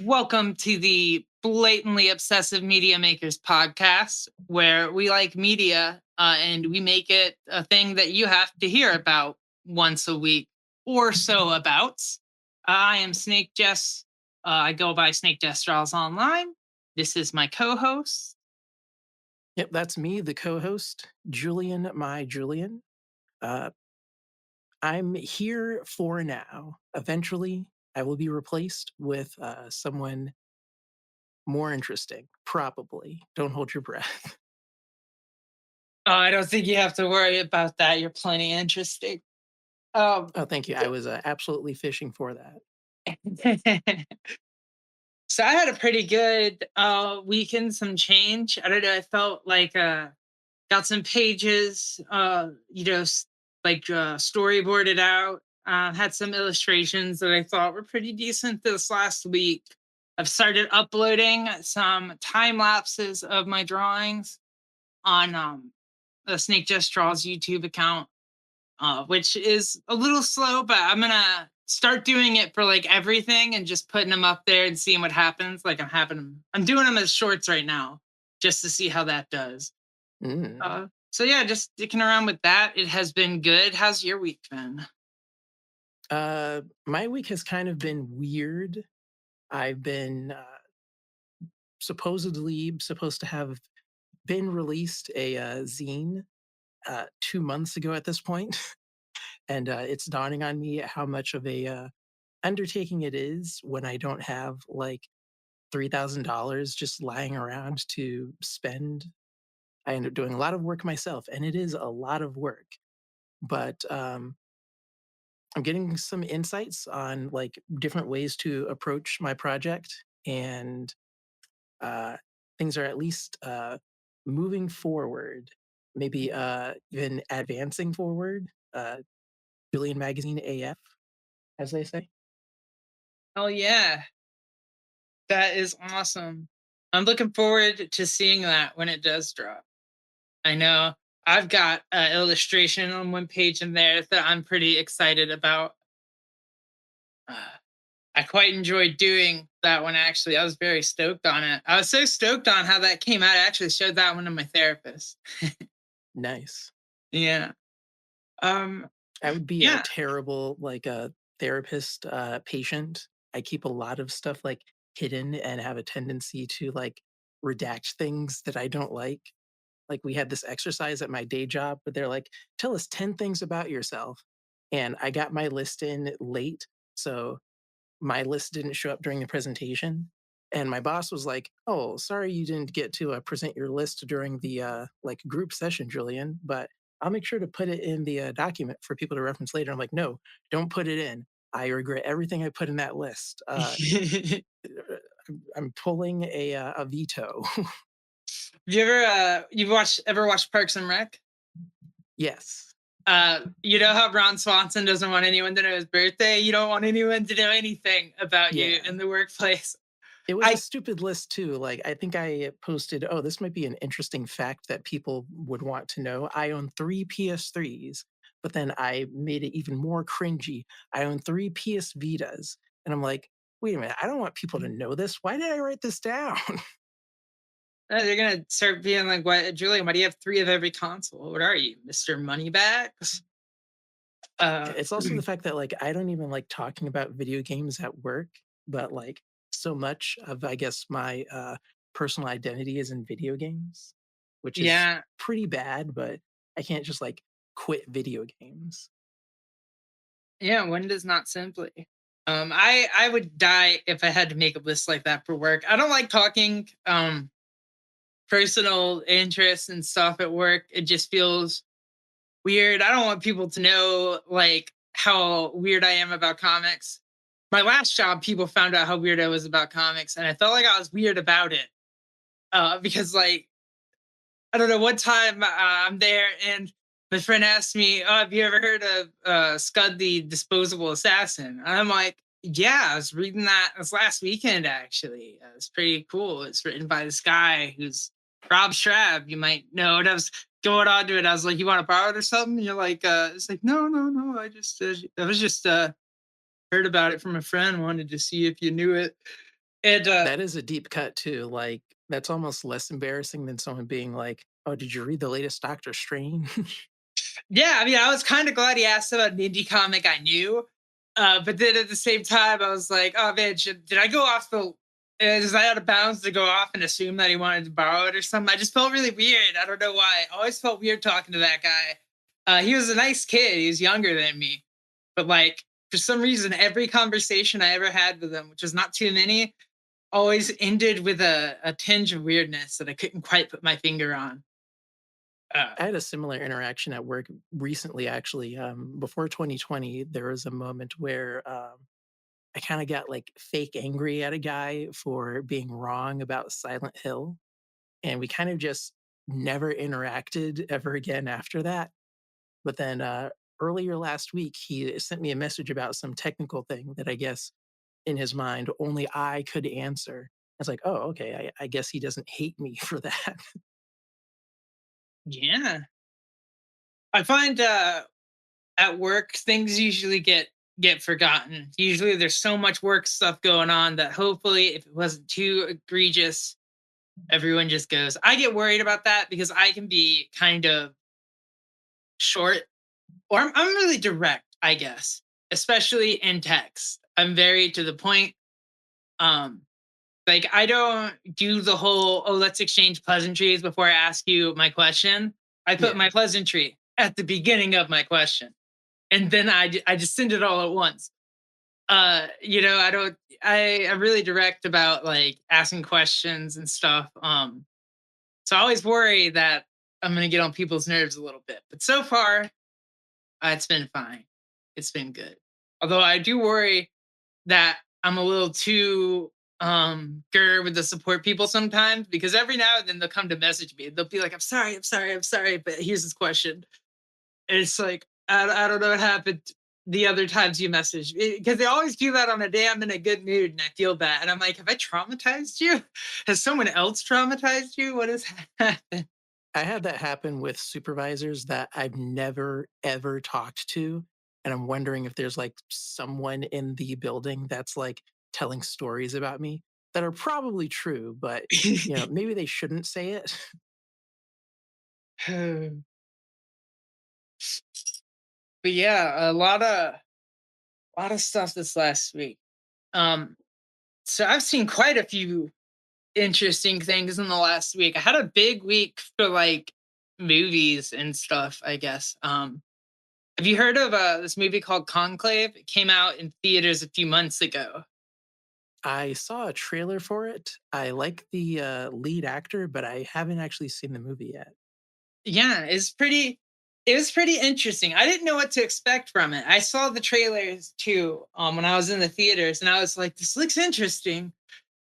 Welcome to the Blatantly Obsessive Media Makers podcast, where we like media and we make it a thing that you have to hear about once a week or so about. I am SnakeJess. I go by SnakeJess Draws Online. This is my co host. Yep, that's me, the co-host, Julian, my Julian. Uh, I'm here for now. Eventually, I will be replaced with someone more interesting, probably. Don't hold your breath. I don't think you have to worry about that. You're plenty interesting. Um, Oh, thank you. I was absolutely fishing for that. So I had a pretty good weekend, some change. I don't know. I felt like got some pages, storyboarded out. Had some illustrations that I thought were pretty decent this last week. I've started uploading some time lapses of my drawings on the Snake Just Draws YouTube account, which is a little slow, but I'm gonna start doing it for like everything and just putting them up there and seeing what happens. Like I'm doing them as shorts right now, just to see how that does. Mm. So yeah, just sticking around with that. It has been good. How's your week been? My week has kind of been weird. I've been supposedly supposed to have been released a zine 2 months ago at this point, and it's dawning on me how much of a undertaking it is when I don't have like $3,000 just lying around to spend. I end up doing a lot of work myself, and it is a lot of work. But I'm getting some insights on like different ways to approach my project, and uh, things are at least moving forward, maybe even advancing forward. Julian Magazine AF, as they say. Oh yeah, that is awesome. I'm looking forward to seeing that when it does drop. I know I've got an illustration on one page in there that I'm pretty excited about. Uh, I quite enjoyed doing that one actually. I was very stoked on it. I was so stoked on how that came out. I actually showed that one to my therapist. Nice. Yeah. Um I would be a yeah. terrible, like, a therapist, patient. I keep a lot of stuff, like, hidden and have a tendency to, like, redact things that I don't like. Like, we had this exercise at my day job, but they're like, "Tell us 10 things about yourself." And I got my list in late, so my list didn't show up during the presentation. And my boss was like, "Oh, sorry you didn't get to present your list during the like group session, Julian, but I'll make sure to put it in the document for people to reference later." I'm like, "No, don't put it in. I regret everything I put in that list." I'm pulling a veto. You ever watched Parks and Rec? Yes. You know how Ron Swanson doesn't want anyone to know his birthday? You don't want anyone to know anything about you Yeah. in the workplace. It was a I stupid list too. Like, I think I posted, "Oh, this might be an interesting fact that people would want to know. I own 3 PS3s," but then I made it even more cringy. I own 3 PS Vitas, and I'm like, "Wait a minute, I don't want people to know this. Why did I write this down?" They're gonna start being like, "What, Julian? Why do you have three of every console? What are you, Mister Moneybags?" It's also the fact that, like, I don't even like talking about video games at work, but, like, so much of, I guess, my, personal identity is in video games, which is yeah, pretty bad, but I can't just, like, quit video games. yeah. One does not simply. I would die if I had to make a list like that for work. I don't like talking personal interests and stuff at work. It just feels weird. I don't want people to know like how weird I am about comics. My last job, people found out how weird I was about comics, and I felt like I was weird about it. Because like I don't know, one time I'm there and my friend asked me, "Oh, have you ever heard of Scud the Disposable Assassin?" And I'm like, "Yeah, I was reading that this last weekend. Actually, it's pretty cool. It's written by this guy who's Rob Schrab. You might know." And I was going on to it. I was like, "You want to borrow it or something?" And you're like, "It's like, no, no, no. I was just heard about it from a friend. Wanted to see if you knew it." And That is a deep cut too. Like that's almost less embarrassing than someone being like, "Oh, did you read the latest Doctor Strange?" yeah, I mean, I was kind of glad he asked about an indie comic I knew. But then at the same time, I was like, oh man, did I go off the? Is I out of bounds to go off and assume that he wanted to borrow it or something? I just felt really weird. I don't know why. I always felt weird talking to that guy. He was a nice kid. He was younger than me, but like for some reason, every conversation I ever had with him, which was not too many, always ended with a tinge of weirdness that I couldn't quite put my finger on. Uh, I had a similar interaction at work recently, actually. Before 2020, there was a moment where I kind of got like fake angry at a guy for being wrong about Silent Hill. And we kind of just never interacted ever again after that. But then earlier last week, he sent me a message about some technical thing that I guess in his mind only I could answer. I was like, oh, okay. I guess he doesn't hate me for that. yeah, I find at work things usually get forgotten. Usually there's so much work stuff going on that hopefully if it wasn't too egregious, everyone just goes. I get worried about that because I can be kind of short or I'm really direct, I guess, especially in text. I'm very to the point. Um like I don't do the whole oh let's exchange pleasantries before I ask you my question. I put Yeah. my pleasantry at the beginning of my question and then I just send it all at once. I don't I'm really direct about like asking questions and stuff. So I always worry that I'm gonna get on people's nerves a little bit. But so far, it's been fine. It's been good. Although I do worry that I'm a little too with the support people sometimes because every now and then they'll come to message me. They'll be like, I'm sorry, I'm sorry, I'm sorry, but here's this question. And it's like, I don't know what happened the other times you message because they always do that on a day I'm in a good mood and I feel bad. And I'm like, have I traumatized you? Has someone else traumatized you? What has happened? I had that happen with supervisors that I've never ever talked to. And I'm wondering if there's like someone in the building that's like telling stories about me that are probably true, but maybe they shouldn't say it. But yeah, a lot of stuff this last week. Um, so I've seen quite a few interesting things in the last week. I had a big week for like movies and stuff, I guess. Have you heard of this movie called Conclave? It came out in theaters a few months ago. I saw a trailer for it. I like the lead actor, but I haven't actually seen the movie yet. Yeah, it was pretty interesting. I didn't know what to expect from it. I saw the trailers too when I was in the theaters and I was like this looks interesting,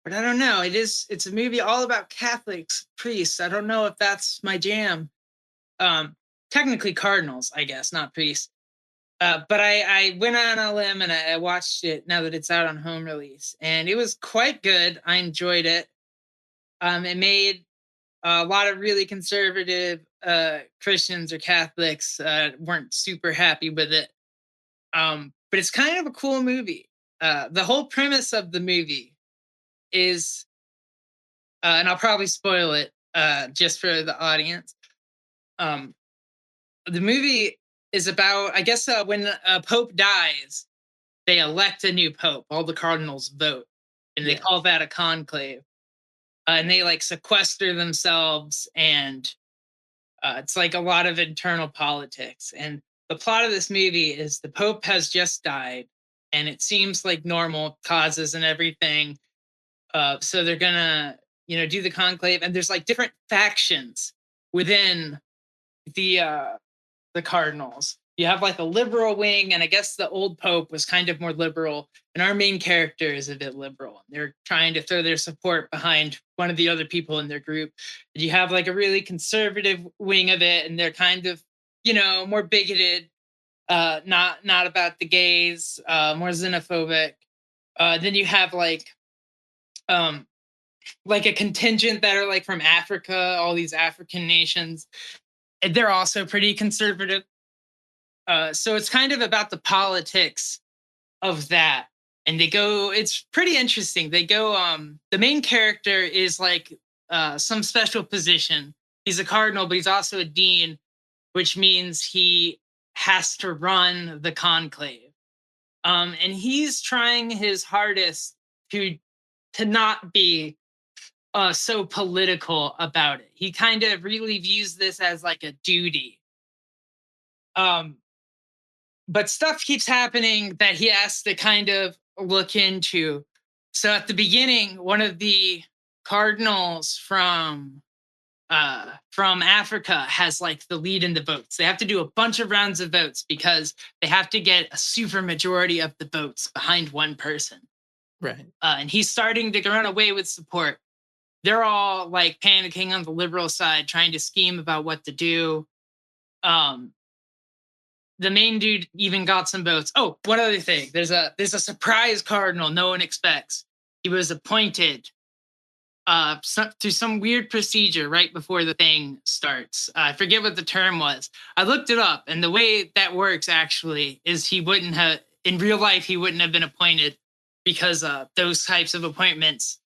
but I don't know. It's a movie all about Catholics, priests. I don't know if that's my jam. Um Technically cardinals, I guess, not priests. But I went on a limb and I watched it now that it's out on home release, and it was quite good. I enjoyed it. It made a lot of really conservative Christians or Catholics weren't super happy with it. But it's kind of a cool movie. The whole premise of the movie is, and I'll probably spoil it just for the audience. Um, the movie is about, I guess, when a pope dies, they elect a new pope. All the cardinals vote, and they Yeah. call that a conclave. And they like sequester themselves, and it's like a lot of internal politics. And the plot of this movie is the pope has just died, and it seems like normal causes and everything. So they're gonna, do the conclave, and there's like different factions within the uh, the Cardinals. You have like a liberal wing, and I guess the old Pope was kind of more liberal, and our main character is a bit liberal. They're trying to throw their support behind one of the other people in their group. You have like a really conservative wing of it, and they're kind of, more bigoted, not about the gays, more xenophobic. Then you have um, like a contingent that are like from Africa, all these African nations. And they're also pretty conservative. So it's kind of about the politics of that. and they go. It's pretty interesting. They go. The main character is like some special position. He's a cardinal, but he's also a dean, which means he has to run the conclave. And he's trying his hardest to not be so political about it. He kind of really views this as like a duty. Um, but stuff keeps happening that he has to kind of look into. So at the beginning, one of the cardinals from Africa has like the lead in the votes. They have to do a bunch of rounds of votes because they have to get a super majority of the votes behind one person. Right. And he's starting to run away with support. They're all like panicking on the liberal side, trying to scheme about what to do. Um, the main dude even got some votes. Oh, one other thing. There's a surprise cardinal no one expects. He was appointed through some weird procedure right before the thing starts. I forget what the term was. I looked it up, and the way that works actually is he wouldn't have in real life he wouldn't have been appointed because those types of appointments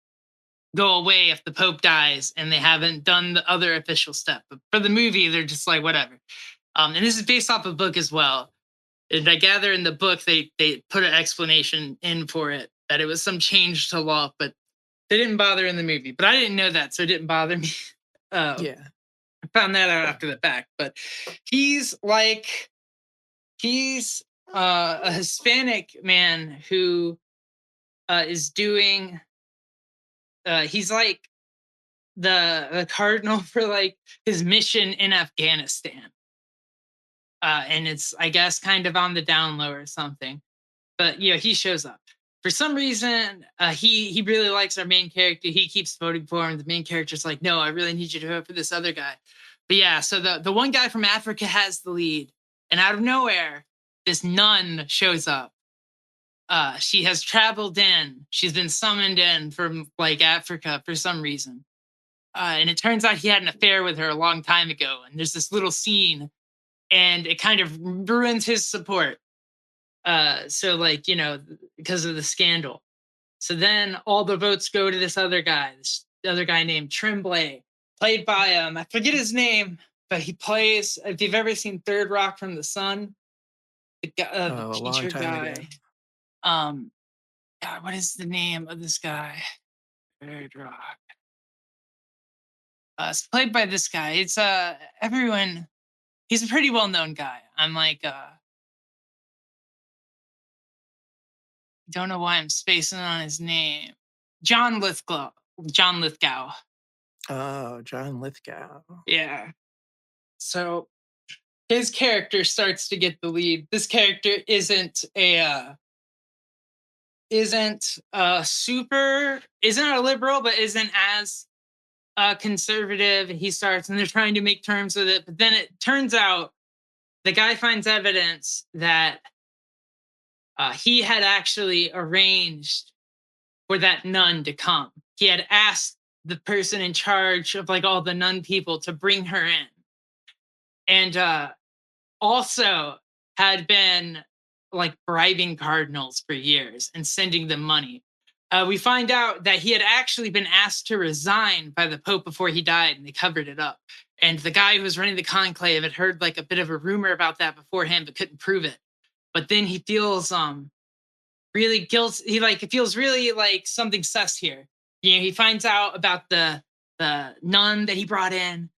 go away if the Pope dies and they haven't done the other official step. But for the movie, they're just like whatever. And this is based off a book as well. And I gather in the book they put an explanation in for it that it was some change to law, but they didn't bother in the movie. But I didn't know that, so it didn't bother me. Yeah. I found that out after the fact. But he's like he's a Hispanic man who is doing. He's like the cardinal for like his mission in Afghanistan. And it's I guess kind of on the down low or something. But he shows up for some reason. He really likes our main character. He keeps voting for him. The main character's like, no, I really need you to vote for this other guy. But yeah, so the one guy from Africa has the lead, and out of nowhere, this nun shows up. She has traveled in. She's been summoned in from like Africa for some reason. And it turns out he had an affair with her a long time ago. And there's this little scene, and it kind of ruins his support. So like, because of the scandal. So then all the votes go to this other guy named Tremblay, played by I forget his name, but he plays. If you've ever seen Third Rock from the Sun, the Oh, a long teacher time ago. guy. God, what is the name of this guy? Third Rock. It's played by this guy. It's everyone. He's a pretty well known guy. I'm like don't know why I'm spacing on his name. John Lithgow. John Lithgow. Oh, John Lithgow. Yeah. So his character starts to get the lead. This character isn't a liberal, but isn't as conservative. He starts, and they're trying to make terms with it, but then it turns out the guy finds evidence that he had actually arranged for that nun to come. He had asked the person in charge of like all the nun people to bring her in, and also had been like bribing cardinals for years and sending them money. We find out that he had actually been asked to resign by the Pope before he died, and they covered it up. And the guy who was running the conclave had heard like a bit of a rumor about that beforehand, but couldn't prove it. But then he feels really guilt. He feels really like something sus here. He finds out about the nun that he brought in,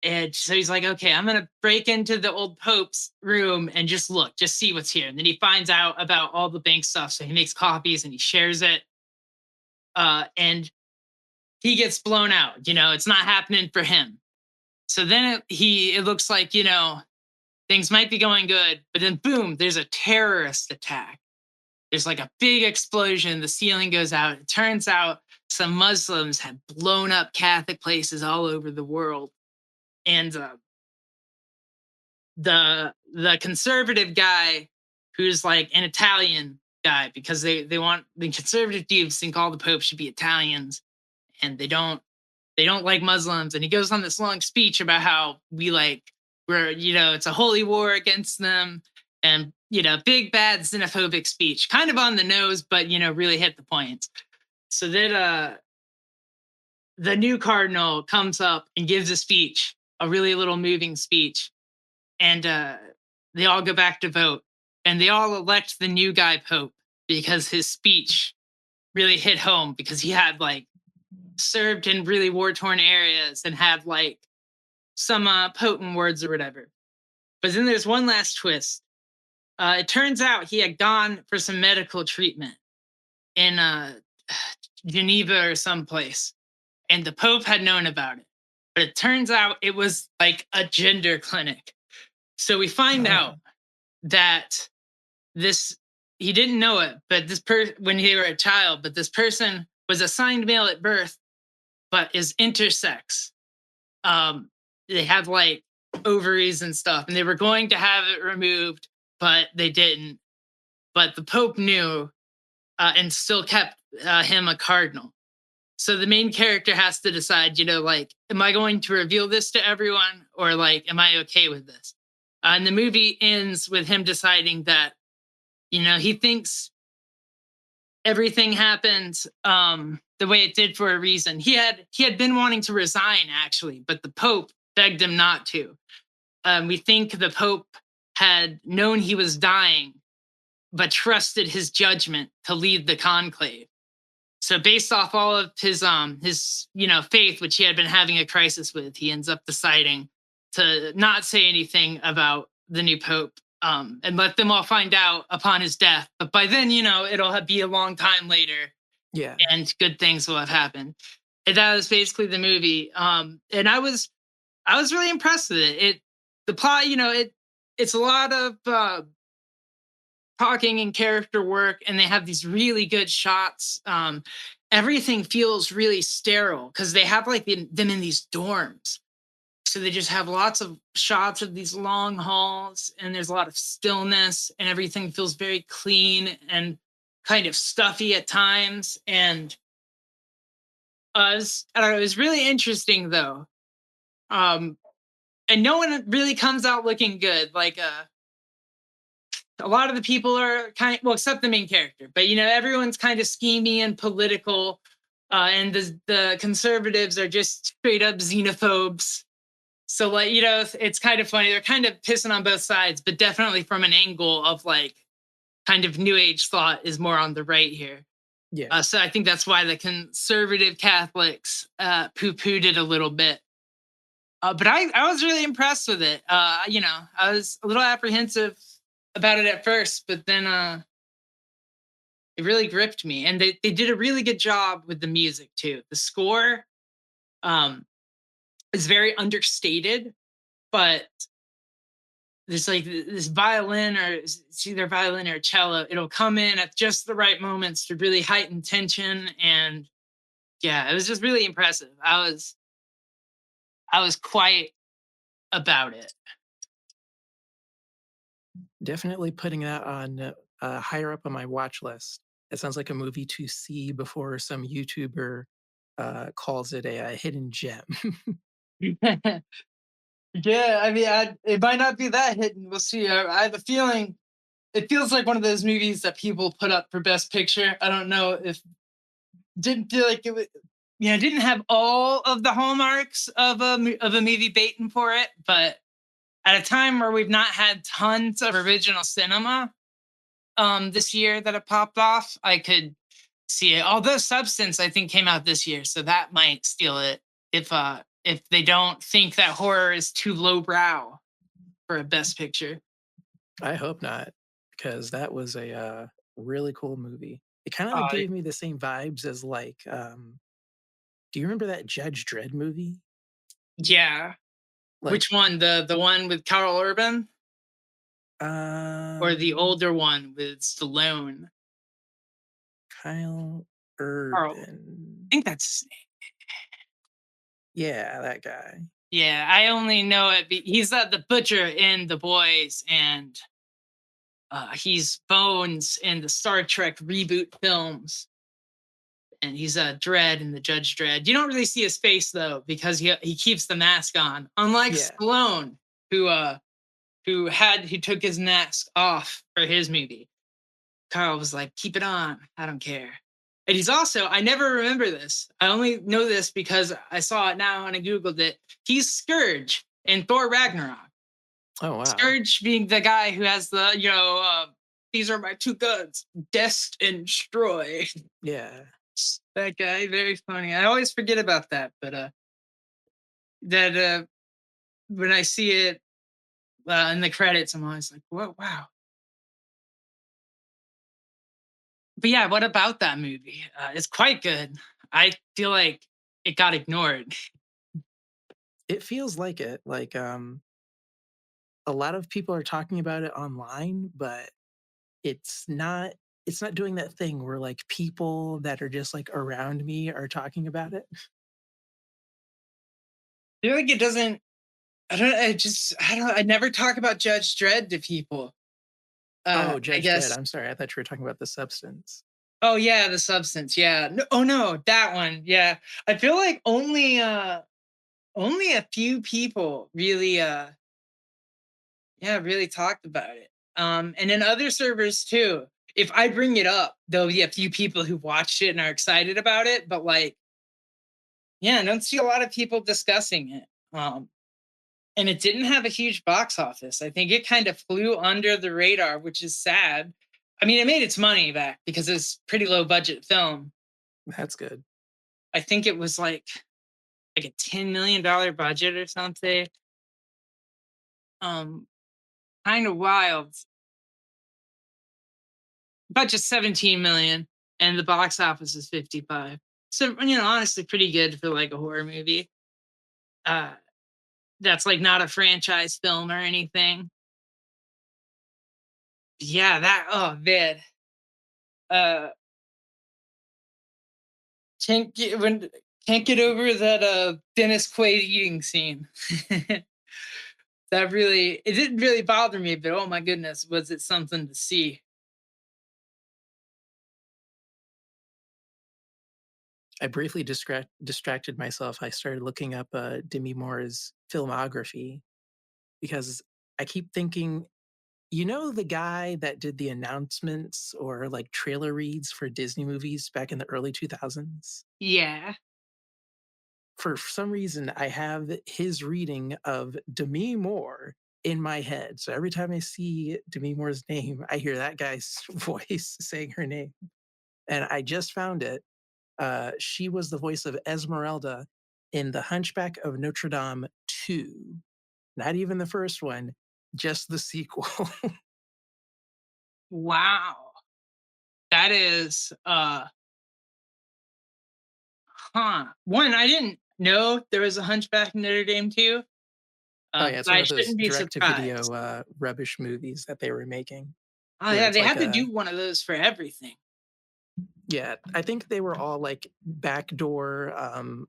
and so he's like, okay, I'm gonna break into the old Pope's room and just look, just see what's here. And then he finds out about all the bank stuff, so he makes copies and he shares it. And he gets blown out. It's not happening for him. So then it looks like things might be going good, but then boom, there's a terrorist attack. There's like a big explosion. The ceiling goes out. It turns out some Muslims had blown up Catholic places all over the world, and the conservative guy, who's like an Italian guy, because they want the conservative dudes think all the popes should be Italians, and they don't like Muslims. And he goes on this long speech about how we're it's a holy war against them, and big bad xenophobic speech, kind of on the nose, but really hit the point. So then the new cardinal comes up and gives a speech, a really little moving speech, and they all go back to vote, and they all elect the new guy pope because his speech really hit home because he had like served in really war torn areas and had like some potent words or whatever. But then there's one last twist. It turns out he had gone for some medical treatment in Geneva or someplace, and the Pope had known about it. But it turns out it was like a gender clinic. So we find Oh, out that this he didn't know it, but when he were a child, but this person was assigned male at birth, but is intersex. They have like ovaries and stuff, and they were going to have it removed, but they didn't. But the Pope knew and still kept him a cardinal. So the main character has to decide, like, am I going to reveal this to everyone or like, am I okay with this? And the movie ends with him deciding that, he thinks everything happened the way it did for a reason. He had been wanting to resign actually, but the Pope begged him not to. We think the Pope had known he was dying, but trusted his judgment to lead the conclave. So based off all of his faith, which he had been having a crisis with, he ends up deciding to not say anything about the new pope, and let them all find out upon his death. But by then, it'll be a long time later, yeah. and good things will have happened. And that was basically the movie. And I was really impressed with it. The plot, it's a lot of talking and character work, and they have these really good shots. Everything feels really sterile because they have like them in these dorms, so they just have lots of shots of these long halls, and there's a lot of stillness, and everything feels very clean and kind of stuffy at times. And I don't know, it was really interesting though. um and no one really comes out looking good. Like a lot of the people are well, except the main character, but everyone's kind of schemy and political, and the conservatives are just straight up xenophobes. So like, it's kind of funny. They're kind of pissing on both sides, but definitely from an angle of like kind of new age thought is more on the right here. Yeah. So I think that's why the conservative Catholics poo-pooed it a little bit. But I was really impressed with it. I was a little apprehensive about it at first, but then it really gripped me. And they did a really good job with the music too. The score um, is very understated, but there's like this violin, or it's either violin or cello. It'll come in at just the right moments to really heighten tension. And yeah, it was just really impressive. I was quite about it. Definitely putting that on higher up on my watch list. It sounds like a movie to see before some YouTuber calls it a hidden gem. Yeah, I mean, it might not be that hidden. We'll see. I have a feeling it feels like one of those movies that people put up for Best Picture. I don't know if didn't feel like it was, didn't have all of the hallmarks of a movie baiting for it, but at a time where we've not had tons of original cinema this year that have popped off, I could see it. Although Substance, I think, came out this year, so that might steal it if they don't think that horror is too lowbrow for a Best Picture. I hope not, because that was a really cool movie. It kind of Uh, gave me the same vibes as like, do you remember that Judge Dredd movie? yeah. Like, Which one? The one with Carl Urban, or the um, older one with Stallone? Kyle Carl, Urban. I think that's his name. Yeah, that guy. Yeah, I only know it. He's the butcher in The Boys, and he's Bones in the Star Trek reboot films, and he's Dredd in the Judge Dredd. You don't really see his face though because he keeps the mask on, unlike Yeah. Stallone, who who took his mask off for his movie. Carl was like, "Keep it on. I don't care." And he's also, I never remember this. I only know this because I saw it now and I Googled it. He's Scourge in Thor Ragnarok. Oh wow. Scourge being the guy who has the, these are my two guns, Dest and Destroy. Yeah. That guy, very funny. I always forget about that, but that when I see it in the credits, I'm always like, "Whoa, wow." But yeah, what about that movie? It's quite good. I feel like it got ignored. It feels like it. A lot of people are talking about it online, but it's not it's not doing that thing where like people that are just like around me are talking about it. I feel like it doesn't. I don't. I don't. I never talk about Judge Dredd to people. Oh, I Judge Dredd. guess. I'm sorry. I thought you were talking about The Substance. Oh yeah, the substance. Yeah. No, oh no, that one. Yeah. I feel like only a few people really yeah, really talked about it. And in other servers too. If I bring it up, there'll be a few people who watched it and are excited about it, but like, yeah, I don't see a lot of people discussing it. And it didn't have a huge box office. I think it kind of flew under the radar, which is sad. I mean, it made its money back because it's pretty low budget film. That's good. I think it was like a $10 million budget or something. Um, Kind of wild. Budget 17 million, and the box office is 55. So honestly, pretty good for like a horror movie. Uh, that's like not a franchise film or anything. Yeah, that oh man. Uh, when can't get over that Dennis Quaid eating scene. That really, it didn't really bother me, but oh my goodness, was it something to see. I briefly distracted myself. I started looking up Demi Moore's filmography because I keep thinking, you know, the guy that did the announcements or like trailer reads for Disney movies back in the early 2000s? Yeah. For some reason, I have his reading of Demi Moore in my head. So every time I see Demi Moore's name, I hear that guy's voice saying her name. And I just found it. She was the voice of Esmeralda in The Hunchback of Notre Dame 2. Not even the first one, just the sequel. Wow. That is huh. One, I didn't know there was a Hunchback in Notre Dame too. Oh, yeah, it's But one I of those shouldn't be direct to video surprised. rubbish movies that they were making Oh where yeah, it's they like had to a do one of those for everything. yeah, I think they were all like backdoor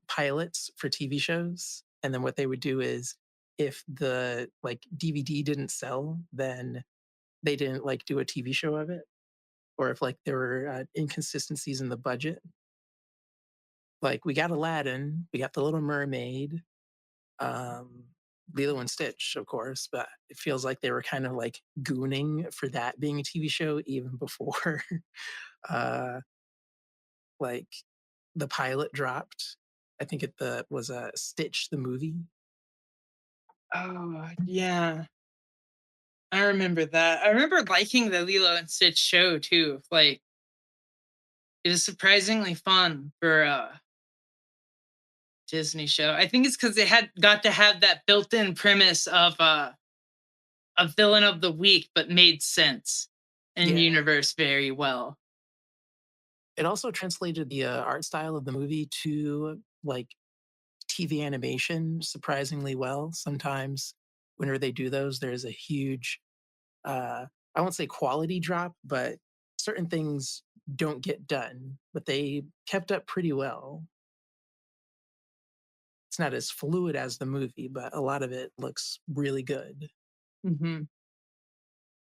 pilots for TV shows. And then what they would do is if the like DVD didn't sell, then they didn't like do a TV show of it. Or if like there were inconsistencies in the budget, like we got Aladdin, we got The Little Mermaid, um, Lilo and Stitch, of course, but it feels like they were kind of like gooning for that being a TV show even before uh, like the pilot dropped. I think it was a Stitch the movie. Oh yeah, I remember that. I remember liking the Lilo and Stitch show too. Like it was surprisingly fun for a Disney show. I think it's because they had got to have that built-in premise of a villain of the week, but made sense in Yeah. universe very well. It also translated the art style of the movie to like TV animation surprisingly well. Sometimes whenever they do those, there's a huge I won't say quality drop, but certain things don't get done, but they kept up pretty well. It's not as fluid as the movie, but a lot of it looks really good. Hmm.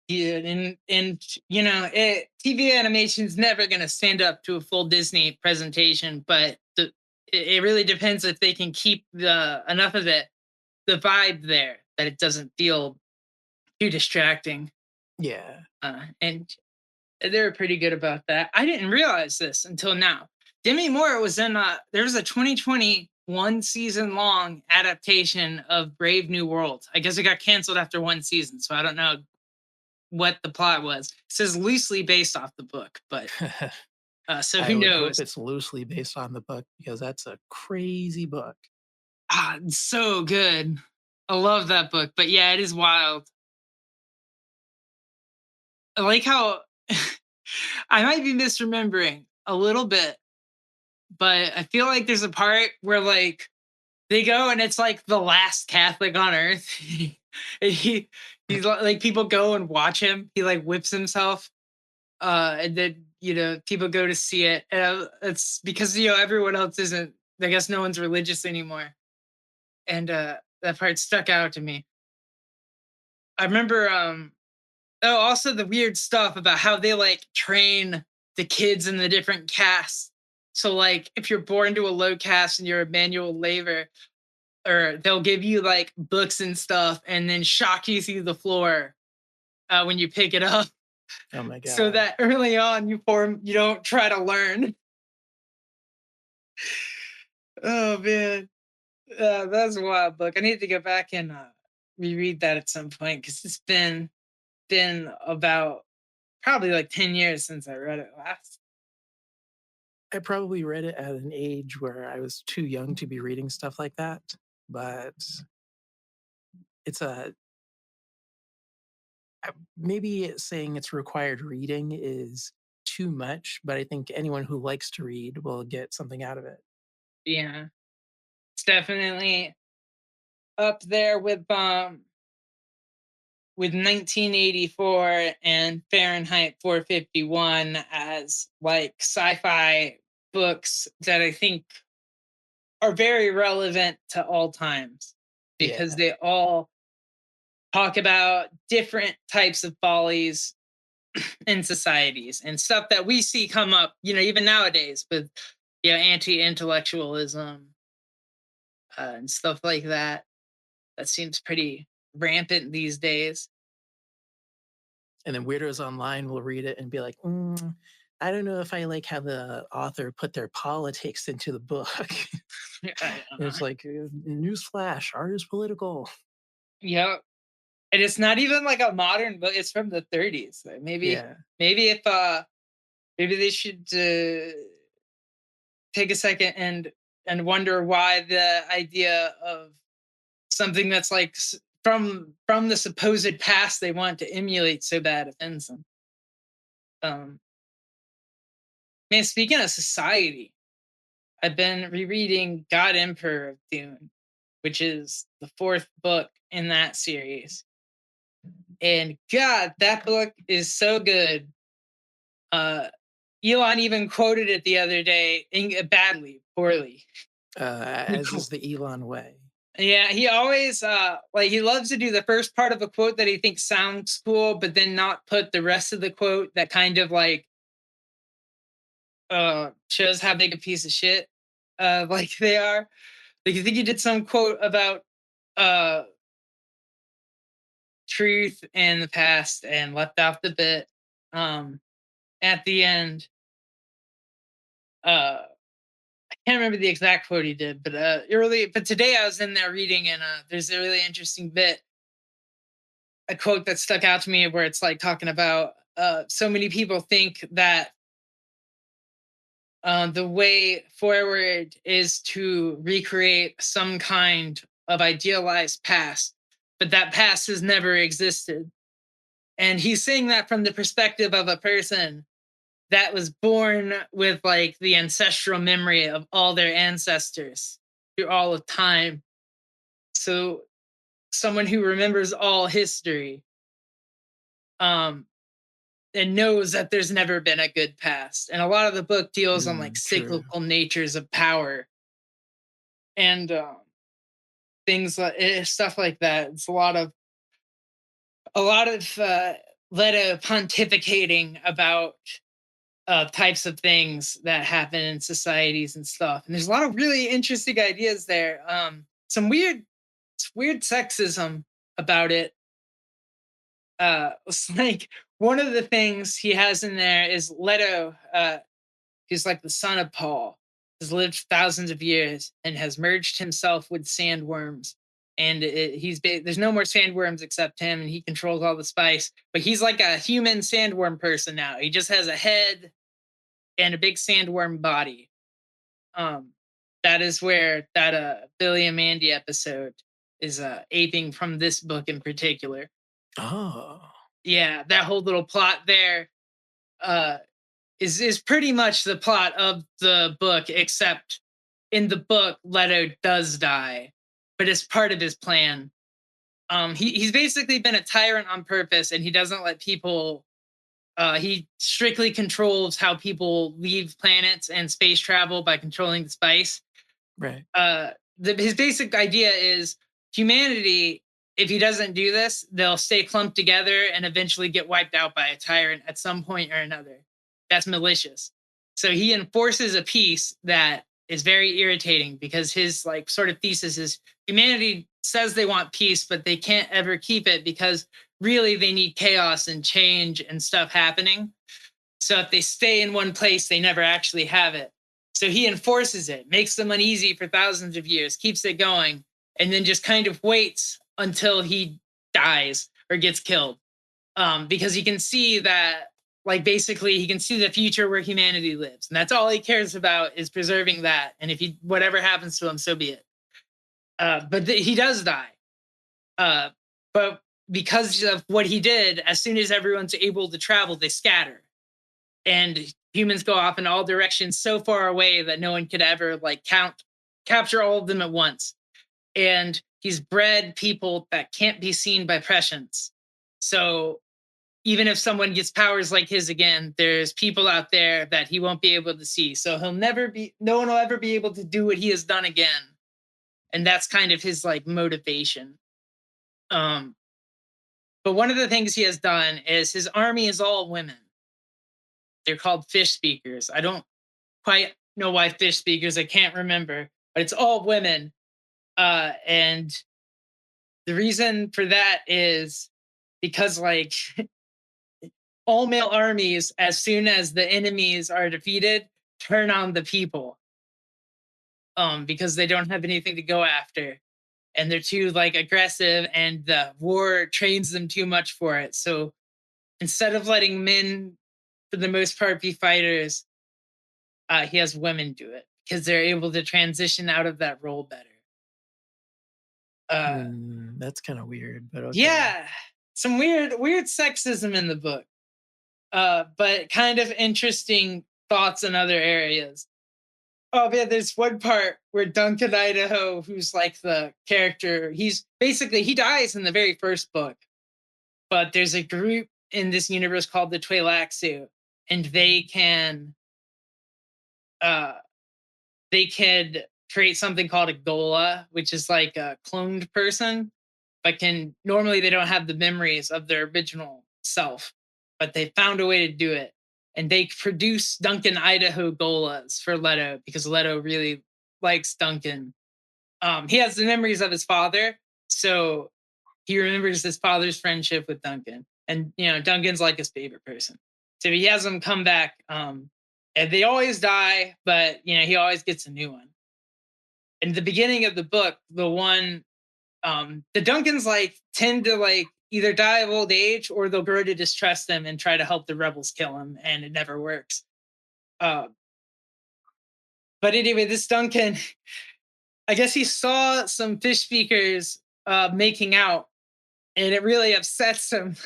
Yeah, and TV animation is never going to stand up to a full Disney presentation, but it really depends if they can keep the enough of it the vibe there that it doesn't feel too distracting. Yeah. And they were pretty good about that. I didn't realize this until now. Demi Moore was in there was a 2021 season long adaptation of Brave New World. I guess it got canceled after one season, so I don't know what the plot was. It says loosely based off the book, but so I who would hope knows? it's loosely based on the book because that's a crazy book. It's so good. I love that book, but yeah, it is wild. I like how I might be misremembering a little bit, but I feel like there's a part where like they go and it's like the last Catholic on earth. And he's like people go and watch him. He like whips himself. And then people go to see it. And it's because everyone else isn't. I guess no one's religious anymore. And that part stuck out to me. I remember oh, also the weird stuff about how they like train the kids in the different castes. So like if you're born to a low caste and you're a manual labor, or they'll give you like books and stuff and then shock you through the floor when you pick it up, Oh my so god. that early on you don't try to learn. Oh man, that's a wild book. I need to go back and reread that at some point because it's been about probably like 10 years since I read it last. I probably read it at an age where I was too young to be reading stuff like that, but it's a maybe saying it's required reading is too much, but I think anyone who likes to read will get something out of it. Yeah, it's definitely up there with 1984 and Fahrenheit 451 as like sci-fi books that I think are very relevant to all times because Yeah. they all talk about different types of follies in societies and stuff that we see come up, even nowadays with anti-intellectualism and stuff like that. That seems pretty rampant these days. And then weirdos online will read it and be like, I don't know if I like how the author put their politics into the book. It's like, newsflash, art is political. Yep. And it's not even like a modern book. It's from the 30s. Like, maybe Yeah. maybe if maybe they should take a second and wonder why the idea of something that's like from the supposed past they want to emulate so bad offends them. Um, Man, speaking of society, I've been rereading God Emperor of Dune, which is the fourth book in that series. And God, that book is so good. Uh, Elon even quoted it the other day, badly, poorly. As is the Elon way. Yeah, he always like he loves to do the first part of a quote that he thinks sounds cool, but then not put the rest of the quote that kind of like shows how big a piece of shit like they are. Like you think he did some quote about uh truth in the past and left out the bit um at the end. I can't remember the exact quote he did, but but today I was in there reading and there's a really interesting bit, a quote that stuck out to me where it's like talking about so many people think that the way forward is to recreate some kind of idealized past, but that past has never existed. And he's saying that from the perspective of a person that was born with like the ancestral memory of all their ancestors through all of time. So someone who remembers all history um and knows that there's never been a good past. And a lot of the book deals on like True. cyclical natures of power and things like stuff like that. It's a lot of Leto pontificating about types of things that happen in societies and stuff. And there's a lot of really interesting ideas there. Some weird sexism about it. It's like one of the things he has in there is Leto. He's like the son of Paul, has lived thousands of years and has merged himself with sandworms. And there's no more sandworms except him, and he controls all the spice. But he's like a human sandworm person now. He just has a head and a big sandworm body. Um, that is where that Billy and Mandy episode is aping from this book in particular. Oh. Yeah, that whole little plot there uh, is pretty much the plot of the book, except in the book, Leto does die, but it's part of his plan. He's basically been a tyrant on purpose, and he doesn't let people. He strictly controls how people leave planets and space travel by controlling the spice. Right. His basic idea is humanity. If he doesn't do this, they'll stay clumped together and eventually get wiped out by a tyrant at some point or another. That's malicious. So he enforces a peace that is very irritating because his like sort of thesis is humanity says they want peace, but they can't ever keep it because really they need chaos and change and stuff happening. So if they stay in one place, they never actually have it. So he enforces it, makes them uneasy for thousands of years, keeps it going, and then just kind of waits until he dies or gets killed. Because he can see that, like, basically, he can see the future where humanity lives. And that's all he cares about is preserving that. And if he, whatever happens to him, so be it. He does die. Uh, but because of what he did, as soon as everyone's able to travel, they scatter and humans go off in all directions so far away that no one could ever like capture all of them at once. And he's bred people that can't be seen by prescience. So even if someone gets powers like his again, there's people out there that he won't be able to see. So no one will ever be able to do what he has done again. And that's kind of his like motivation. Um, but one of the things he has done is his army is all women. They're called fish speakers. I don't quite know why fish speakers. I can't remember, but it's all women. And the reason for that is because, like, all male armies, as soon as the enemies are defeated, turn on the people. Because they don't have anything to go after, and they're too like aggressive, and the war trains them too much for it. So instead of letting men, for the most part, be fighters, he has women do it because they're able to transition out of that role better. Uh, That's kind of weird, but okay. yeah, some weird sexism in the book, but kind of interesting thoughts in other areas. Oh yeah, there's one part where Duncan Idaho, who's like the character, he dies in the very first book, but there's a group in this universe called the Twi'leksu, and uh they could create something called a Gola, which is like a cloned person, but can normally they don't have the memories of their original self, but they found a way to do it. And they produce Duncan Idaho Golas for Leto because Leto really likes Duncan. He has the memories of his father, so he remembers his father's friendship with Duncan. And Duncan's like his favorite person. So he has them come back. And they always die, but he always gets a new one. In the beginning of the book, the Duncans like tend to like either die of old age or they'll grow to distrust them and try to help the rebels kill him, and it never works. Uh, but anyway, this Duncan, I guess he saw some fish speakers making out, and it really upsets him.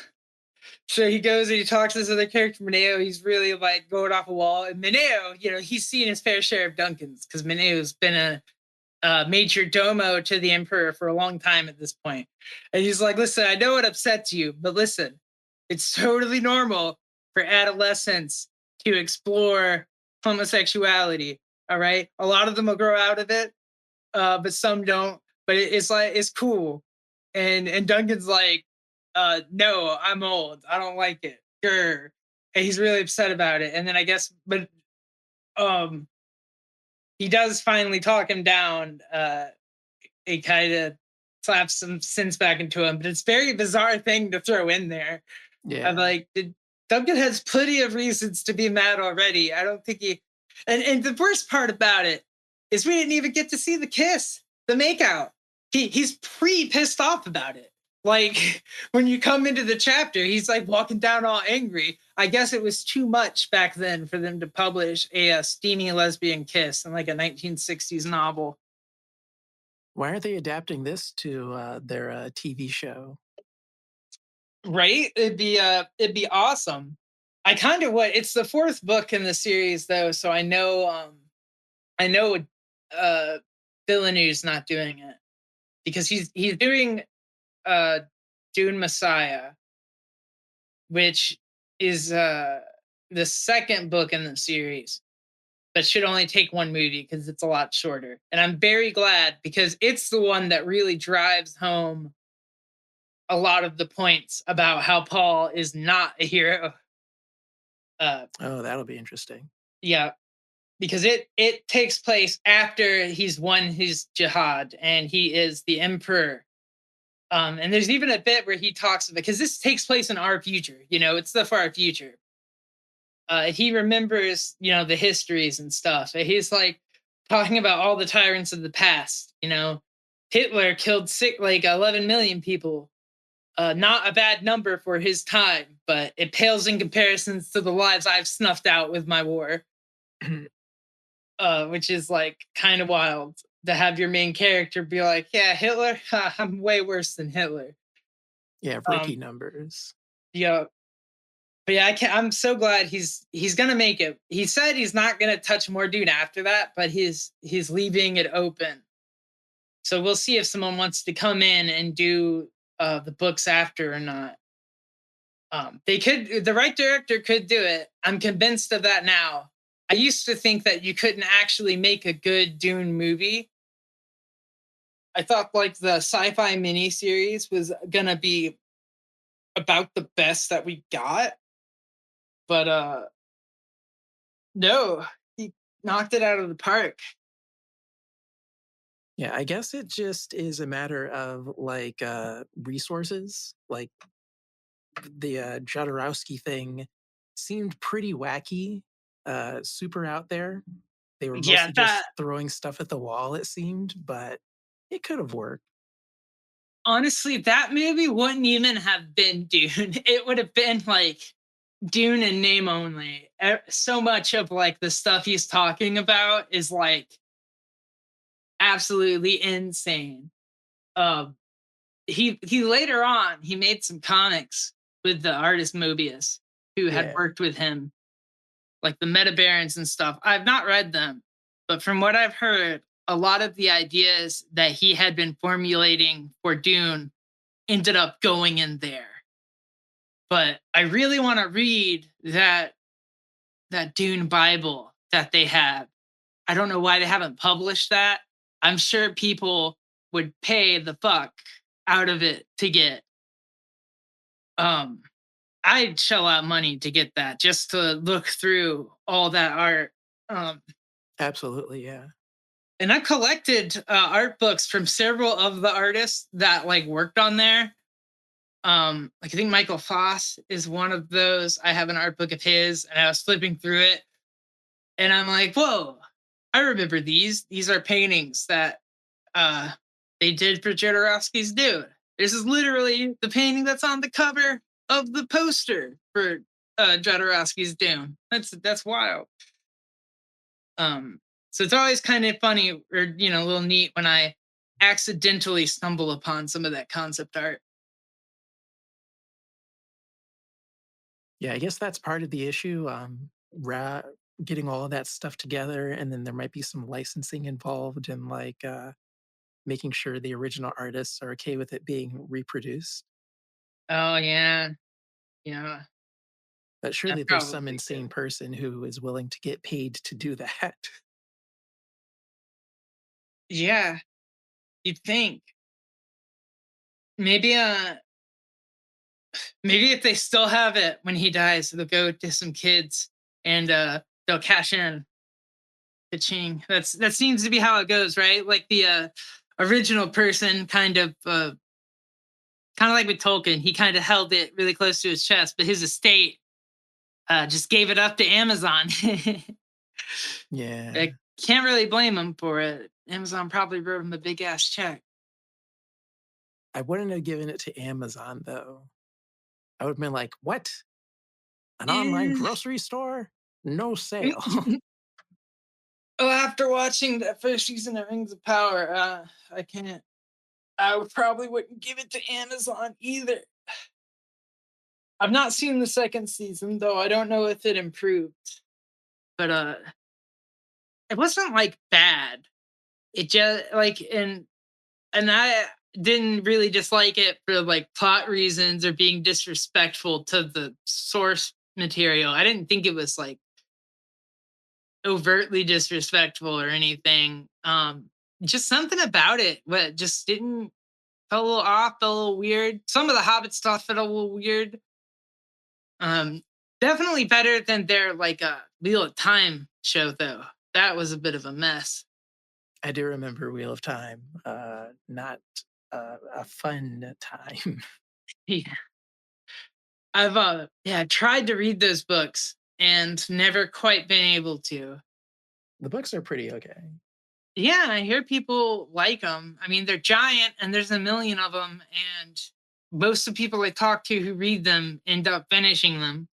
So he goes and he talks to this other character, Mineo. He's really like going off a wall. And Mineo, he's seen his fair share of Duncans because Mineo's been a major domo to the emperor for a long time at this point. And he's like, listen, I know it upsets you, but listen, it's totally normal for adolescents to explore homosexuality. All right. A lot of them will grow out of it, but some don't. But it's cool. And Duncan's like, no, I'm old. I don't like it. Grr. And he's really upset about it. And then I guess, but um he does finally talk him down. It kind of slap some sense back into him. But it's a very bizarre thing to throw in there. I'm Yeah. like, Duncan has plenty of reasons to be mad already. I don't think he. And the worst part about it is we didn't even get to see the kiss, the makeout. He's pre pissed off about it. Like when you come into the chapter, he's like walking down all angry. I guess it was too much back then for them to publish a steamy lesbian kiss in like a 1960s novel. Why aren't they adapting this to their TV show? Right? It'd be awesome. I kind of what it's the fourth book in the series though, so I know uh Villeneuve's not doing it because he's doing uh Dune Messiah, which is the second book in the series, but should only take one movie because it's a lot shorter. And I'm very glad because it's the one that really drives home a lot of the points about how Paul is not a hero. Uh Oh, that'll be interesting. yeah, because it takes place after he's won his jihad and he is the emperor. And there's even a bit where he talks about because this takes place in our future, it's the far future. He remembers, the histories and stuff. And he's like talking about all the tyrants of the past. Hitler killed like 11 million people. Not a bad number for his time, but it pales in comparisons to the lives I've snuffed out with my war. Which is like kind of wild to have your main character be like, "Yeah, Hitler, I'm way worse than Hitler." Yeah, Um, rookie numbers. yeah, but yeah, I'm so glad he's gonna make it. He said he's not gonna touch more Dune after that, but he's leaving it open. So we'll see if someone wants to come in and do the books after or not. They could, the right director could do it. I'm convinced of that now. I used to think that you couldn't actually make a good Dune movie. I thought like the sci-fi miniseries was gonna be about the best that we got, but no, he knocked it out of the park. Yeah, I guess it just is a matter of like resources. Like the Jodorowsky thing seemed pretty wacky, super out there. They were Yeah, mostly that just throwing stuff at the wall, it seemed, but it could have worked. honestly, that movie wouldn't even have been Dune. It would have been like Dune in name only. So much of like the stuff he's talking about is like absolutely insane. Um, he later on he made some comics with the artist Mobius, who had Yeah, worked with him, like the Meta Barons and stuff. I've not read them, but from what I've heard, a lot of the ideas that he had been formulating for Dune ended up going in there. But I really want to read that Dune Bible that they have. I don't know why they haven't published that. I'm sure people would pay the fuck out of it to get. Um, I'd shell out money to get that just to look through all that art. Um, absolutely. Yeah. and I collected art books from several of the artists that like worked on there. Like I think Michael Foss is one of those. I have an art book of his, and I was flipping through it, and I'm like, "Whoa, I remember these. These are paintings that uh, they did for Jodorowsky's Dune. This is literally the painting that's on the cover of the poster for Jodorowsky's Dune. That's wild." Um, so it's always kind of funny or a little neat when I accidentally stumble upon some of that concept art. Yeah, I guess that's part of the issue. Ra- Getting all of that stuff together, and then there might be some licensing involved and like making sure the original artists are okay with it being reproduced. Oh yeah, yeah, But that surely there's some probably insane could. person who is willing to get paid to do that. Yeah, you'd think maybe maybe if they still have it when he dies, they'll go to some kids and they'll cash in the ching. That seems to be how it goes, right? Like the original person kind of like with Tolkien, he kind of held it really close to his chest, but his estate just gave it up to Amazon. Yeah. I can't really blame him for it. Amazon probably wrote him a big ass check. I wouldn't have given it to Amazon though. I would have been like, what? An online Eh. grocery store? No sale. Oh, after watching that first season of Rings of Power, I can't. I would probably wouldn't give it to Amazon either. I've not seen the second season though. I don't know if it improved, but it wasn't like bad. It just like and I didn't really dislike it for like plot reasons or being disrespectful to the source material. I didn't think it was like overtly disrespectful or anything. Just something about it what just didn't felt a little off, felt a little weird. Some of the Hobbit stuff felt a little weird. Um, Definitely better than their like Wheel of Time show though. That was a bit of a mess. I do remember Wheel of Time. Not a fun time. Yeah. I've tried to read those books and never quite been able to. The books are pretty okay. Yeah, I hear people like them. I mean, they're giant and there's a million of them, and most of the people I talk to who read them end up finishing them.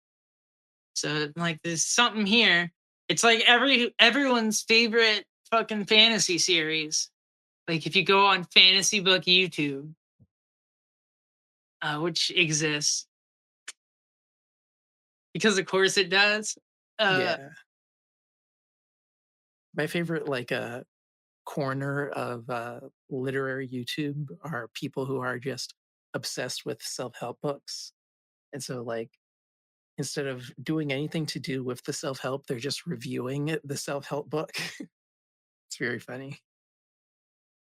So like there's something here. It's like everyone's favorite fucking fantasy series. Like if you go on fantasy book YouTube, which exists because of course it does. Uh Yeah. My favorite like corner of literary YouTube are people who are just obsessed with self-help books. And so like instead of doing anything to do with the self-help, they're just reviewing the self-help book. It's very funny.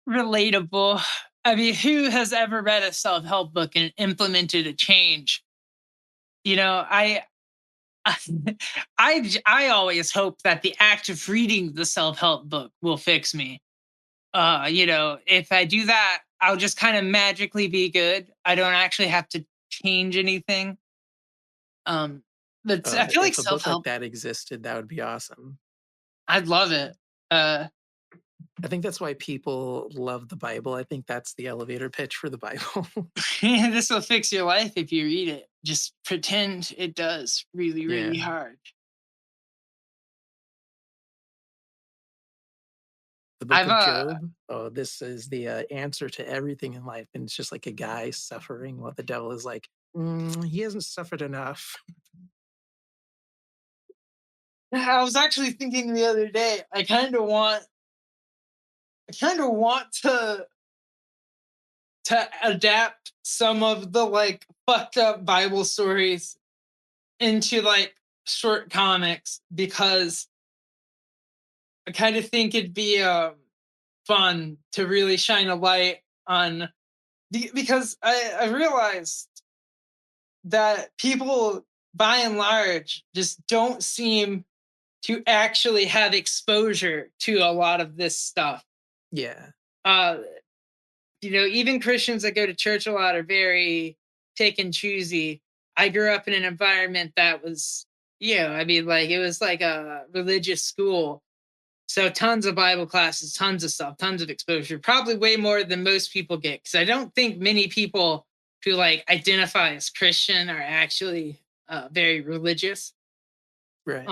Relatable. I mean, who has ever read a self-help book and implemented a change? You know, I always hope that the act of reading the self-help book will fix me. If I do that, I'll just kind of magically be good. I don't actually have to change anything. Um, but I feel like If a book like self-help, that existed, that would be awesome. I'd love it. Uh, I think that's why people love the Bible. I think that's the elevator pitch for the Bible. this will fix your life if you read it. Just pretend it does really, Yeah. really hard. The book I've of Job. Oh, this is the answer to everything in life. And it's just like a guy suffering while the devil is like, he hasn't suffered enough. I was actually thinking the other day, I kind of want to adapt some of the like fucked up Bible stories into like short comics because I kind of think it'd be fun to really shine a light on because I realized that people by and large just don't seem to actually have exposure to a lot of this stuff. Yeah. Uh, even Christians that go to church a lot are very pick and choosy. I grew up in an environment that was, I mean, like it was like a religious school. So tons of Bible classes, tons of stuff, tons of exposure, probably way more than most people get. Cause I don't think many people who like identify as Christian are actually very religious. Right.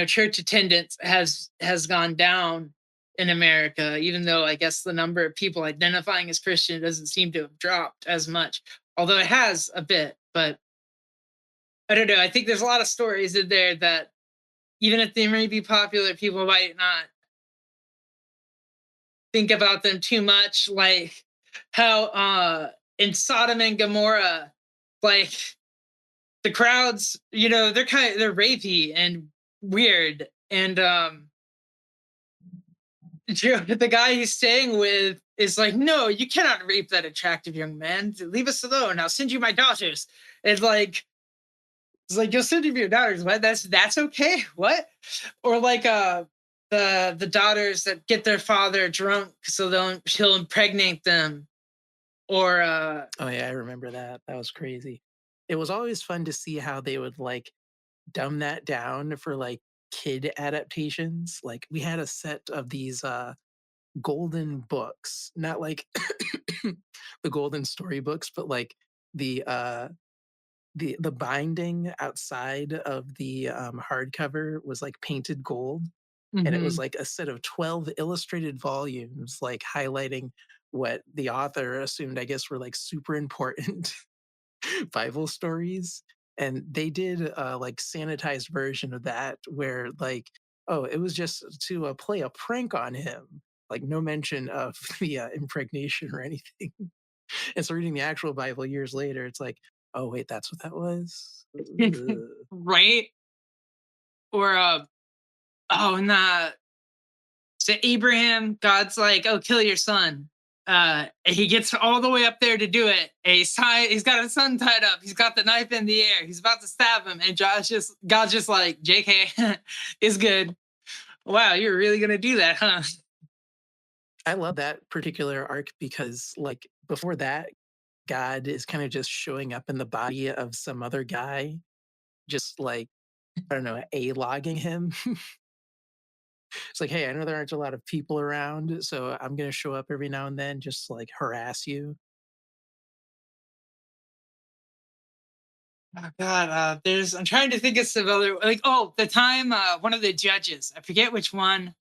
Church attendance has gone down in America, even though I guess the number of people identifying as Christian doesn't seem to have dropped as much, although it has a bit. But I don't know. I think there's a lot of stories in there that even if they may be popular, people might not think about them too much. Like how in Sodom and Gomorrah, like the crowds, they're rapey and weird. And the guy he's staying with is like, no, you cannot rape that attractive young man. Leave us alone. I'll send you my daughters. And like, it's like you'll send him your daughters. What? That's okay. What? Or like the daughters that get their father drunk so he'll impregnate them, or Oh yeah, I remember that. That was crazy. It was always fun to see how they would like dumb that down for like kid adaptations. Like we had a set of these golden books, not like the golden story books, but like the the binding outside of the hardcover was like painted gold, and it was mhm. like a set of 12 illustrated volumes like highlighting what the author assumed, I guess, were like super important Bible stories. And they did a like sanitized version of that where like, oh, it was just to play a prank on him, like no mention of the impregnation or anything. And so reading the actual Bible years later, it's like, oh wait, that's what that was. Ugh. Right? Or and so Abraham, God's like, "Oh, kill your son." And he gets all the way up there to do it. And he's got his son tied up. He's got the knife in the air. He's about to stab him, and God's just like, "JK, is good. Wow, you're really gonna do that, huh?" I love that particular arc because, like, before that, God is kind of just showing up in the body of some other guy, just like, I don't know, a logging him. It's like, hey, I know there aren't a lot of people around, so I'm gonna show up every now and then, just like harass you. Oh God, I'm trying to think of some other, like, oh, the time one of the judges, I forget which one,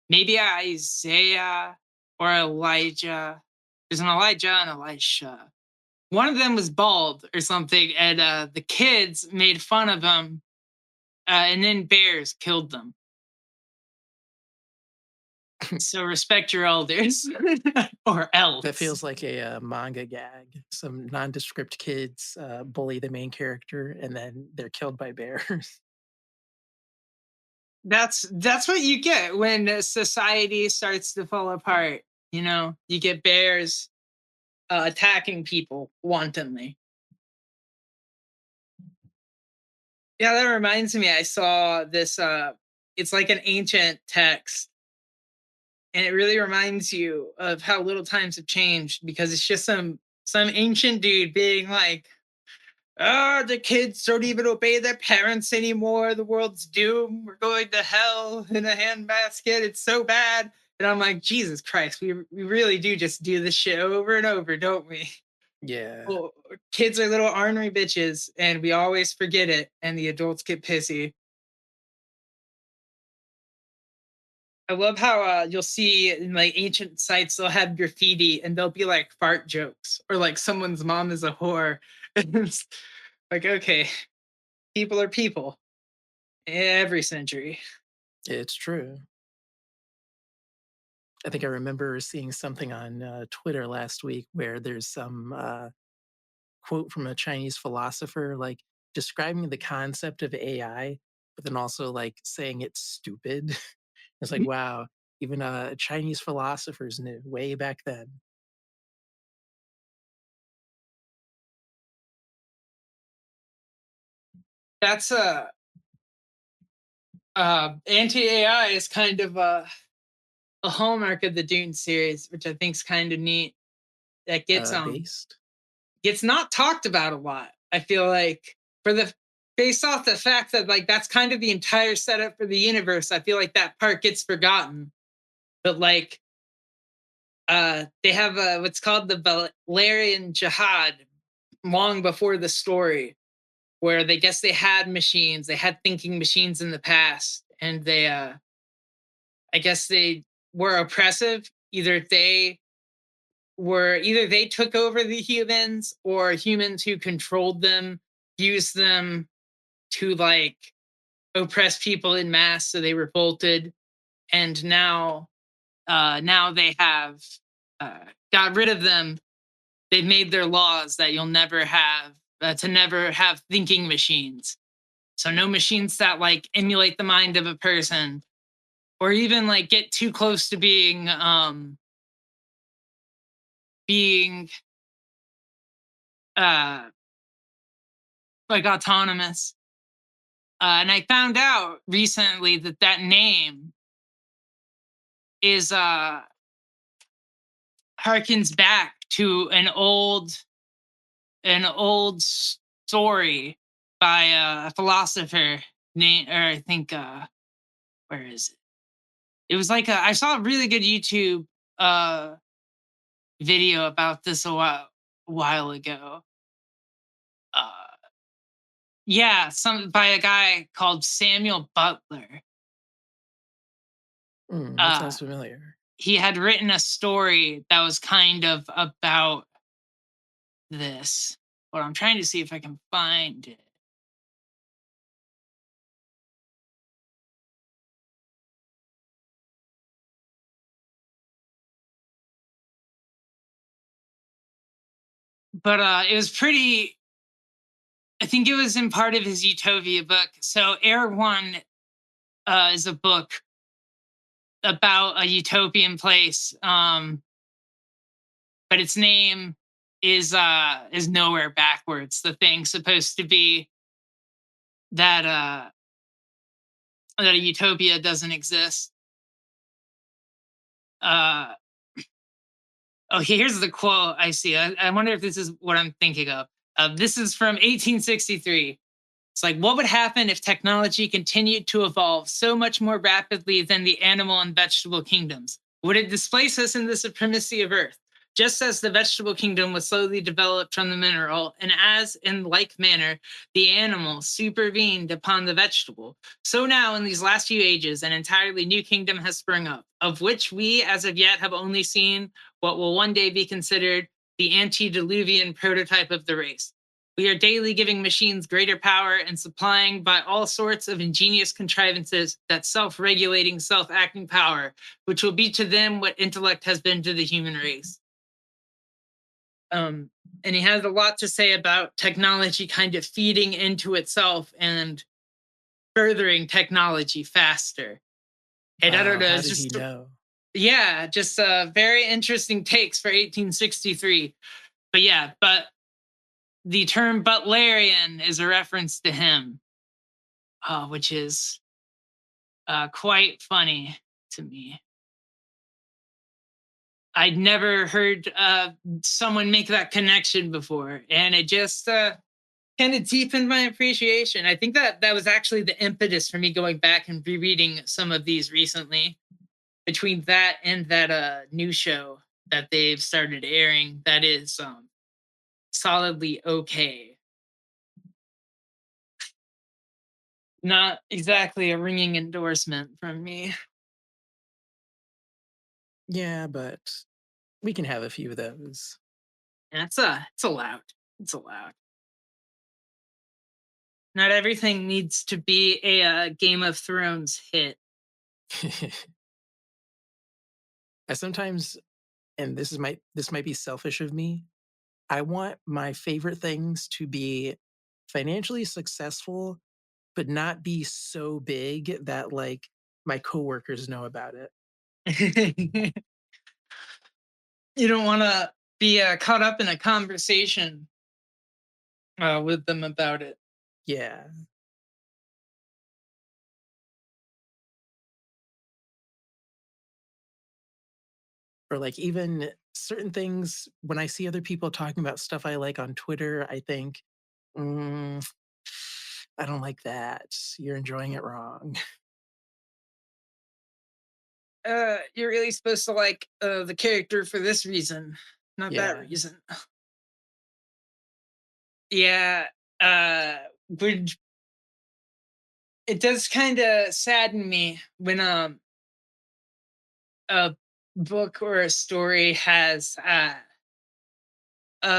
maybe Isaiah or Elijah. There's an Elijah and Elisha. One of them was bald or something, and the kids made fun of him, and then bears killed them. So respect your elders or That else. feels like a manga gag. Some nondescript kids bully the main character, and then they're killed by bears. That's what you get when society starts to fall apart. You get bears attacking people wantonly. Yeah, that reminds me. I saw this. It's like an ancient text, and it really reminds you of how little times have changed because it's just some ancient dude being like, "Ah, the kids don't even obey their parents anymore. The world's doomed. We're going to hell in a handbasket. It's so bad." And I'm like, Jesus Christ, we really do just do this shit over and over, don't we? Yeah, Well, kids are little ornery bitches, and we always forget it, and the adults get pissy. I love how you'll see in like ancient sites they'll have graffiti and they'll be like fart jokes or like someone's mom is a whore. And it's like, okay, people are people every century. it's true. I think I remember seeing something on Twitter last week where there's some quote from a Chinese philosopher, like describing the concept of AI, but then also like saying it's stupid. It's like, wow, even Chinese philosophers knew way back then. That's anti AI is kind of a hallmark of the Dune series, which I think is kind of neat. That Based. gets not talked about a lot. I feel like for the based off the fact that like that's kind of the entire setup for the universe. I feel like that part gets forgotten. But like they have what's called the Valerian Jihad long before the story, where they guess they had machines, they had thinking machines in the past, and they I guess they were oppressive. Either they took over the humans or humans who controlled them used them to like oppress people in mass, so they revolted. And now they have uh, got rid of them. They've made their laws that you'll never have to never have thinking machines. So no machines that like emulate the mind of a person or even like get too close to being uh like autonomous. And I found out recently that that name is harkens back to an old story by a philosopher named, or I think, where is it? It was like I saw a really good YouTube uh video about this a while ago. Uh, yeah, some by a guy called Samuel Butler. That Uh, sounds familiar. he had written a story that was kind of about this. But I'm trying to see if I can find it. But it was pretty. I think it was in part of his Utopia book. So Air One is a book about a utopian place, but its name is nowhere backwards. The thing's supposed to be that that a utopia doesn't exist. Uh, oh, here's the quote I see. I wonder if this is what I'm thinking of. This is from 1863. It's like, what would happen if technology continued to evolve so much more rapidly than the animal and vegetable kingdoms? Would it displace us in the supremacy of Earth? Just as the vegetable kingdom was slowly developed from the mineral, and as in like manner the animal supervened upon the vegetable, so now in these last few ages an entirely new kingdom has sprung up, of which we as of yet have only seen what will one day be considered the antediluvian prototype of the race. We are daily giving machines greater power and supplying by all sorts of ingenious contrivances that self regulating, self acting power, which will be to them what intellect has been to the human race. Um, and he has a lot to say about technology kind of feeding into itself and furthering technology faster. And I don't Wow, know, how it's did he just, know? yeah, just very interesting takes for 1863. But yeah, but the term Butlerian is a reference to him, which is quite funny to me. I'd never heard someone make that connection before, and it just kind of deepened my appreciation. I think that that was actually the impetus for me going back and rereading some of these recently. Between that and that new show that they've started airing, that is solidly okay. Not exactly a ringing endorsement from me. Yeah, but we can have a few of those. And it's allowed. It's allowed. Not everything needs to be a Game of Thrones hit. I sometimes, and this might be selfish of me, I want my favorite things to be financially successful, but not be so big that like my coworkers know about it. You don't want to be caught up in a conversation with them about it. Yeah. Or like even certain things when I see other people talking about stuff I like on Twitter, I think, mm, I don't like that. You're enjoying it wrong. You're really supposed to like the character for this reason, not that Yeah. reason. Yeah, uh, would it does kind of sadden me when a book or a story has a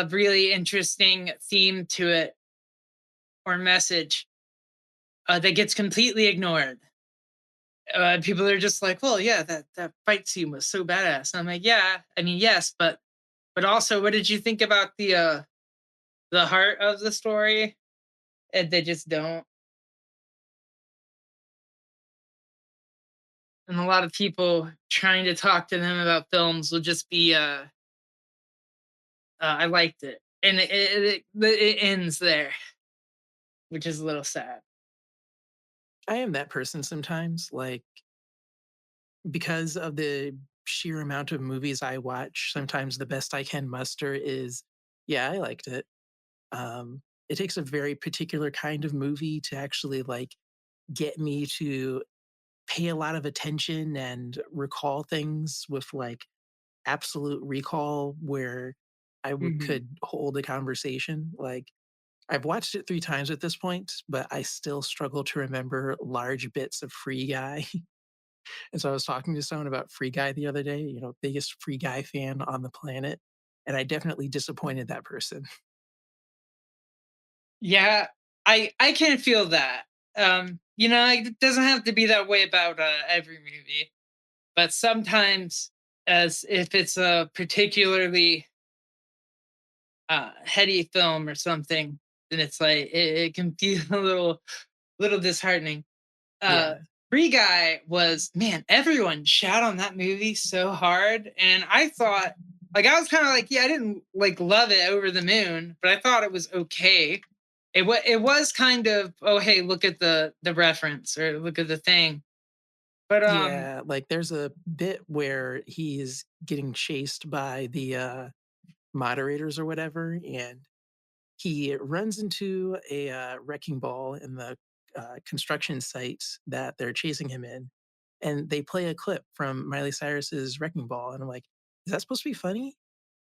really interesting theme to it or message that gets completely ignored. People are just like, "Well, yeah, that fight scene was so badass." And I'm like, "Yeah, I mean, yes, but also, what did you think about the heart of the story?" And they just don't. And a lot of people trying to talk to them about films will just be, "I liked it," and it ends there, which is a little sad. I am that person sometimes. Like because of the sheer amount of movies I watch, sometimes the best I can muster is, yeah, I liked it. It takes a very particular kind of movie to actually like get me to pay a lot of attention and recall things with like absolute recall where Mhm. could hold a conversation. Like I've watched it 3 times at this point, but I still struggle to remember large bits of Free Guy. And so I was talking to someone about Free Guy the other day, biggest Free Guy fan on the planet, and I definitely disappointed that person. Yeah, I can feel that. It doesn't have to be that way about every movie, but sometimes, as if it's a particularly heady film or something, then it's like it can feel a little disheartening. uh Yeah. Free Guy was, man, everyone shat on that movie so hard, and I thought, like, I was kind of like, yeah, I didn't like love it over the moon, but I thought it was okay. It was kind of, oh hey, look at the reference, or look at the thing. But Yeah, like, there's a bit where he's getting chased by the, moderators or whatever, and he runs into a, wrecking ball in the, construction site that they're chasing him in, and they play a clip from Miley Cyrus's Wrecking Ball, and I'm like, "Is that supposed to be funny?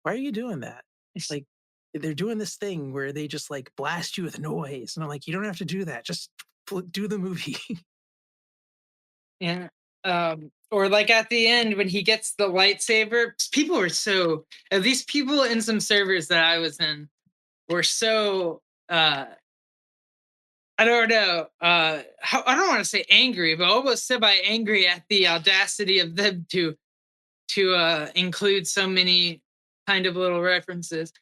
Why are you doing that?" Like, they're doing this thing where they just, like, blast you with noise, and I'm like, "You don't have to do that, just do the movie." yeah, or like at the end when he gets the lightsaber, people were so, at least people in some servers that I was in, were so, I don't know. I don't want to say angry, but almost semi angry at the audacity of them to include so many kind of little references.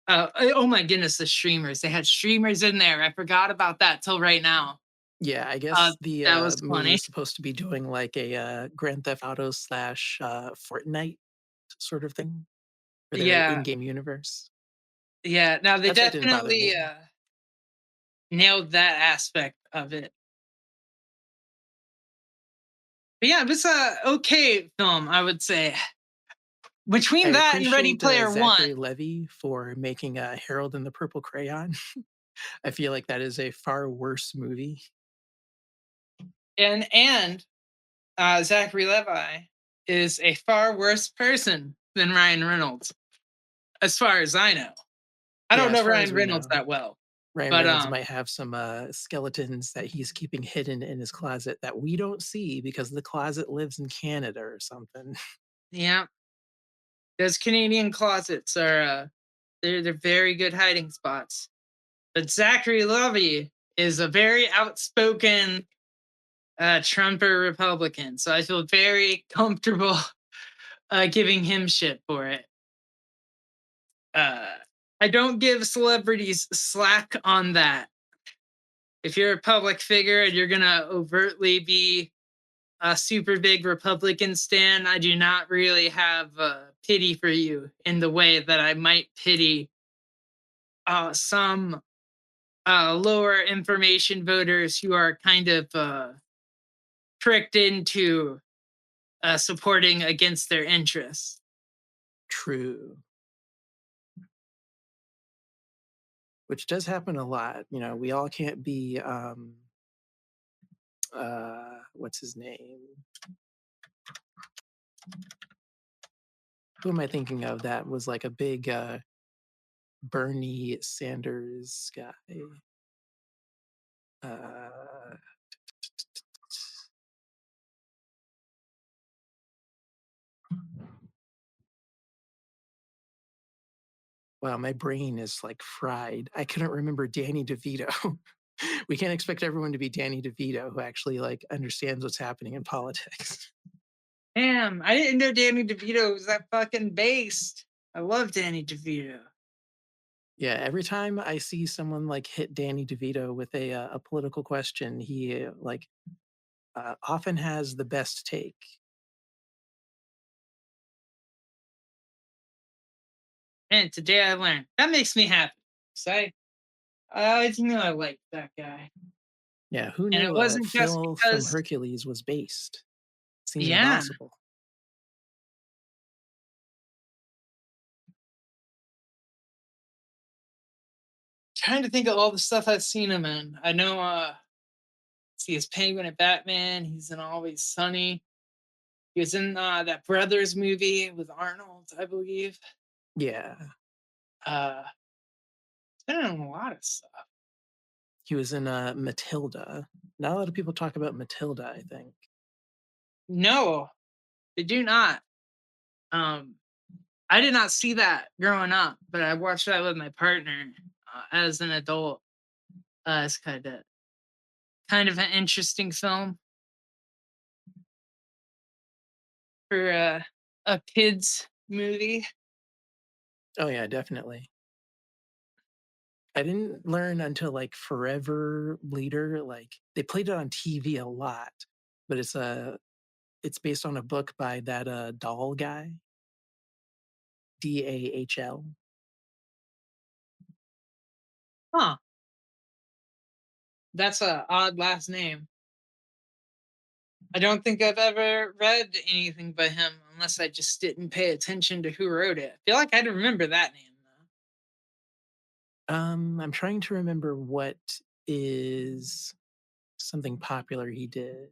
Oh my goodness, the streamers! They had streamers in there. I forgot about that till right now. Yeah, I Uh, guess the, that was movie funny. is supposed to be doing like a, Grand Theft Auto slash, Fortnite sort of thing for their Yeah, in-game universe. yeah. Now they That's why it didn't bother definitely me. nailed that aspect of it. But yeah, it was a okay film, I would say. I Between that and Ready appreciate, Player One, Zachary Levi for making, Harold and the Purple Crayon. I feel like that is a far worse movie. and Zachary Levi is a far worse person than Ryan Reynolds, as far as I know. I Yeah, don't as know far as Ryan we Reynolds know. that well, Ryan but Reynolds might have some, skeletons that he's keeping hidden in his closet that we don't see because the closet lives in Canada or something. yeah, those Canadian closets are they're very good hiding spots. But Zachary Levi is a very outspoken Trumper Republican, so I feel very comfortable giving him shit for it. Uh, I don't give celebrities slack on that. If you're a public figure and you're gonna overtly be a super big Republican stan, I do not really have pity for you in the way that I might pity some lower information voters who are kind of tricked into supporting against their interests. True. Which does happen a lot. We all can't be, what's his name? Who am I thinking of that was like a big, Bernie Sanders guy? Uh, wow, my brain is like fried. I couldn't remember Danny DeVito. We can't expect everyone to be Danny DeVito who actually like understands what's happening in politics. Damn, I didn't know Danny DeVito was that fucking based. I love Danny DeVito. Yeah, every time I see someone like hit Danny DeVito with a political question, he like often has the best take. And today I learned. That makes me happy. So I always knew I liked that guy. Yeah, who And it knew wasn't just Phil from because, Hercules was based? Seems Yeah. impossible. Trying to think of all the stuff I've seen him in. I know see his Penguin at Batman, he's in Always Sunny. He was in that Brothers movie with Arnold, I believe. Yeah. Uh he's been in a lot of stuff. He was in Matilda. Not a lot of people talk about Matilda, I think. No, they do not. Um I did not see that growing up, but I watched that with my partner as an adult. It's kind of an interesting film for a kids movie. Oh yeah, definitely. I didn't learn until like forever later. Like they played it on TV a lot, but it's based on a book by that doll guy, Dahl. Huh. That's a odd last name. I don't think I've ever read anything by him unless I just didn't pay attention to who wrote it. I feel like I'd remember that name though. I'm trying to remember what is something popular he did.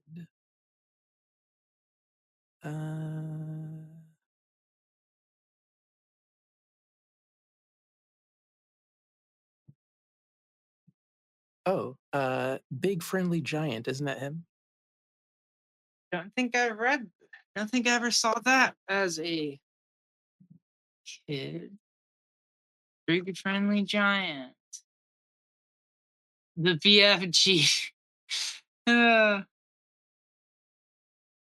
Uh, Big Friendly Giant, isn't that him? Don't think I ever saw that as a kid. Big Friendly Giant. The BFG. uh,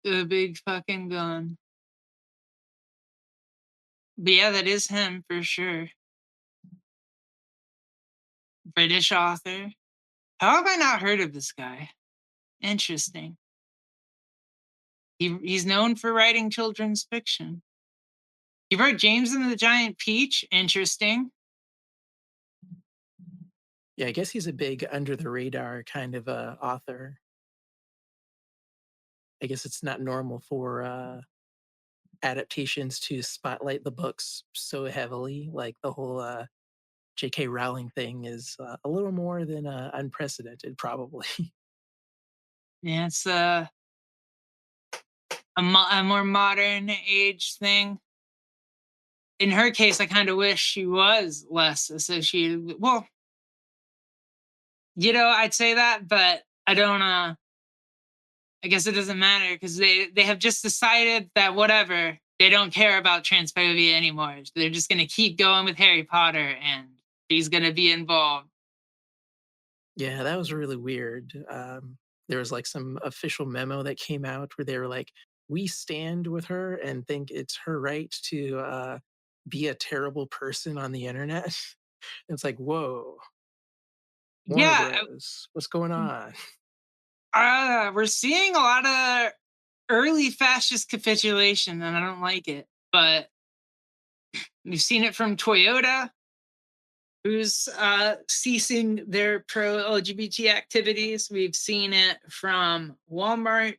the big fucking gun. But yeah, that is him for sure. British author. How have I not heard of this guy? Interesting. He's known for writing children's fiction. He wrote James and the Giant Peach. Interesting. Yeah, I guess he's a big under the radar kind of author. I guess it's not normal for adaptations to spotlight the books so heavily. Like the whole J.K. Rowling thing is a little more than unprecedented, probably. Yeah, it's a more modern age thing. In her case, I kind of wish she was less associated. Well, I'd say that, but I don't. I guess it doesn't matter because they have just decided that whatever, they don't care about transphobia anymore. They're just gonna keep going with Harry Potter, and she's gonna be involved. Yeah, that was really weird. There was like some official memo that came out where they were like, "We stand with her and think it's her right to be a terrible person on the internet." It's like, whoa, Warner Yeah, Bros, what's going on? we're seeing a lot of early fascist capitulation, and I don't like it. But we've seen it from Toyota, who's ceasing their pro LGBT activities. We've seen it from Walmart,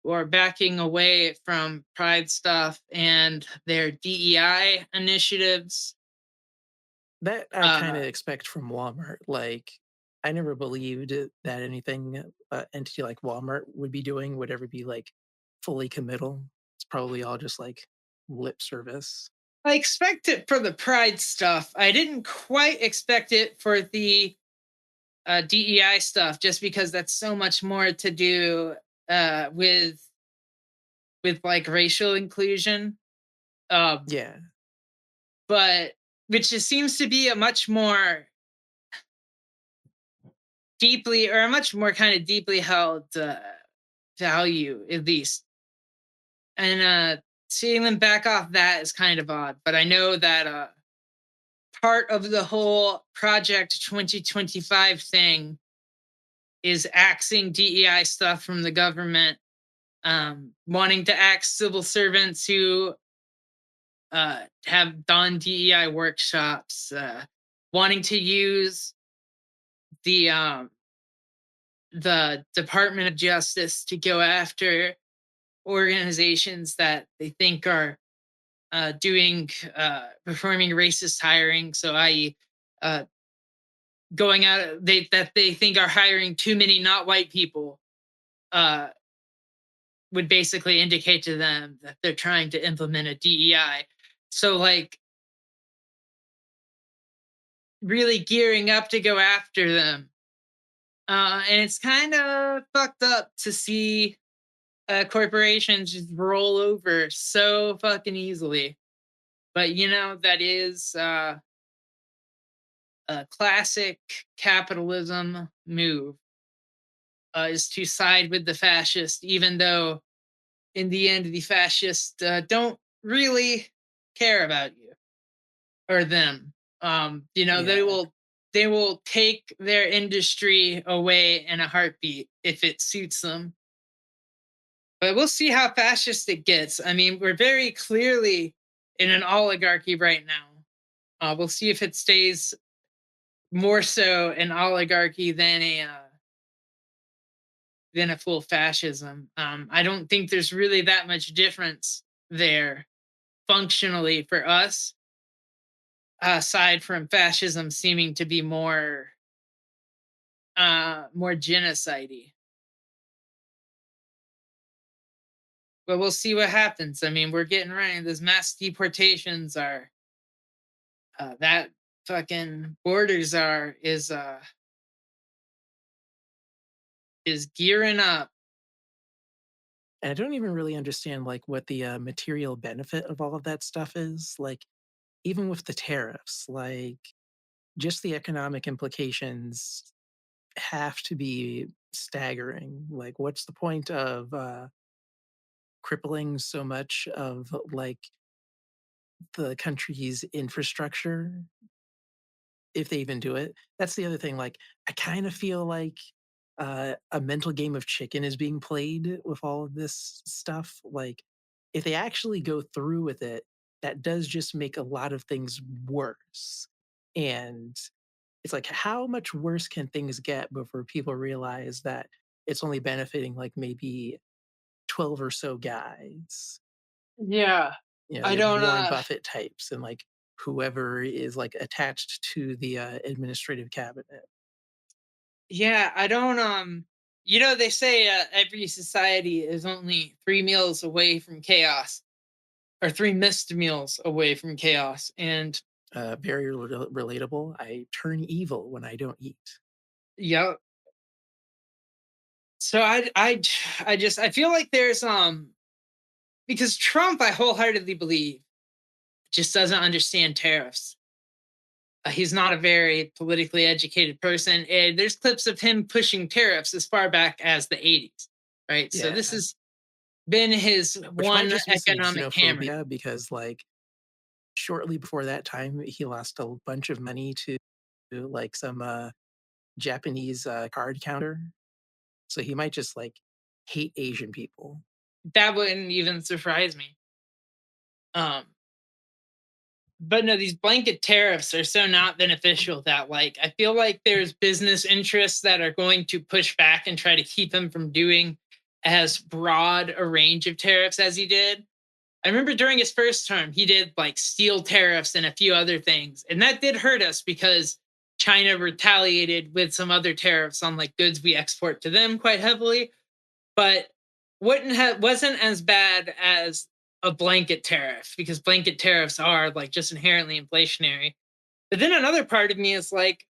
who are backing away from Pride stuff and their DEI initiatives. That I kind Uh, of expect from Walmart. Like, I never believed that anything entity like Walmart would be doing would ever be like fully committal. It's probably all just like lip service. I expect it for the Pride stuff. I didn't quite expect it for the DEI stuff, just because that's so much more to do with like racial inclusion. Um, Yeah, but which just seems to be a much more deeply, or a much more kind of deeply held value, at least. And seeing them back off that is kind of odd. But I know that part of the whole Project 2025 thing is axing DEI stuff from the government, wanting to axe civil servants who have done DEI workshops, wanting to use the um, the Department of Justice to go after organizations that they think are doing performing racist hiring. So, i.e., uh, going out they that they think are hiring too many not white people, uh, would basically indicate to them that they're trying to implement a DEI. So, like, really gearing up to go after them. And it's kind of fucked up to see corporations just roll over so fucking easily. But that is a classic capitalism move, is to side with the fascist, even though in the end the fascists don't really care about you or them. They Yeah. will take their industry away in a heartbeat if it suits them. But we'll see how fascist it gets. I mean, we're very clearly in an oligarchy right now. We'll see if it stays more so an oligarchy than a full fascism. I don't think there's really that much difference there functionally for us, aside from fascism seeming to be more genocide. But we'll see what happens. I mean, we're getting right. Those mass deportations are that fucking borders are is gearing up. And I don't even really understand like what the material benefit of all of that stuff is. Like, even with the tariffs, like just the economic implications have to be staggering. Like, what's the point of crippling so much of like the country's infrastructure if they even do it? That's the other thing. Like, I kind of feel like a mental game of chicken is being played with all of this stuff. Like, if they actually go through with it, that does just make a lot of things worse. And it's like, how much worse can things get before people realize that it's only benefiting like maybe 12 or so guys? Yeah. I Your don't Warren Buffett types and like whoever is like attached to the administrative cabinet. yeah, I don't they say every society is only 3 meals away from chaos, or three missed meals away from chaos. And Very relatable. I turn evil when I don't eat. yeah, so I feel like there's because Trump, I wholeheartedly believe, just doesn't understand tariffs. He's not a very politically educated person. And there's clips of him pushing tariffs as far back as the 80s, right? So this Yeah, has been his which might one just be some economic hammer. xenophobia because like shortly before that time he lost a bunch of money to like some Japanese card counter. So he might just like hate Asian people. That wouldn't even surprise me. Um, but no, these blanket tariffs are so not beneficial that, like, I feel like there's business interests that are going to push back and try to keep him from doing as broad a range of tariffs as he did. I remember during his first term, he did like steel tariffs and a few other things. And that did hurt us because China retaliated with some other tariffs on like goods we export to them quite heavily. But wasn't as bad as a blanket tariff, because blanket tariffs are like just inherently inflationary. But then another part of me is like,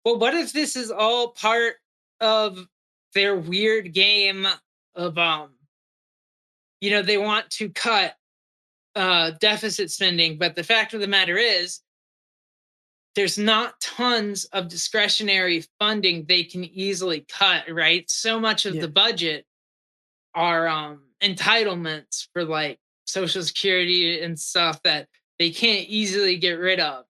well, what if this is all part of their weird game of they want to cut deficit spending, but the fact of the matter is there's not tons of discretionary funding they can easily cut, right? So much of Yeah. the budget are entitlements for like social security and stuff that they can't easily get rid of.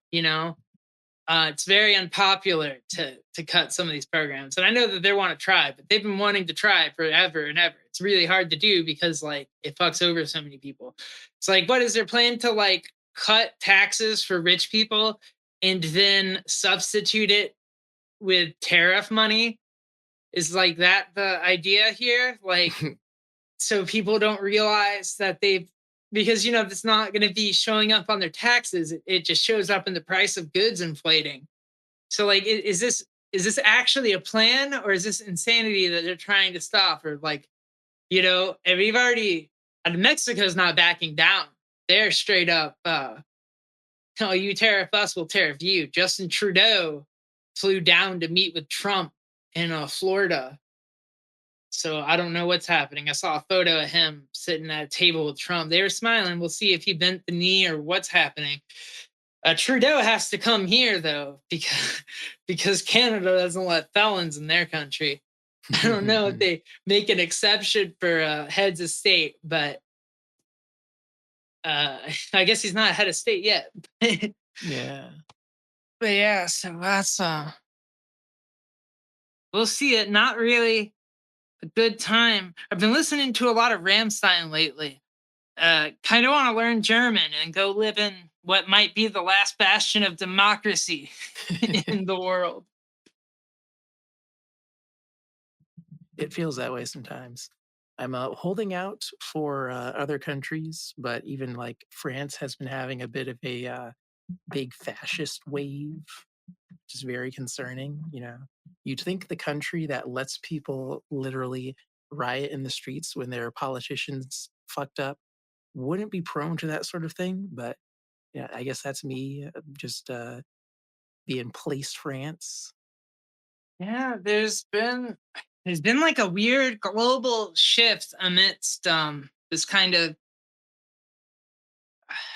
It's very unpopular to cut some of these programs, and I know that they want to try, but they've been wanting to try forever and ever. It's really hard to do because like it fucks over so many people. It's like, what is their plan to like cut taxes for rich people and then substitute it with tariff money? Is like that the idea here? Like, so people don't realize that they've, because it's not going to be showing up on their taxes. It just shows up in the price of goods inflating. So like, is this actually a plan, or is this insanity that they're trying to stop? Or like, and we've already, and Mexico's not backing down. They're straight up, oh, you tariff us, we'll tariff you. Justin Trudeau flew down to meet with Trump in Florida. So I don't know what's happening. I saw a photo of him sitting at a table with Trump. They were smiling. We'll see if he bent the knee or what's happening. Trudeau has to come here though, because Canada doesn't let felons in their country. I don't know if they make an exception for heads of state, but I guess he's not head of state yet. Yeah. But yeah, so that's we'll see it. Not really a good time. I've been listening to a lot of Ramstein lately. Kind of want to learn German and go live in what might be the last bastion of democracy in the world. It feels that way sometimes. I'm holding out for other countries, but even like France has been having a bit of a big fascist wave, which is very concerning. You'd think the country that lets people literally riot in the streets when their politicians fucked up wouldn't be prone to that sort of thing. But yeah, I guess that's me just being placed France. Yeah, there's been like a weird global shift amidst this kind of,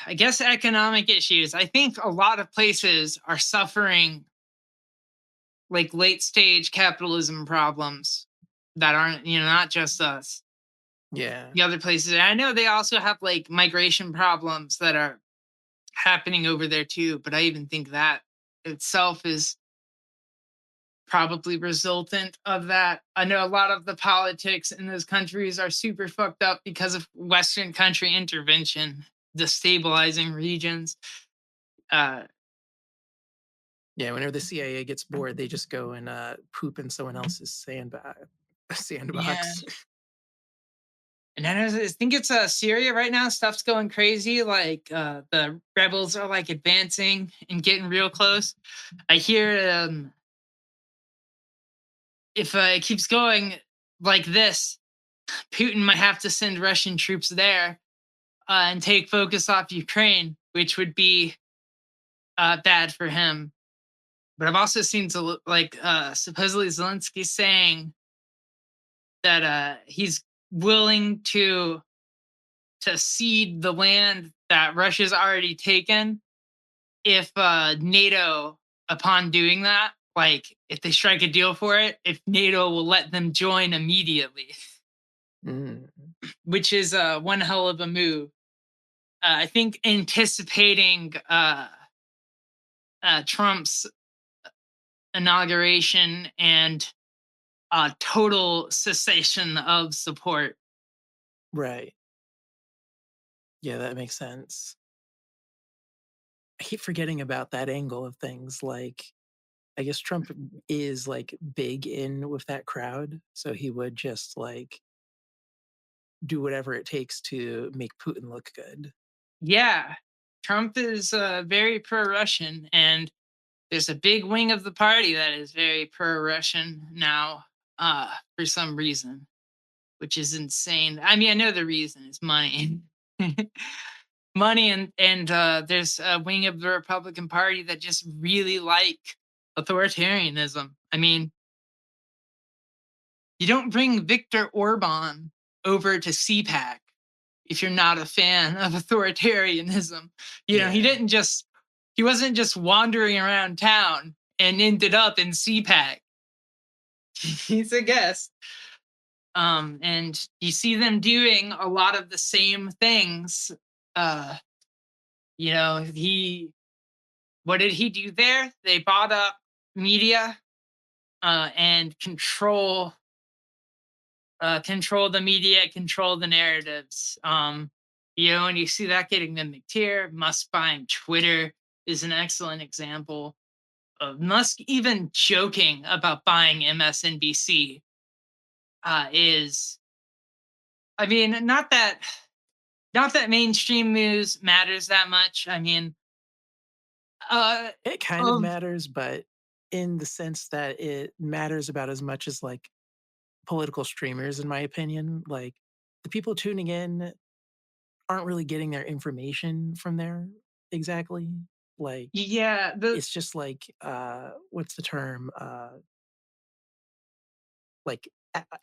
I guess, economic issues. I think a lot of places are suffering like late stage capitalism problems that aren't, not just us. Yeah. The other places. And I know they also have like migration problems that are happening over there too, but I even think that itself is probably resultant of that. I know a lot of the politics in those countries are super fucked up because of Western country intervention, destabilizing regions. Uh, Yeah, whenever the CIA gets bored, they just go and poop in someone else's yeah. sandbox. And then I think it's Syria right now. Stuff's going crazy. Like the rebels are like advancing and getting real close. I hear if it keeps going like this, Putin might have to send Russian troops there and take focus off Ukraine, which would be bad for him. But I've also seen like supposedly Zelensky saying that he's willing to cede the land that Russia's already taken if NATO, upon doing that, like if they strike a deal for it, if NATO will let them join immediately, Mm, which is one hell of a move. I think anticipating Trump's inauguration and total cessation of support. right. Yeah, that makes sense. I keep forgetting about that angle of things. Like, I guess Trump is like big in with that crowd, so he would just like do whatever it takes to make Putin look good. Yeah, Trump is very pro-Russian, and there's a big wing of the party that is very pro-Russian now for some reason, which is insane. I mean, I know the reason is money. Money, and there's a wing of the Republican Party that just really like authoritarianism. I mean, you don't bring Viktor Orban over to CPAC if you're not a fan of authoritarianism. He Yeah. didn't just he wasn't just wandering around town and ended up in CPAC. He's a guest. And you see them doing a lot of the same things. Uh, he what did he do there? They bought up media and control the media, control the narratives. And you see that getting them McTeer. Musk buying Twitter is an excellent example of Musk even joking about buying MSNBC is I mean, not that mainstream news matters that much. I mean, uh, It kind of of matters, but in the sense that it matters about as much as, like, political streamers, in my opinion. Like, the people tuning in aren't really getting their information from there exactly. Like, yeah, it's just like, what's the term? Like,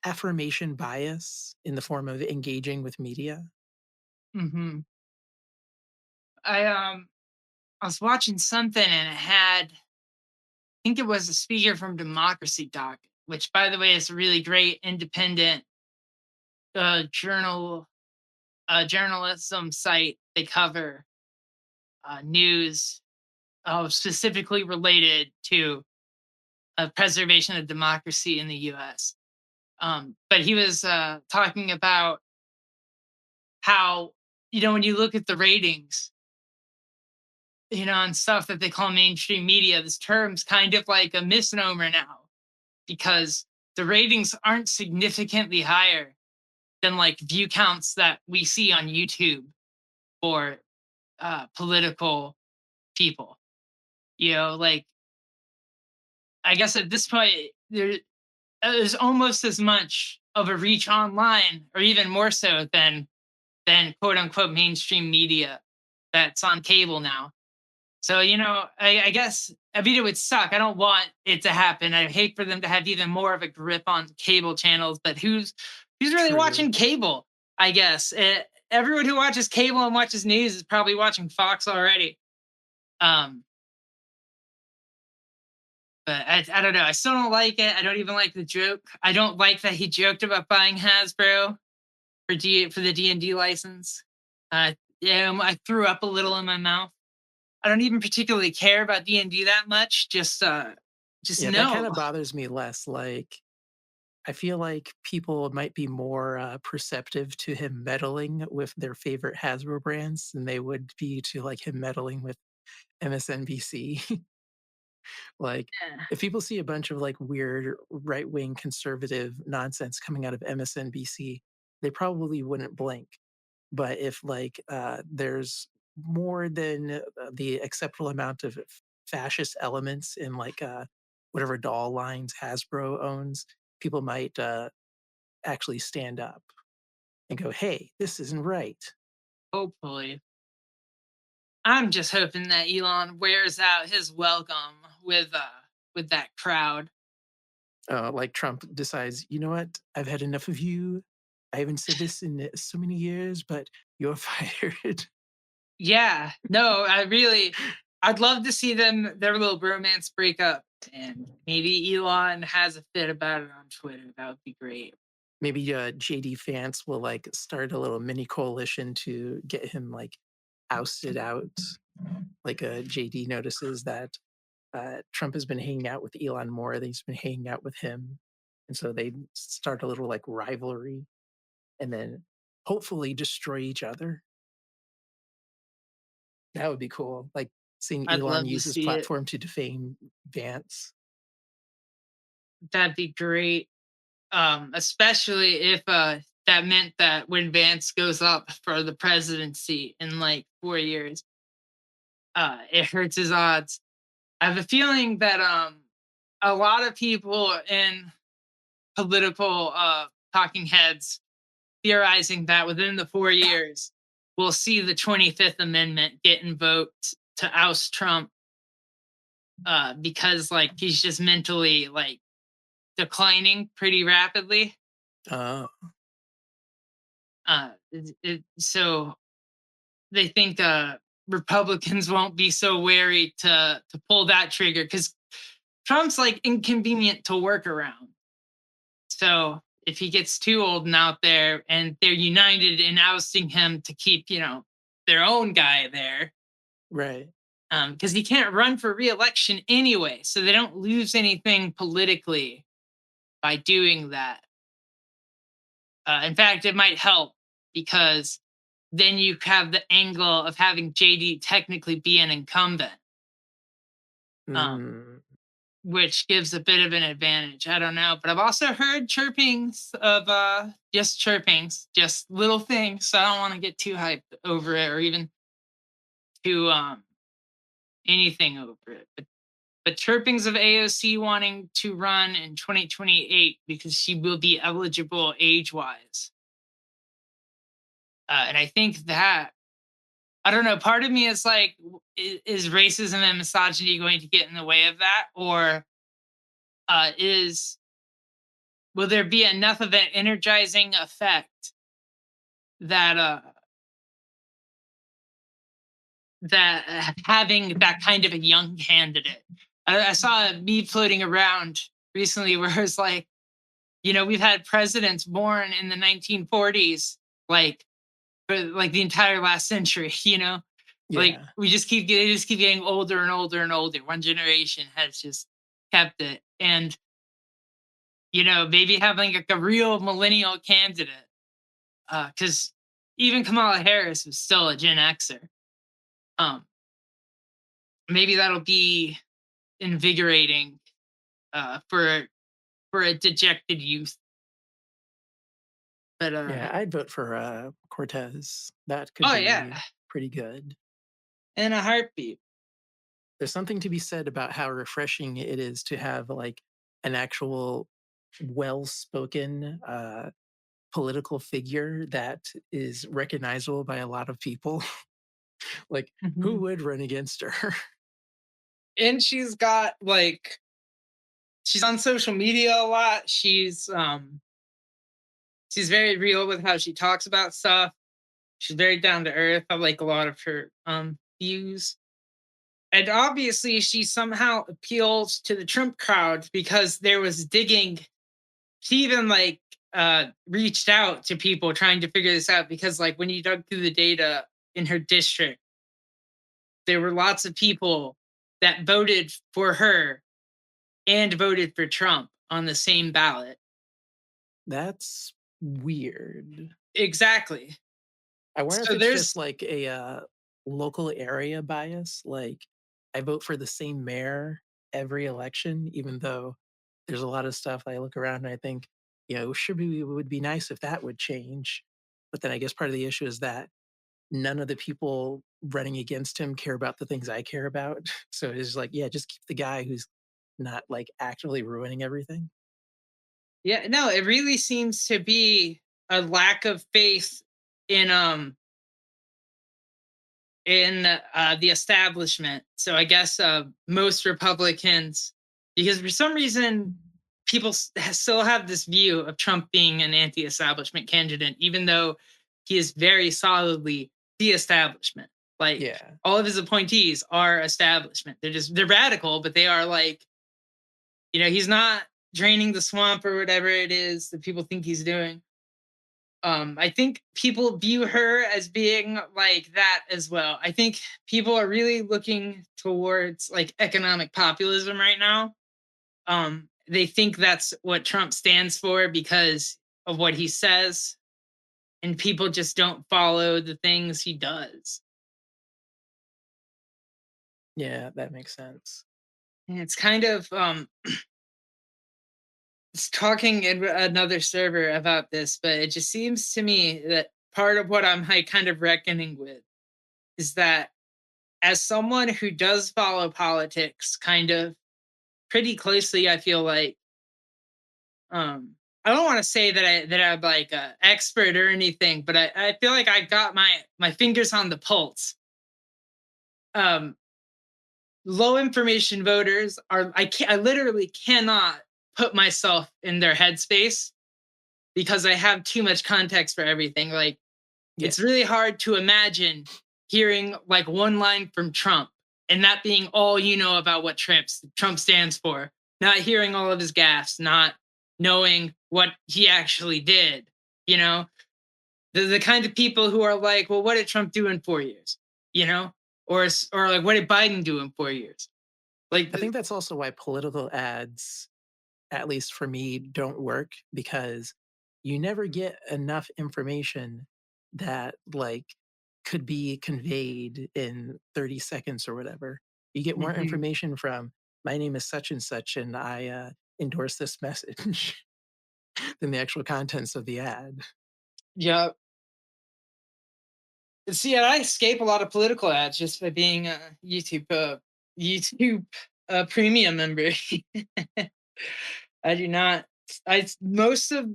affirmation bias in the form of engaging with media. mhm. I was watching something and it had, I think it was a speaker from Democracy Doc, which by the way is a really great independent journal journalism site. They cover news specifically related to preservation of democracy in the U.S. But he was talking about how, when you look at the ratings, and stuff that they call mainstream media, this term's kind of like a misnomer now, because the ratings aren't significantly higher than like view counts that we see on YouTube for political people. Like, I guess at this point, there's almost as much of a reach online, or even more so than quote unquote mainstream media that's on cable now. So, I guess, I mean, it would suck. I don't want it to happen. I hate for them to have even more of a grip on cable channels. But who's really True. watching cable? I guess everyone who watches cable and watches news is probably watching Fox already. Um, but I don't know. I still don't like it. I don't even like the joke. I don't like that he joked about buying Hasbro for the D&D license. Yeah, I threw up a little in my mouth. I don't even particularly care about D&D that much. Just Yeah, that no. kinda bothers me less. Like, I feel like people might be more, perceptive to him meddling with their favorite Hasbro brands than they would be to, like, him meddling with MSNBC. Like, Yeah. if people see a bunch of, like, weird right-wing conservative nonsense coming out of MSNBC, they probably wouldn't blink. But if, like, there's more than, the acceptable amount of fascist elements in, like, whatever doll lines Hasbro owns, people might, actually stand up and go, "Hey, this isn't right." Hopefully. I'm just hoping that Elon wears out his welcome with that crowd. Like Trump decides, "You know what? I've had enough of you. I haven't said this in, so many years, but you're fired." Yeah. No, I'd love to see their little bromance break up, and maybe Elon has a fit about it on Twitter. That would be great. Maybe, JD Vance will, like, start a little mini coalition to get him, like, ousted out. Like, JD notices that, Trump has been hanging out with Elon more than he's been hanging out with him, and so they start a little, like, rivalry and then hopefully destroy each other. That would be cool, like, seeing I'd Elon love to use his see it. platform to defame Vance. That'd be great. Especially if that meant that when Vance goes up for the presidency in like 4 years, it hurts his odds. I have a feeling that a lot of people in political talking heads theorizing that within the 4 years we'll see the 25th Amendment get invoked to oust Trump, because like he's just mentally like declining pretty rapidly. Uh, So they think Republicans won't be so wary to pull that trigger, because Trump's like inconvenient to work around. So if he gets too old and out there, and they're united in ousting him to keep, their own guy there, right. because he can't run for reelection anyway, so they don't lose anything politically by doing that. In fact, it might help, because then you have the angle of having JD technically be an incumbent. Um, Mm. which gives a bit of an advantage. I don't know, but I've also heard chirpings of just chirpings, just little things. So I don't want to get too hyped over it or even too anything over it. But chirpings of AOC wanting to run in 2028 because she will be eligible age wise. And I think that I don't know. Part of me is like, is racism and misogyny going to get in the way of that, or is will there be enough of an energizing effect that having that kind of a young candidate? I saw a meme floating around recently where it's like, we've had presidents born in the 1940s, like for like the entire last century. Like Yeah. they just keep getting older and older and older. One generation has just kept it, and maybe having like a real millennial candidate, because even Kamala Harris was still a Gen Xer. Um, Maybe that'll be invigorating for a dejected youth. But Yeah, I'd vote for Cortez. That could oh yeah, be pretty good. in a heartbeat. There's something to be said about how refreshing it is to have like an actual well-spoken political figure that is recognizable by a lot of people. Like, who Mhm. would run against her? And she's got like she's on social media a lot. She's very real with how she talks about stuff. She's very down to earth. I like a lot of her views. And obviously she somehow appeals to the Trump crowd because there was digging. She even like reached out to people trying to figure this out because like when you dug through the data in her district, there were lots of people that voted for her and voted for Trump on the same ballot. That's weird. Exactly. I wonder if So it's just there's like a local area bias. Like, I vote for the same mayor every election, even though there's a lot of stuff I look around and I think, should be it would be nice if that would change. But then I guess part of the issue is that none of the people running against him care about the things I care about. So it's like, yeah, just keep the guy who's not like actively ruining everything. yeah, no, it really seems to be a lack of faith in the establishment. So I guess most Republicans, because for some reason people still have this view of Trump being an anti-establishment candidate, even though he is very solidly the establishment. Like Yeah. all of his appointees are establishment. They're radical, but they are like, he's not draining the swamp or whatever it is that people think he's doing. I think people view her as being like that as well. I think people are really looking towards like economic populism right now. They think that's what Trump stands for because of what he says, and people just don't follow the things he does. Yeah, that makes sense. And it's kind of talking in another server about this, but it just seems to me that part of what I'm like kind of reckoning with is that as someone who does follow politics kind of pretty closely, I feel like I don't want to say that I'm like an expert or anything, but I feel like I got my fingers on the pulse. Um, Low information voters are I literally cannot put myself in their headspace because I have too much context for everything. Like Yeah. it's really hard to imagine hearing like one line from Trump and that being all you know about what Trump stands for, not hearing all of his gaffes, not knowing what he actually did. You know, the kind of people who are like, well, what did Trump do in 4 years? You know, or like, what did Biden do in 4 years? Like, I think that's also why political ads, at least for me, don't work because you never get enough information that like could be conveyed in 30 seconds or whatever. You get more mhm. information from my name is such and such, and I endorse this message than the actual contents of the ad. Yeah. See, I escape a lot of political ads just by being a YouTube premium member. I do not. I most of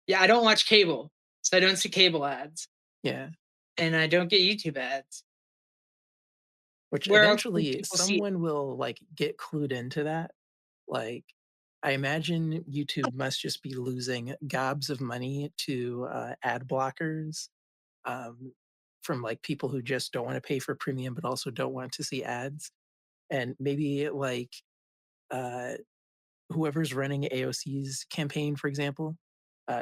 Yeah, I don't watch cable, so I don't see cable ads, Yeah. and I don't get YouTube ads. Which Where else do eventually people see? someone will like get clued into that. Like, I imagine YouTube must just be losing gobs of money to ad blockers um, from like people who just don't want to pay for premium but also don't want to see ads. And maybe like uh, whoever's running AOC's campaign, for example,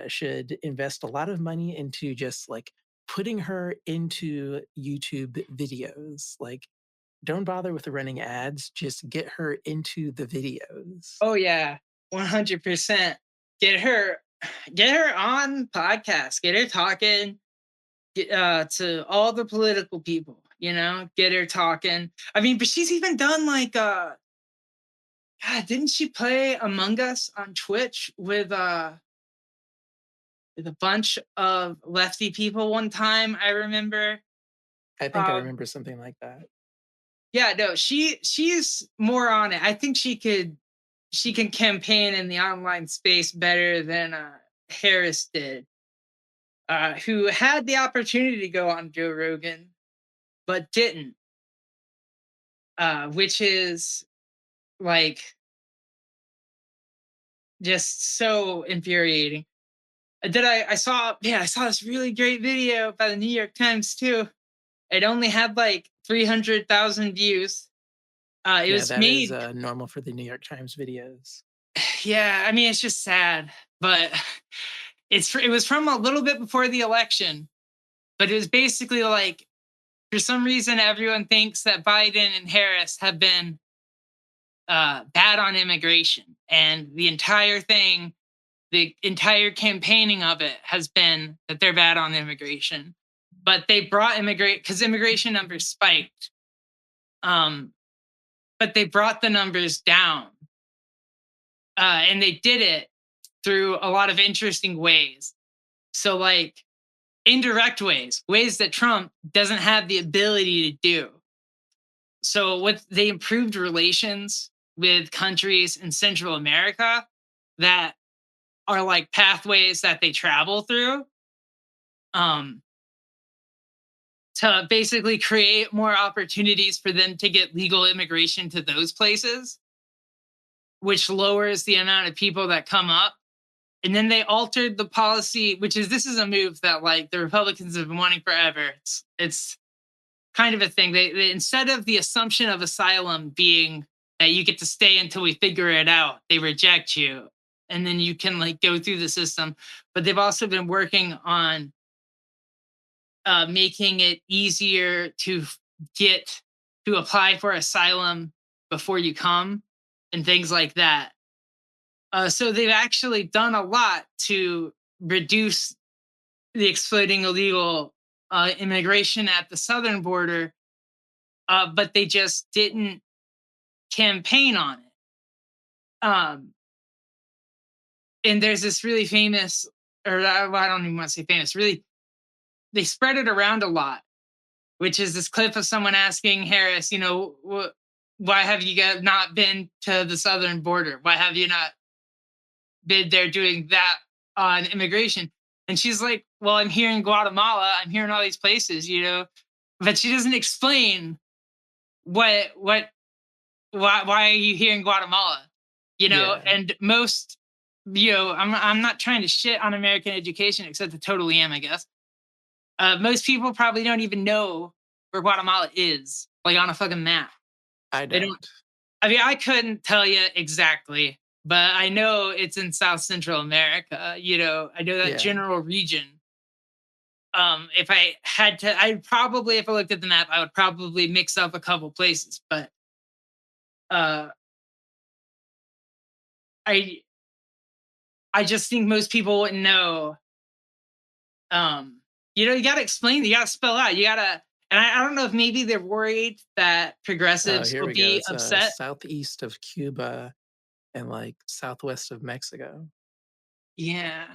should invest a lot of money into just like putting her into YouTube videos. Like, don't bother with the running ads, just get her into the videos. Oh yeah, 100%. Get her, get her on podcasts. Get her talking to all the political people. Get her talking. I mean, but she's even done like God, didn't she play Among Us on Twitch with a bunch of lefty people one time? I remember. I think I Um, remember something like that. yeah, no, she's more on it. I think she can campaign in the online space better than Harris did, who had the opportunity to go on Joe Rogan but didn't, which is like just so infuriating. I saw this really great video by the New York Times too. It only had like 300,000 views. It Yeah, was that is made. normal for the New York Times videos. Yeah, I mean it's just sad, but it was from a little bit before the election, but it was basically like for some reason everyone thinks that Biden and Harris have been bad on immigration, and the entire campaigning of it has been that they're bad on immigration. But they brought immigrate because immigration numbers spiked. Um, but they brought the numbers down, and they did it through a lot of interesting ways. So, like indirect ways that Trump doesn't have the ability to do. So, what they improved relations with countries in Central America that are like pathways that they travel through. Um, to basically create more opportunities for them to get legal immigration to those places, which lowers the amount of people that come up. And then they altered the policy, this is a move that like the Republicans have been wanting forever. It's kind of a thing. They instead of the assumption of asylum being that you get to stay until we figure it out, they reject you. And then you can like go through the system. But they've also been working on making it easier to get to apply for asylum before you come and things like that. So they've actually done a lot to reduce the exploiting illegal immigration at the southern border, but they just didn't campaign on it. Um, and there's this really famous, or I don't even want to say famous, really, they spread it around a lot, which is this clip of someone asking Harris, why have you guys not been to the southern border? Why have you not been there doing that on immigration? And she's like, well, I'm here in Guatemala. I'm here in all these places, but she doesn't explain what why are you here in Guatemala? Yeah, And most, I'm not trying to shit on American education, except I totally am, I guess. Most people probably don't even know where Guatemala is, like on a fucking map. I They don't. don't. I mean, I couldn't tell you exactly, but I know it's in South Central America. I know that Yeah, general region. If I had to, I'd probably, if I looked at the map, I would probably mix up a couple places. But uh, I, I just think most people wouldn't know. Um, you got to explain. You got to spell out. You got to. And I don't know if maybe they're worried that Oh, progressives here will we go. be It's upset. southeast of Cuba and like southwest of Mexico. Yeah.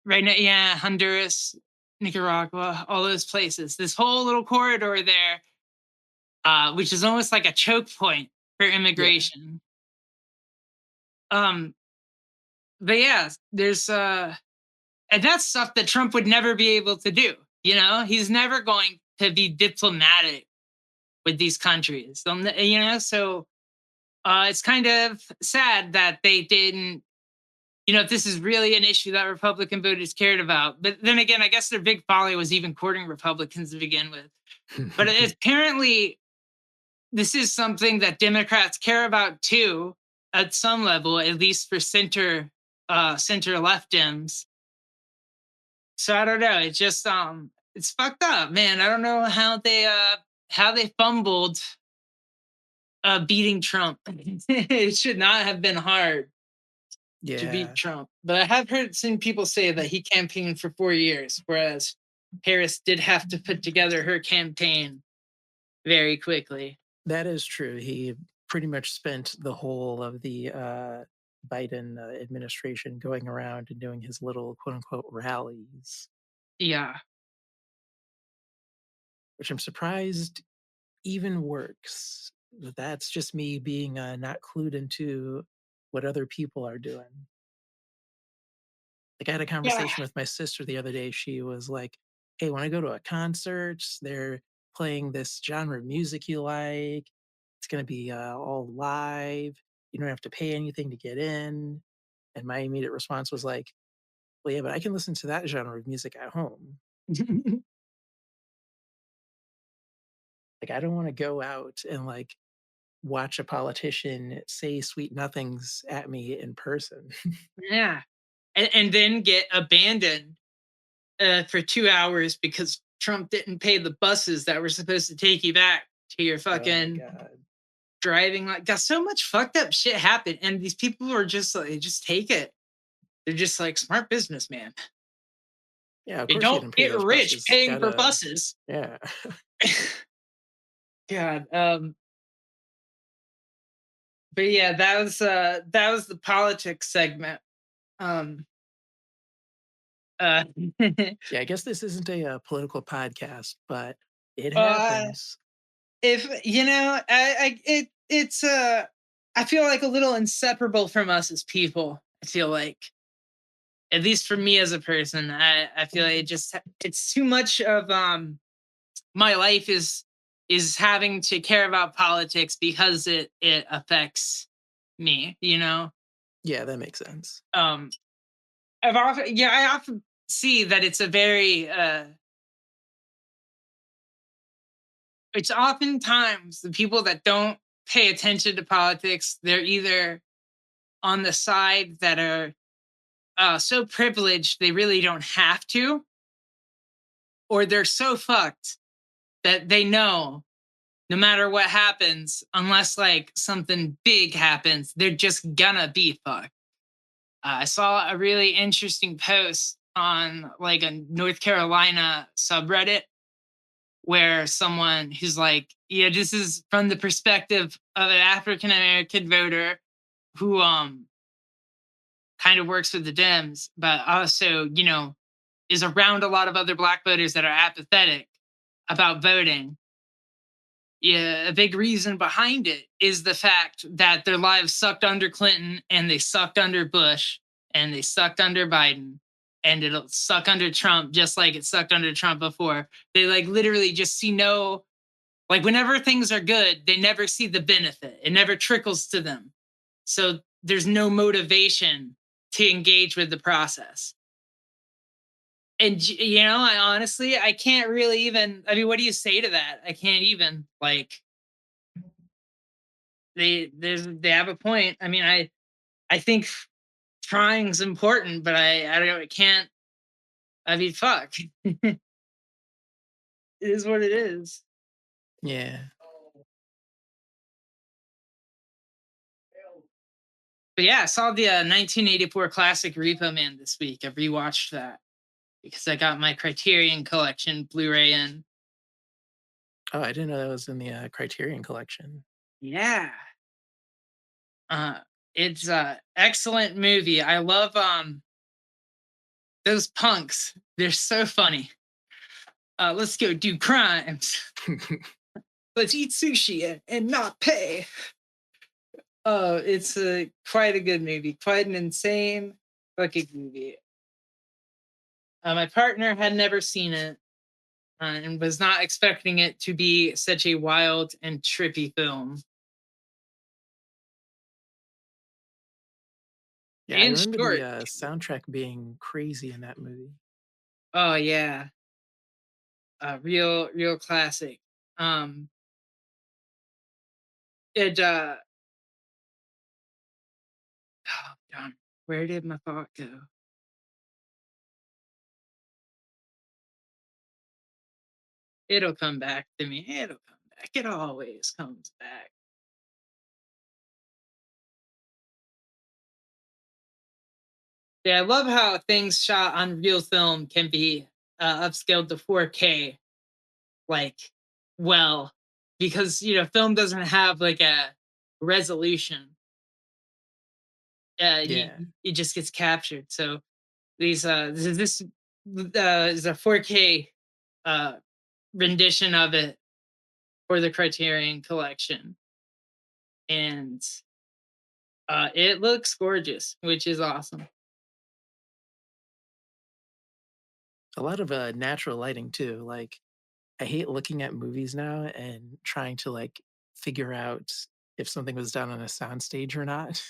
Right now, yeah, Honduras, Nicaragua, all those places. This whole little corridor there, which is almost like a choke point for Yeah, immigration. Um, but yeah, there's and that's stuff that Trump would never be able to do. You know, he's never going to be diplomatic with these countries. You know, so it's kind of sad that they didn't. You know, if this is really an issue that Republican voters cared about. But then again, I guess their big folly was even courting Republicans to begin with. But apparently, this is something that Democrats care about too, at some level, at least for center left Dems. So I don't know. It's just it's fucked up, man. I don't know how they fumbled beating Trump. It should not have been hard to beat yeah. Trump. But I have heard some people say that he campaigned for 4 years, whereas Harris did have to put together her campaign very quickly. That is true. He pretty much spent the whole of the Biden administration going around and doing his little quote unquote rallies, Yeah. which I'm surprised even works. That's just me being not clued into what other people are doing. Like I had a Yeah. conversation with my sister the other day. She was like, "Hey, when I go to a concert, they're playing this genre of music you like. It's going to be all live. You don't have to pay anything to get in." And my immediate response was like, "Well, yeah, but I can listen to that genre of music at home. Like, I don't want to go out and like watch a politician say sweet nothings at me in person." Yeah. And then get abandoned for 2 hours because Trump didn't pay the buses that were supposed to take you back to your Oh my fucking god. driving. Like, got so much fucked up shit happen, and these people are just like, just take it. They're just like smart businessman. Yeah, of They course you don't didn't pay get those rich buses. paying for Gotta, buses. yeah. God. But yeah, that was the politics segment. Um uh Yeah, I guess this isn't a political podcast, but it uh happens. if you know, it's I feel like a little inseparable from us as people. I feel like, at least for me as a person, I feel like it's too much of my life is having to care about politics because it affects me, you know. Yeah, that makes sense. um I often see that it's oftentimes the people that don't pay attention to politics. They're either on the side that are so privileged they really don't have to, or they're so fucked that they know no matter what happens, unless like something big happens, they're just gonna be fucked. I saw a really interesting post on like a North Carolina subreddit where someone who's like, yeah, this is from the perspective of an African American voter who kind of works with the Dems, but also, you know, is around a lot of other black voters that are apathetic about voting. Yeah, a big reason behind it is the fact that their lives sucked under Clinton and they sucked under Bush and they sucked under Biden and it'll suck under Trump just like it sucked under Trump before. They like literally just see no, like whenever things are good, they never see the benefit. It never trickles to them. So there's no motivation to engage with the process. And you know, I honestly I can't really even, I mean, what do you say to that? I can't even like, they have a point. I mean, I think trying's important, but I don't know, it can't, I mean, fuck. It is what it is. Yeah. But yeah, I saw the 1984 classic Repo Man this week. I rewatched that. because I got my Criterion Collection Blu-ray in. Oh, I didn't know that was in the Criterion collection. Yeah. Uh, it's a excellent movie. I love those punks. They're so funny. Let's go do crimes. Let's eat sushi and not pay. Oh, it's quite a good movie. Quite an insane fucking movie. My partner had never seen it and was not expecting it to be such a wild and trippy film. Yeah, I In remember the short, soundtrack being crazy in that movie. oh yeah, real classic. Um, it oh, darn, where did my thought go? It'll come back to me. It'll come back. It always comes back. Yeah, I love how things shot on real film can be upscaled to 4K, like, well, because film doesn't have like a resolution. Yeah. It just gets captured. So this is a 4K uh rendition of it for the Criterion Collection, and it looks gorgeous, which is awesome. A lot of natural lighting too. Like I hate looking at movies now and trying to like figure out if something was done on a soundstage or not,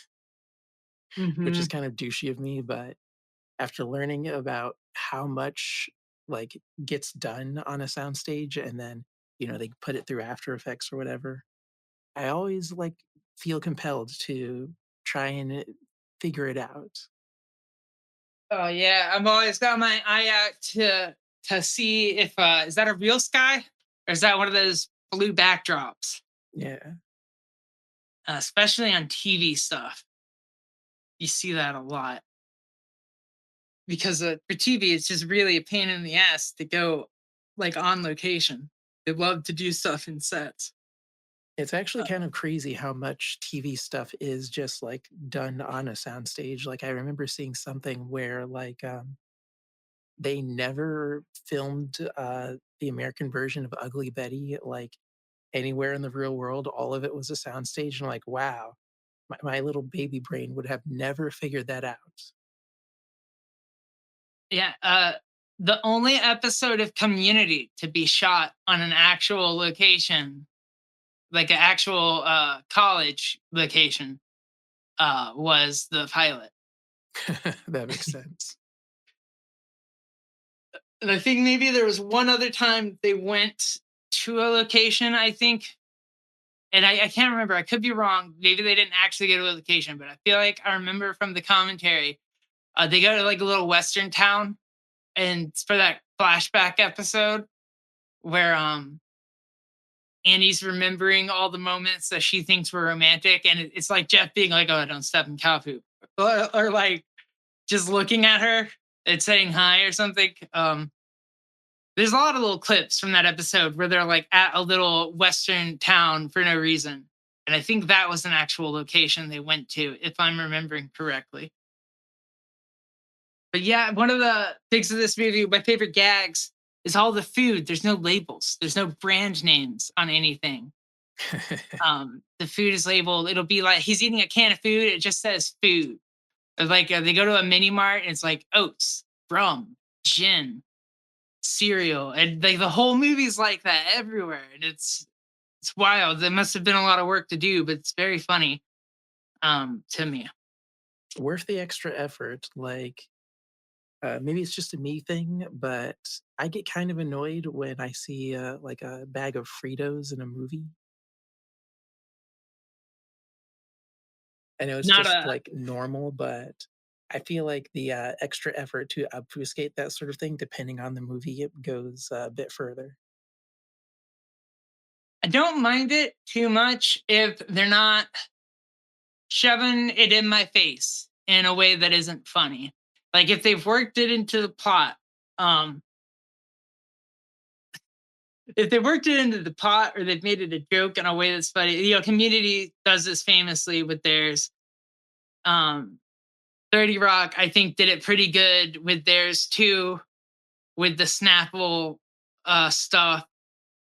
which is Hmm. kind of douchey of me. But after learning about how much like gets done on a soundstage and then they put it through After Effects or whatever, I always like feel compelled to try and figure it out. Oh yeah, I've always got my eye out to see if is that a real sky or is that one of those blue backdrops, Yeah. especially on TV stuff. You see that a lot because for TV, it's just really a pain in the ass to go like on location. They love to do stuff in sets. It's actually Uh, kind of crazy how much TV stuff is just like done on a soundstage. Like I remember seeing something where like they never filmed the American version of Ugly Betty like anywhere in the real world. All of it was a soundstage. And I'm like, wow, my little baby brain would have never figured that out. yeah, the only episode of Community to be shot on an actual location, like an actual college location, was the pilot. That makes sense. And I think maybe there was one other time they went to a location, I think. And I can't remember. I could be wrong. Maybe they didn't actually go to a location, but I feel like I remember from the commentary, they go to like a little Western town. And it's for that flashback episode where Annie's remembering all the moments that she thinks were romantic. And it's like Jeff being like, oh, don't step in cow poop. Or like just looking at her and saying hi or something. There's a lot of little clips from that episode where they're like at a little Western town for no reason. And I think that was an actual location they went to, if I'm remembering correctly. But yeah, one of the things of this movie, my favorite gags, is all the food. There's no labels, there's no brand names on anything. The food is labeled, it'll be like he's eating a can of food, it just says food. Or like they go to a mini mart and it's like oats, rum, gin, cereal, and like the whole movie's like that everywhere, and it's wild. There must have been a lot of work to do, but it's very funny to me. Worth the extra effort. Like maybe it's just a me thing, but I get kind of annoyed when I see like a bag of Fritos in a movie. I know it's Not just a like normal, but I feel like the extra effort to obfuscate that sort of thing, depending on the movie, it goes a bit further. I don't mind it too much if they're not shoving it in my face in a way that isn't funny. Like if they've worked it into the plot, Um, if they worked it into the pot or they've made it a joke in a way that's funny, Community does this famously with theirs. Um, 30 Rock, I think, did it pretty good with theirs too, with the Snapple stuff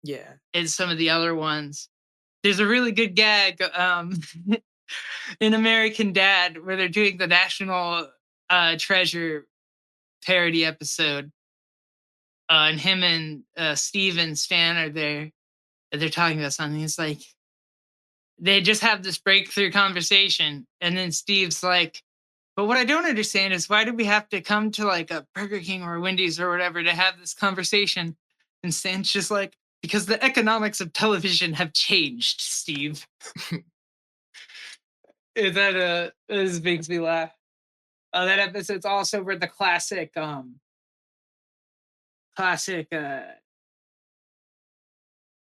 Yeah. and some of the other ones. There's a really good gag in American Dad where they're doing the National Treasure parody episode. And him and Steve and Stan are there. And they're talking about something. It's like they just have this breakthrough conversation. And then Steve's like, but what I don't understand is why do we have to come to like a Burger King or a Wendy's or whatever to have this conversation? And Stan's just like, because the economics of television have changed, Steve. That this makes me laugh. That episode's also where the classic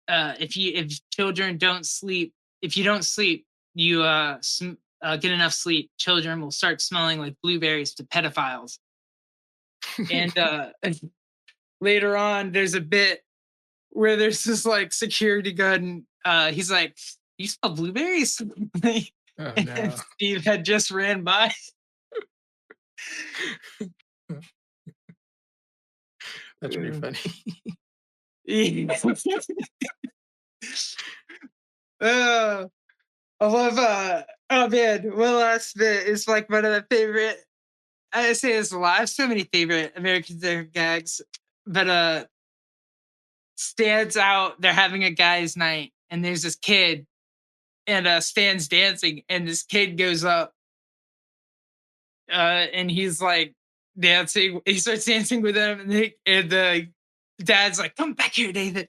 if children don't sleep, if you don't sleep, you get enough sleep, children will start smelling like blueberries to pedophiles. And later on, there's a bit where there's this like security guard, and he's like, "You smell blueberries?" Oh And no. Steve had just ran by. That's pretty Uh, funny. yeah. Oh, I love oh man, one last bit is like one of the favorite. I say this a lot. I have so many favorite American Dad gags, but stands out. They're having a guys' night, and there's this kid, and Stan's dancing, and this kid goes up, and he's like dancing. He starts dancing with him, and the dad's like, "Come back here, David.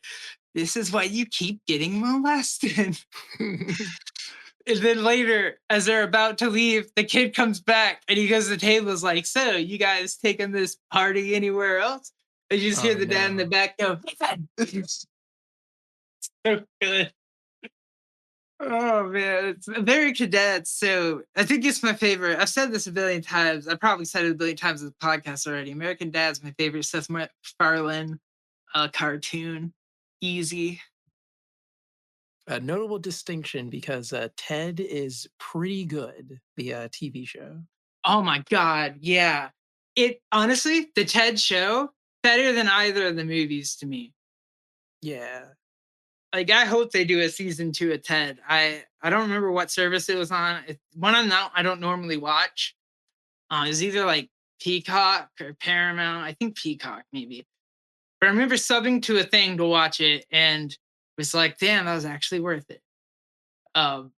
This is why you keep getting molested." And then later, as they're about to leave, the kid comes back and he goes to the table, is like, "So, you guys taking this party anywhere else?" And you just hear Oh the dad in the no. back go, "It's so good." Oh man, it's American Dad. So I think it's my favorite. I've said this a billion times. I probably said it a billion times in the podcast already. American Dad's my favorite Seth MacFarlane cartoon. Easy. A notable distinction because Ted is pretty good, the TV show. Oh my god, yeah. It honestly, the Ted show, better than either of the movies to me. Yeah. Like I hope they do a season 2 of Ted. I don't remember what service it was on. It's one I don't normally watch. It's either like Peacock or Paramount. I think Peacock maybe. But I remember subbing to a thing to watch it and was like, damn, that was actually worth it. Um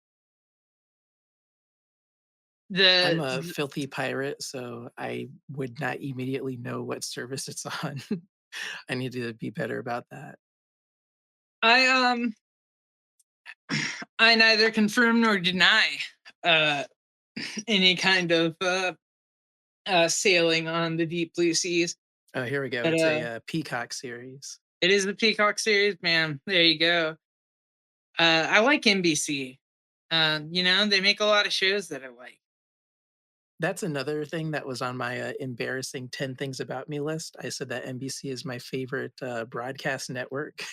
I'm the a filthy pirate, so I would not immediately know what service it's on. I need to be better about that. I I neither confirm nor deny uh any kind of sailing on the deep blue seas. Oh, here we go. But It's a Peacock series. it is the Peacock series, man. There you go. I like NBC. They make a lot of shows that I like. That's another thing that was on my embarrassing 10 things about me list. I said that NBC is my favorite broadcast network.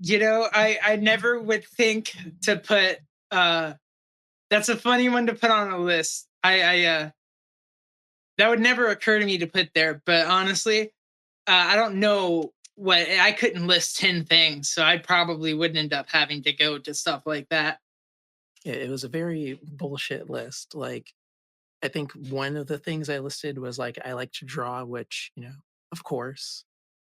I never would think to put that's a funny one to put on a list. I that would never occur to me to put there, but honestly, I don't know what I couldn't list 10 things, so I probably wouldn't end up having to go to stuff like that. It was a very bullshit list. Like, I think one of the things I listed was like, I like to draw, which, of course,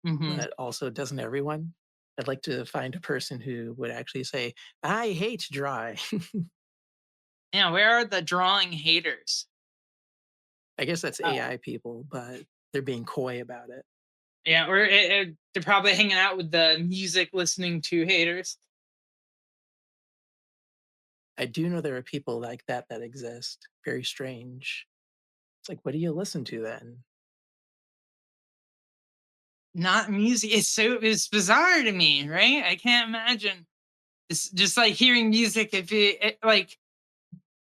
Hmm. but also doesn't everyone? I'd like to find a person who would actually say, I hate drawing. Yeah, where are the drawing haters? I guess that's Uh, AI people, but they're being coy about it. yeah, or they're probably hanging out with the music listening to haters. I do know there are people like that exist. Very strange. It's like, what do you listen to then? Not music. It's bizarre to me, right? I can't imagine. It's just like hearing music. If like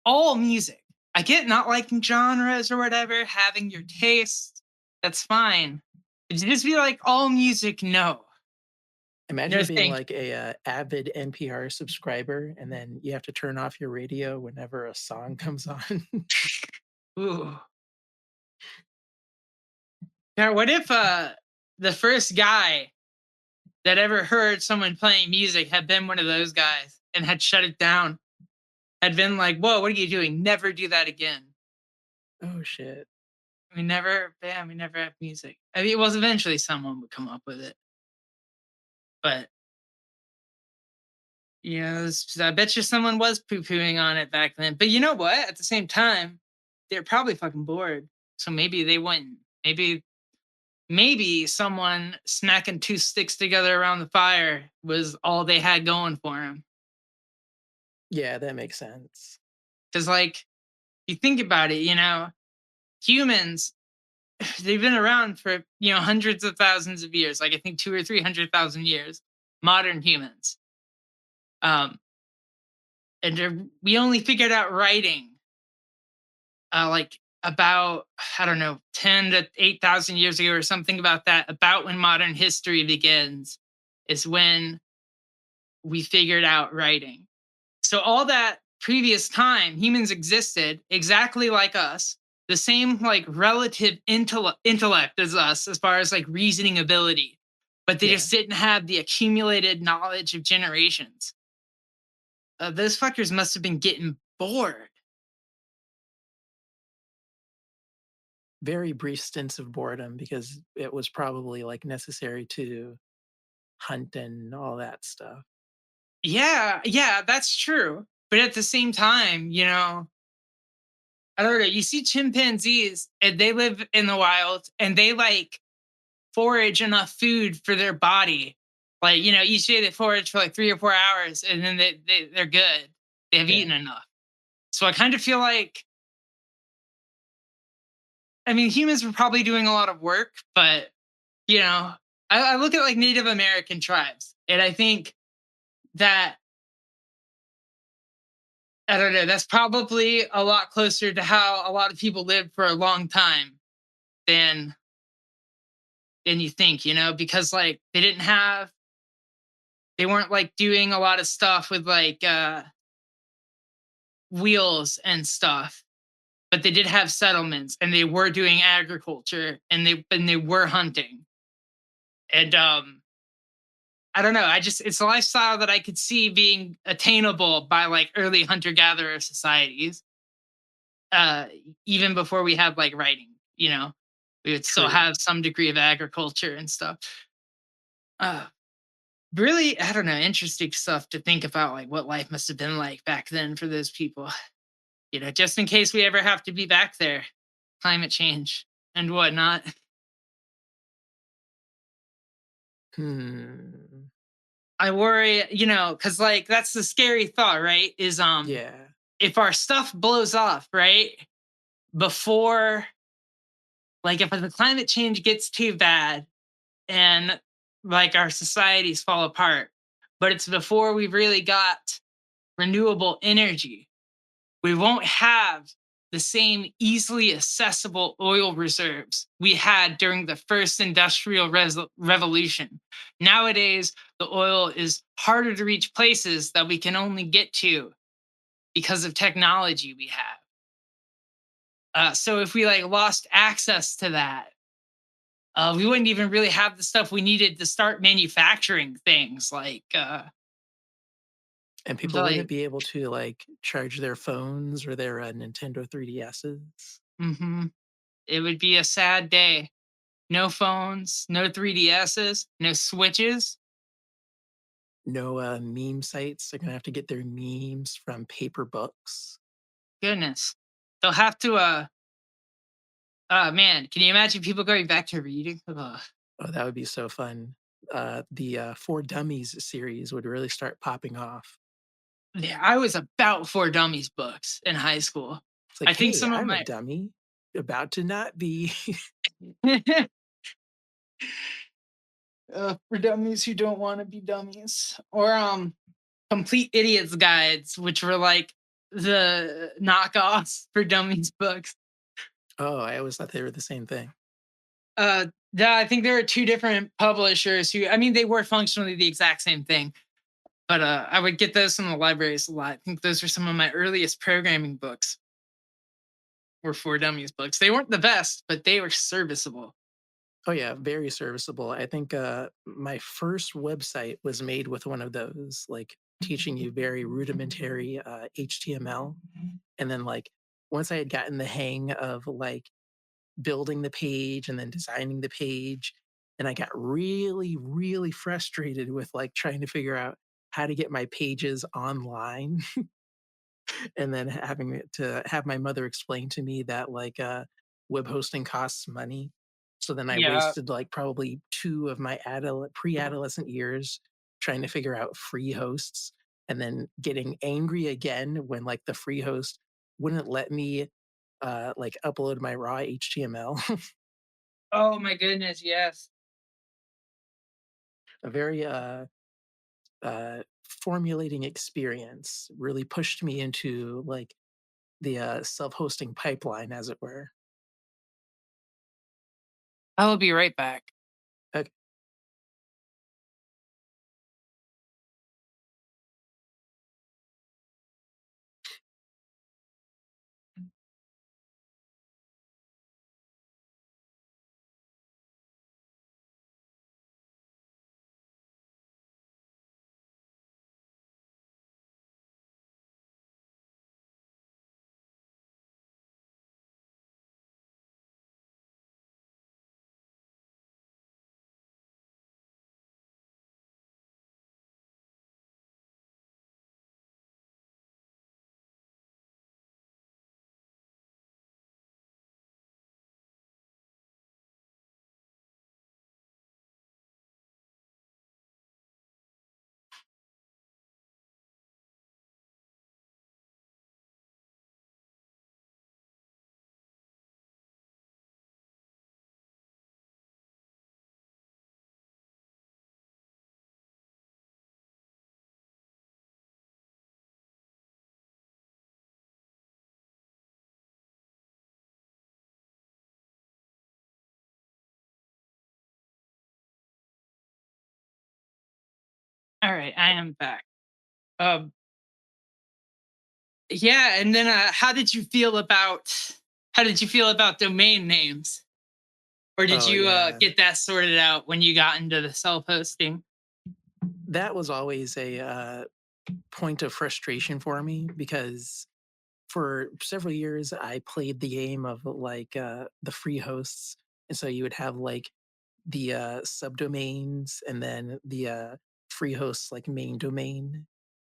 all music. I get not liking genres or whatever, having your taste, that's fine. But to just be like all music, no. No Imagine being thank like a avid NPR subscriber, and then you have to turn off your radio whenever a song comes on. you. Ooh. Now what if the first guy that ever heard someone playing music had been one of those guys and had shut it down, had been like, whoa, what are you doing? Never do that again. Oh shit. We never have music. I mean, it was eventually someone would come up with it. But yeah, I bet you someone was poo pooing on it back then. But you know what? At the same time, they're probably fucking bored. So maybe they wouldn't. Maybe someone smacking two sticks together around the fire was all they had going for them. Yeah, that makes sense. Because, like, you think about it, humans, they've been around for, hundreds of thousands of years, like I think two or 300,000 years, modern humans. Um, and we only figured out writing like about, I don't know, 10 to 8,000 years ago or something about that, about when modern history begins, is when we figured out writing. So all that previous time, humans existed exactly like us, the same like relative intellect as us as far as like reasoning ability, but they Yeah. just didn't have the accumulated knowledge of generations. Those fuckers must have been getting bored. Very brief stints of boredom because it was probably like necessary to hunt and all that stuff. Yeah, yeah, that's true. But at the same time, I don't know. You see chimpanzees and they live in the wild and they like forage enough food for their body. Like, each day they forage for like 3 or 4 hours and then they're good. They have Yeah. eaten enough. So I kind of feel like, I mean, humans were probably doing a lot of work, but, I look at like Native American tribes and I think that, I don't know, that's probably a lot closer to how a lot of people lived for a long time than you think, because like they weren't like doing a lot of stuff with like wheels and stuff, but they did have settlements and they were doing agriculture and they were hunting. And I don't know, it's a lifestyle that I could see being attainable by like early hunter gatherer societies. Uh Even before we had like writing, we would still True. have some degree of agriculture and stuff. Uh Really, I don't know, interesting stuff to think about, like what life must have been like back then for those people. Just in case we ever have to be back there, climate change and whatnot. Hmm. I worry, because like that's the scary thought, right? Is Yeah. if our stuff blows off, right? Before, like if the climate change gets too bad and like our societies fall apart, but it's before we've really got renewable energy, we won't have the same easily accessible oil reserves we had during the first industrial revolution. Nowadays, the oil is harder to reach places that we can only get to because of technology we have. So if we like lost access to that, we wouldn't even really have the stuff we needed to start manufacturing things And people wouldn't like be able to like charge their phones or their Nintendo 3DSs. mhm. It would be a sad day. No phones, no 3DSs, no switches. No meme sites. They're gonna have to get their memes from paper books. Goodness. They'll have to man, can you imagine people going back to reading? Ugh. Oh, that would be so fun. The For Dummies series would really start popping off. Yeah, I was about for dummies books in high school. It's like, I think hey, some of I'm a my dummy, about to not be. for dummies who don't want to be dummies, or complete idiots guides, which were like the knockoffs for dummies books. Oh, I always thought they were the same thing. Yeah, I think there are two different publishers who, I mean, they were functionally the exact same thing, but I would get those from the libraries a lot. I think those were some of my earliest programming books, were for dummies books. They weren't the best, but they were serviceable. Oh yeah, very serviceable. I think my first website was made with one of those, like teaching you very rudimentary HTML, and then like once I had gotten the hang of like building the page and then designing the page, and I got really, really frustrated with like trying to figure out how to get my pages online and then having to have my mother explain to me that like web hosting costs money. So then I Yeah. wasted like probably two of my pre-adolescent years trying to figure out free hosts, and then getting angry again when like the free host wouldn't let me like upload my raw HTML. Oh my goodness, yes. A very formulating experience really pushed me into like the self-hosting pipeline, as it were. I will be right back. Okay. All right, I am back. Um, yeah, and then how did you feel about domain names? Or did Oh you yeah, get that sorted out when you got into the self-hosting? that was always a point of frustration for me because for several years I played the game of like the free hosts, and so you would have like the subdomains and then the free hosts like main domain,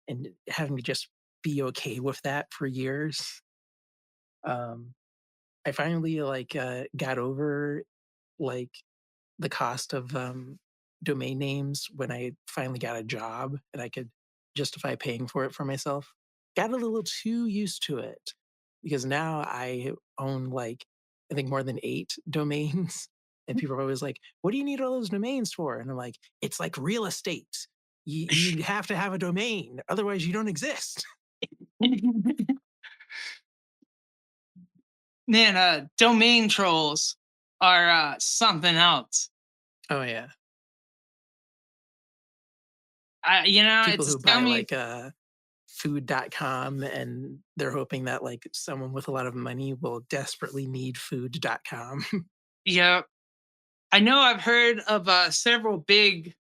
and having to just be okay with that for years. Um, I finally like got over like the cost of domain names when I finally got a job and I could justify paying for it for myself. Got a little too used to it because now I own like I think more than 8 domains. And people are always like, "What do you need all those domains for?" And I'm like, "It's like real estate. You have to have a domain, otherwise you don't exist." Man, domain trolls are something else. Oh yeah, people It's who tell buy me, like food.com and they're hoping that like someone with a lot of money will desperately need food.com. yeah, I know I've heard of several big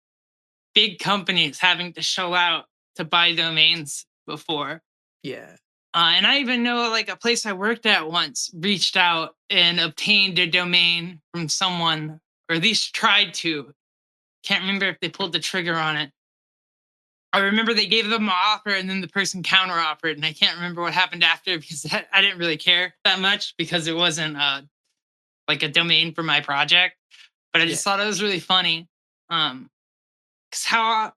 companies having to shell out to buy domains before. Yeah. And I even know like a place I worked at once reached out and obtained a domain from someone, or at least tried to. Can't remember if they pulled the trigger on it. I remember they gave them an offer and then the person counter offered, and I can't remember what happened after because I didn't really care that much because it wasn't like a domain for my project. But I Yeah. just thought it was really funny. Cause how,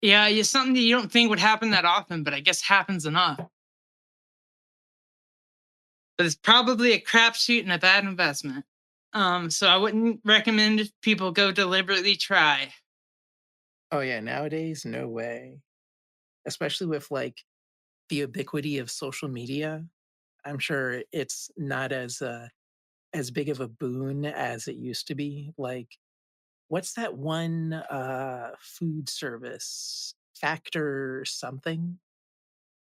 yeah, it's something that you don't think would happen that often, but I guess happens enough. But it's probably a crapshoot and a bad investment. So I wouldn't recommend people go deliberately try. Oh yeah, nowadays no way. Especially with like the ubiquity of social media, I'm sure it's not as big of a boon as it used to be. Like, what's that one food service? Factor something?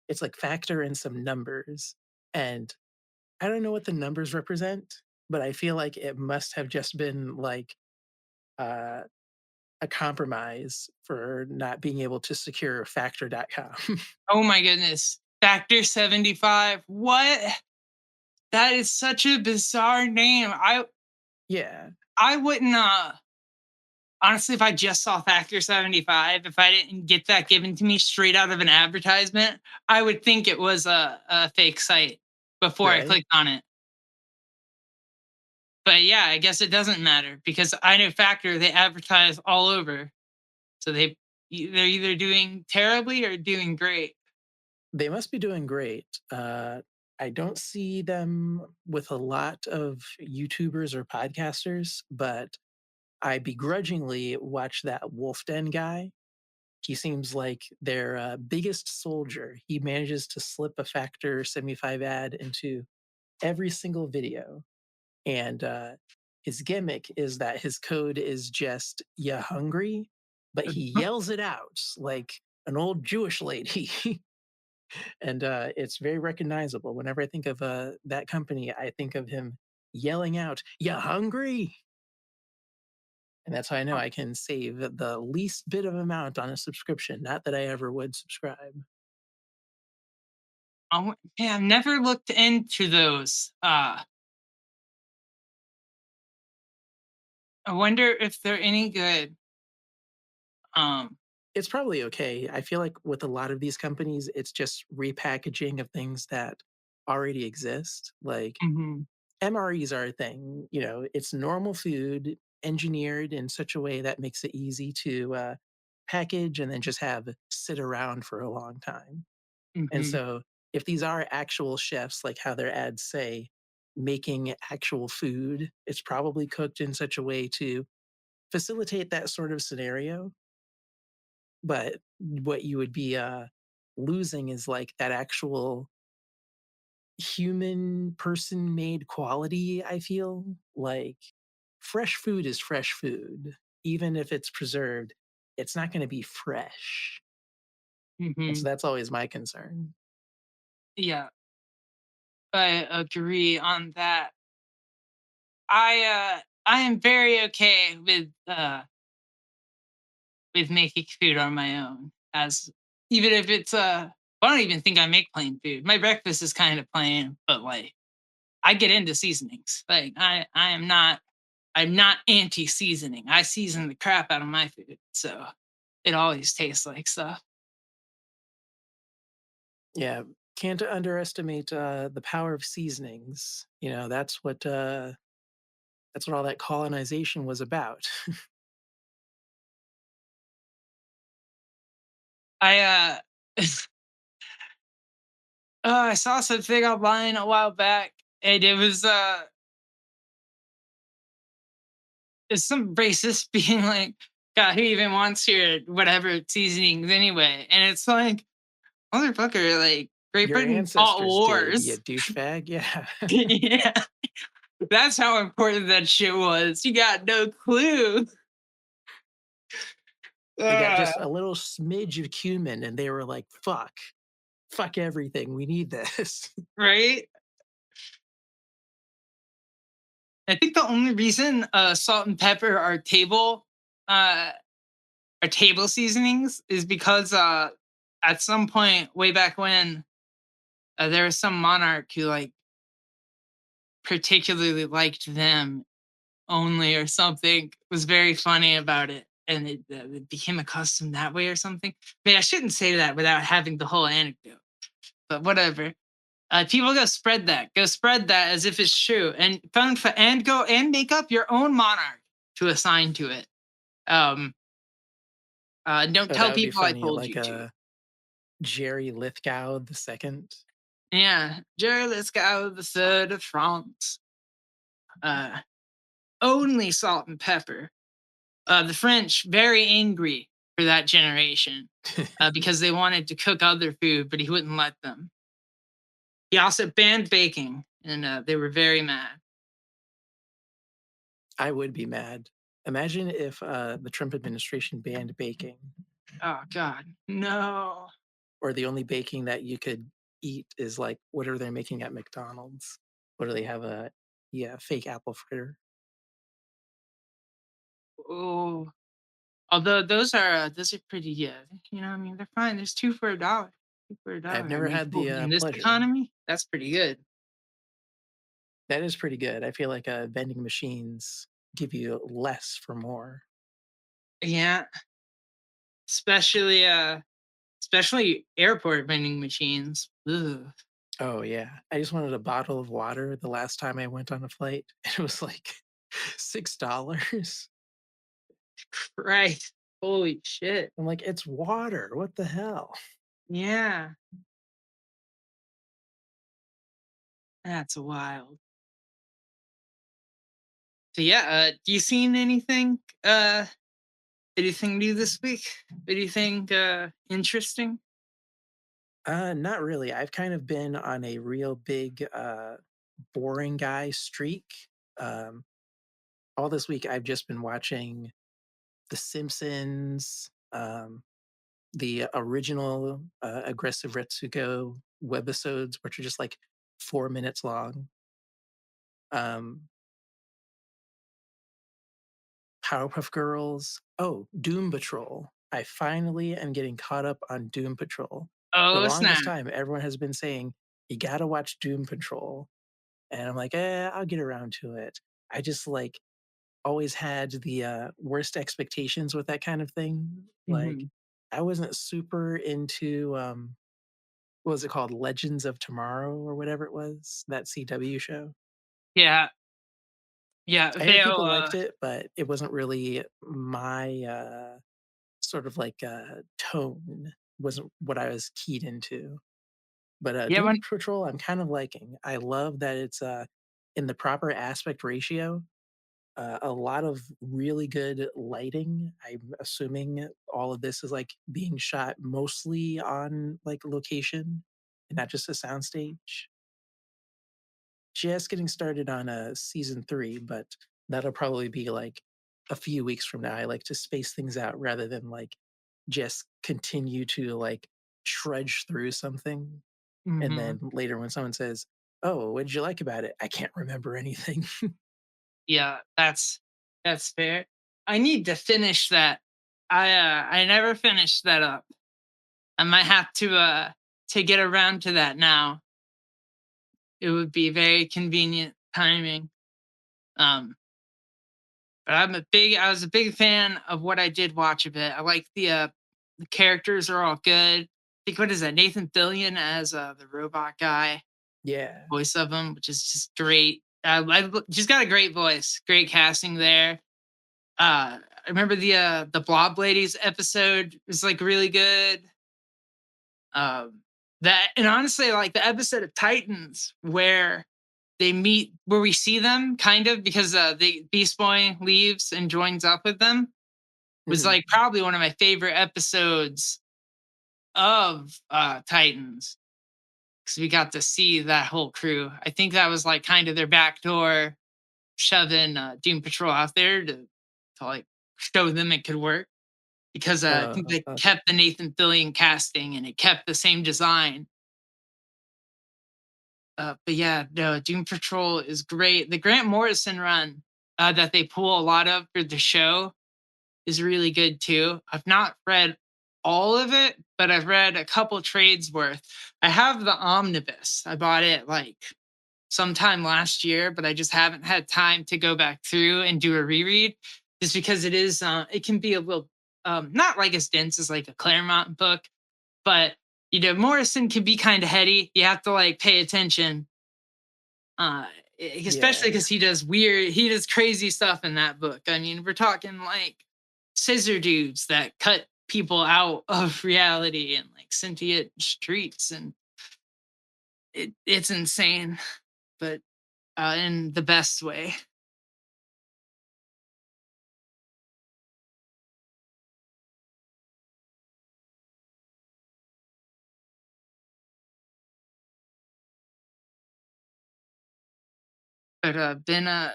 It's like Factor and some numbers. And I don't know what the numbers represent, but I feel like it must have just been like uh, a compromise for not being able to secure factor.com. Oh my goodness. Factor 75. What? That is such a bizarre name. Yeah, I wouldn't honestly, if I just saw Factor 75, if I didn't get that given to me straight out of an advertisement, I would think it was a fake site before I right. clicked on it. But yeah, I guess it doesn't matter because I know Factor, they advertise all over. So they're either doing terribly or doing great. They must be doing great. I don't see them with a lot of YouTubers or podcasters, but I begrudgingly watch that Wolf Den guy. He seems like their biggest soldier. He manages to slip a Factor 75 ad into every single video. And his gimmick is that his code is just "ya hungry," but he yells it out like an old Jewish lady. And it's very recognizable. Whenever I think of that company, I think of him yelling out, "Ya hungry?" And that's how I know I can save the least bit of amount on a subscription. Not that I ever would subscribe. Yeah, I've never looked into those. I wonder if they're any good. Um, It's probably okay. I feel like with a lot of these companies, it's just repackaging of things that already exist. Like mhm, MREs are a thing. It's normal food engineered in such a way that makes it easy to package and then just have sit around for a long time. And mhm, so, if these are actual chefs, like how their ads say, making actual food, it's probably cooked in such a way to facilitate that sort of scenario. But what you would be losing is like that actual human person made quality. I feel like fresh food is fresh food. Even if it's preserved, it's not going to be fresh. And so mhm. that's always my concern. Yeah, I agree on that. I am very okay with making food on my own. As even if it's I don't even think I make plain food. My breakfast is kind of plain, but like I get into seasonings. Like I'm not anti seasoning. I season the crap out of my food, so it always tastes like stuff. Yeah, can't underestimate the power of seasonings. That's what all that colonization was about. I I saw something online a while back, and it's some racist being like, "God, who even wants your whatever seasonings anyway?" And it's like, motherfucker, like Great Your Britain fought ancestors did, you wars. douchebag. Yeah, Yeah, that's how important that shit was. You got no clue. they got Uh, just a little smidge of cumin, and they were like, fuck everything. We need this." right? I think the only reason salt and pepper uh are table seasonings is because at some point way back when there was some monarch who like particularly liked them only or something, was very funny about it, and it became a custom that way or something. I mean, I shouldn't say that without having the whole anecdote, but whatever. People go spread that as if it's true, and and go and make up your own monarch to assign to it. Um, don't Oh, that tell would be people I funny. told Like you to. a Jerry Lithgow the second. Yeah, Julius the third of France. Uh, only salt and pepper. The French very angry, for that generation because they wanted to cook other food, but he wouldn't let them. He also banned baking, and they were very mad. I would be mad. Imagine if the Trump administration banned baking, Oh God, no. or the only baking that you could eat is like whatever they're making at McDonald's. What do they have? A yeah, fake apple fritter. Oh, although those are pretty good. You know, what I mean, they're fine. There's two for a dollar. Two for a I've dollar. I never mean, had cool. the In this pleasure. economy, that's pretty good. That is pretty good. I feel like vending machines give you less for more. Yeah, especially especially airport vending machines. Ugh. Oh yeah, I just wanted a bottle of water the last time I went on a flight, and it was like $6. Right. Holy shit. I'm like, it's water. What the hell? Yeah, that's wild. So yeah, you seen anything anything new this week? Anything interesting? Not really. I've kind of been on a real big boring guy streak. Um, all this week, I've just been watching The Simpsons, the original Aggressive Retsuko webisodes, which are just like 4 minutes long. Um, Powerpuff Girls. Oh, Doom Patrol. I finally am getting caught up on Doom Patrol. The Oh longest snap. time, everyone has been saying, you gotta watch Doom Patrol. And I'm like, I'll get around to it. I just like always had the worst expectations with that kind of thing. Like, Hmm. I wasn't super into what was it called? Legends of Tomorrow or whatever it was, that CW show. Yeah, yeah. I heard They people liked it, but it wasn't really my sort of like tone, wasn't what I was keyed into. But yeah Doom when Patrol, I'm kind of liking. I love that it's in the proper aspect ratio. A lot of really good lighting. I'm assuming all of this is like being shot mostly on like location and not just a soundstage. Just getting started on season 3, but that'll probably be like a few weeks from now. I like to space things out rather than like just continue to like trudge through something. And hmm. then later when someone says, "Oh, what did you like about it?" I can't remember anything. Yeah, that's fair. I need to finish that. I never finished that up. I might have to get around to that now. It would be very convenient timing. Um, but I was a big fan of what I did watch of it. I like the characters are all good. I think what is that? Nathan Fillion as the robot guy, Yeah. voice of him, which is just great. She's got a great voice, great casting there. I remember the Blob Ladies episode was like really good. Um, that and honestly, like the episode of Titans where they meet, where we see them kind of because the Beast Boy leaves and joins up with them, was Mhm. like probably one of my favorite episodes of Titans because we got to see that whole crew. I think that was like kind of their backdoor shoving Doom Patrol out there to like show them it could work because I think they Okay. kept the Nathan Fillion casting and it kept the same design. But yeah, no, Doom Patrol is great. The Grant Morrison run that they pull a lot of for the show is really good too. I've not read all of it, but I've read a couple trades worth. I have the omnibus. I bought it like sometime last year, but I just haven't had time to go back through and do a reread just because it can be a little not like as dense as like a Claremont book, but Morrison can be kind of heady. You have to like pay attention. Uh Especially Yeah. because he does crazy stuff in that book. I mean, we're talking like scissor dudes that cut people out of reality and like sentient streets, and it's insane, but in the best way. But been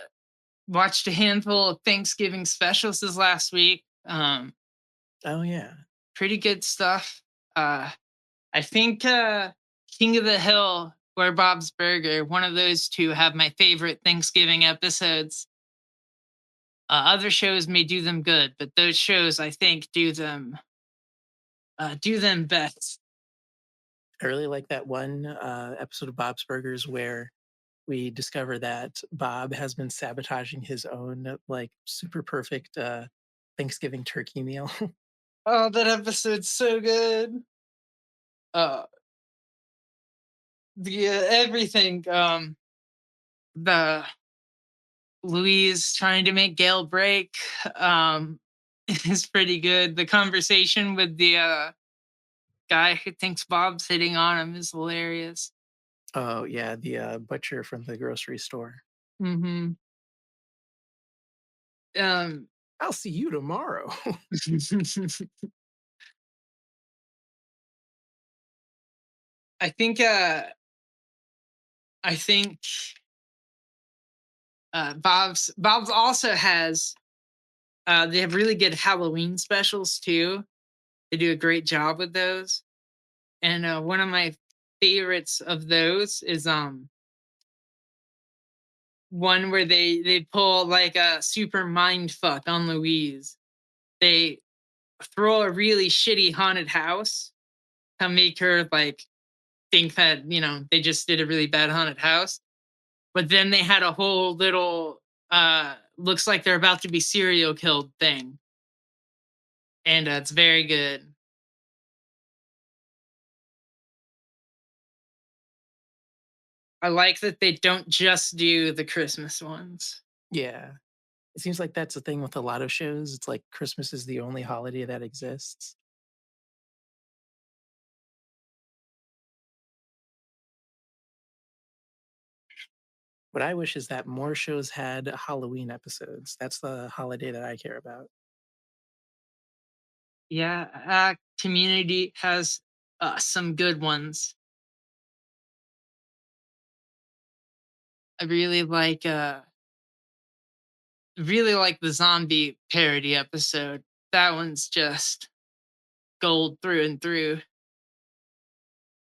watched a handful of Thanksgiving specials this last week. Oh yeah. Pretty good stuff. Uh, I think King of the Hill or Bob's Burger, one of those two, have my favorite Thanksgiving episodes. Other shows may do them good, but those shows I think do them best. I really like that one episode of Bob's Burgers where we discover that Bob has been sabotaging his own like super perfect Thanksgiving turkey meal. Oh, that episode's so good. Uh, the everything. The Louise trying to make Gail break is pretty good. The conversation with the guy who thinks Bob's hitting on him is hilarious. Oh yeah, the butcher from the grocery store. Hmm. Um, I'll see you tomorrow. I think. I think Bob's also has. They have really good Halloween specials too. They do a great job with those. And one of my favorites of those is one where they pull like a super mind fuck on Louise. They throw a really shitty haunted house to make her like think that they just did a really bad haunted house. But then they had a whole little looks like they're about to be serial killed thing, and it's very good. I like that they don't just do the Christmas ones. Yeah. It seems like that's the thing with a lot of shows. It's like Christmas is the only holiday that exists. What I wish is that more shows had Halloween episodes. That's the holiday that I care about. Yeah, Community has some good ones. I really like the zombie parody episode. That one's just gold through and through.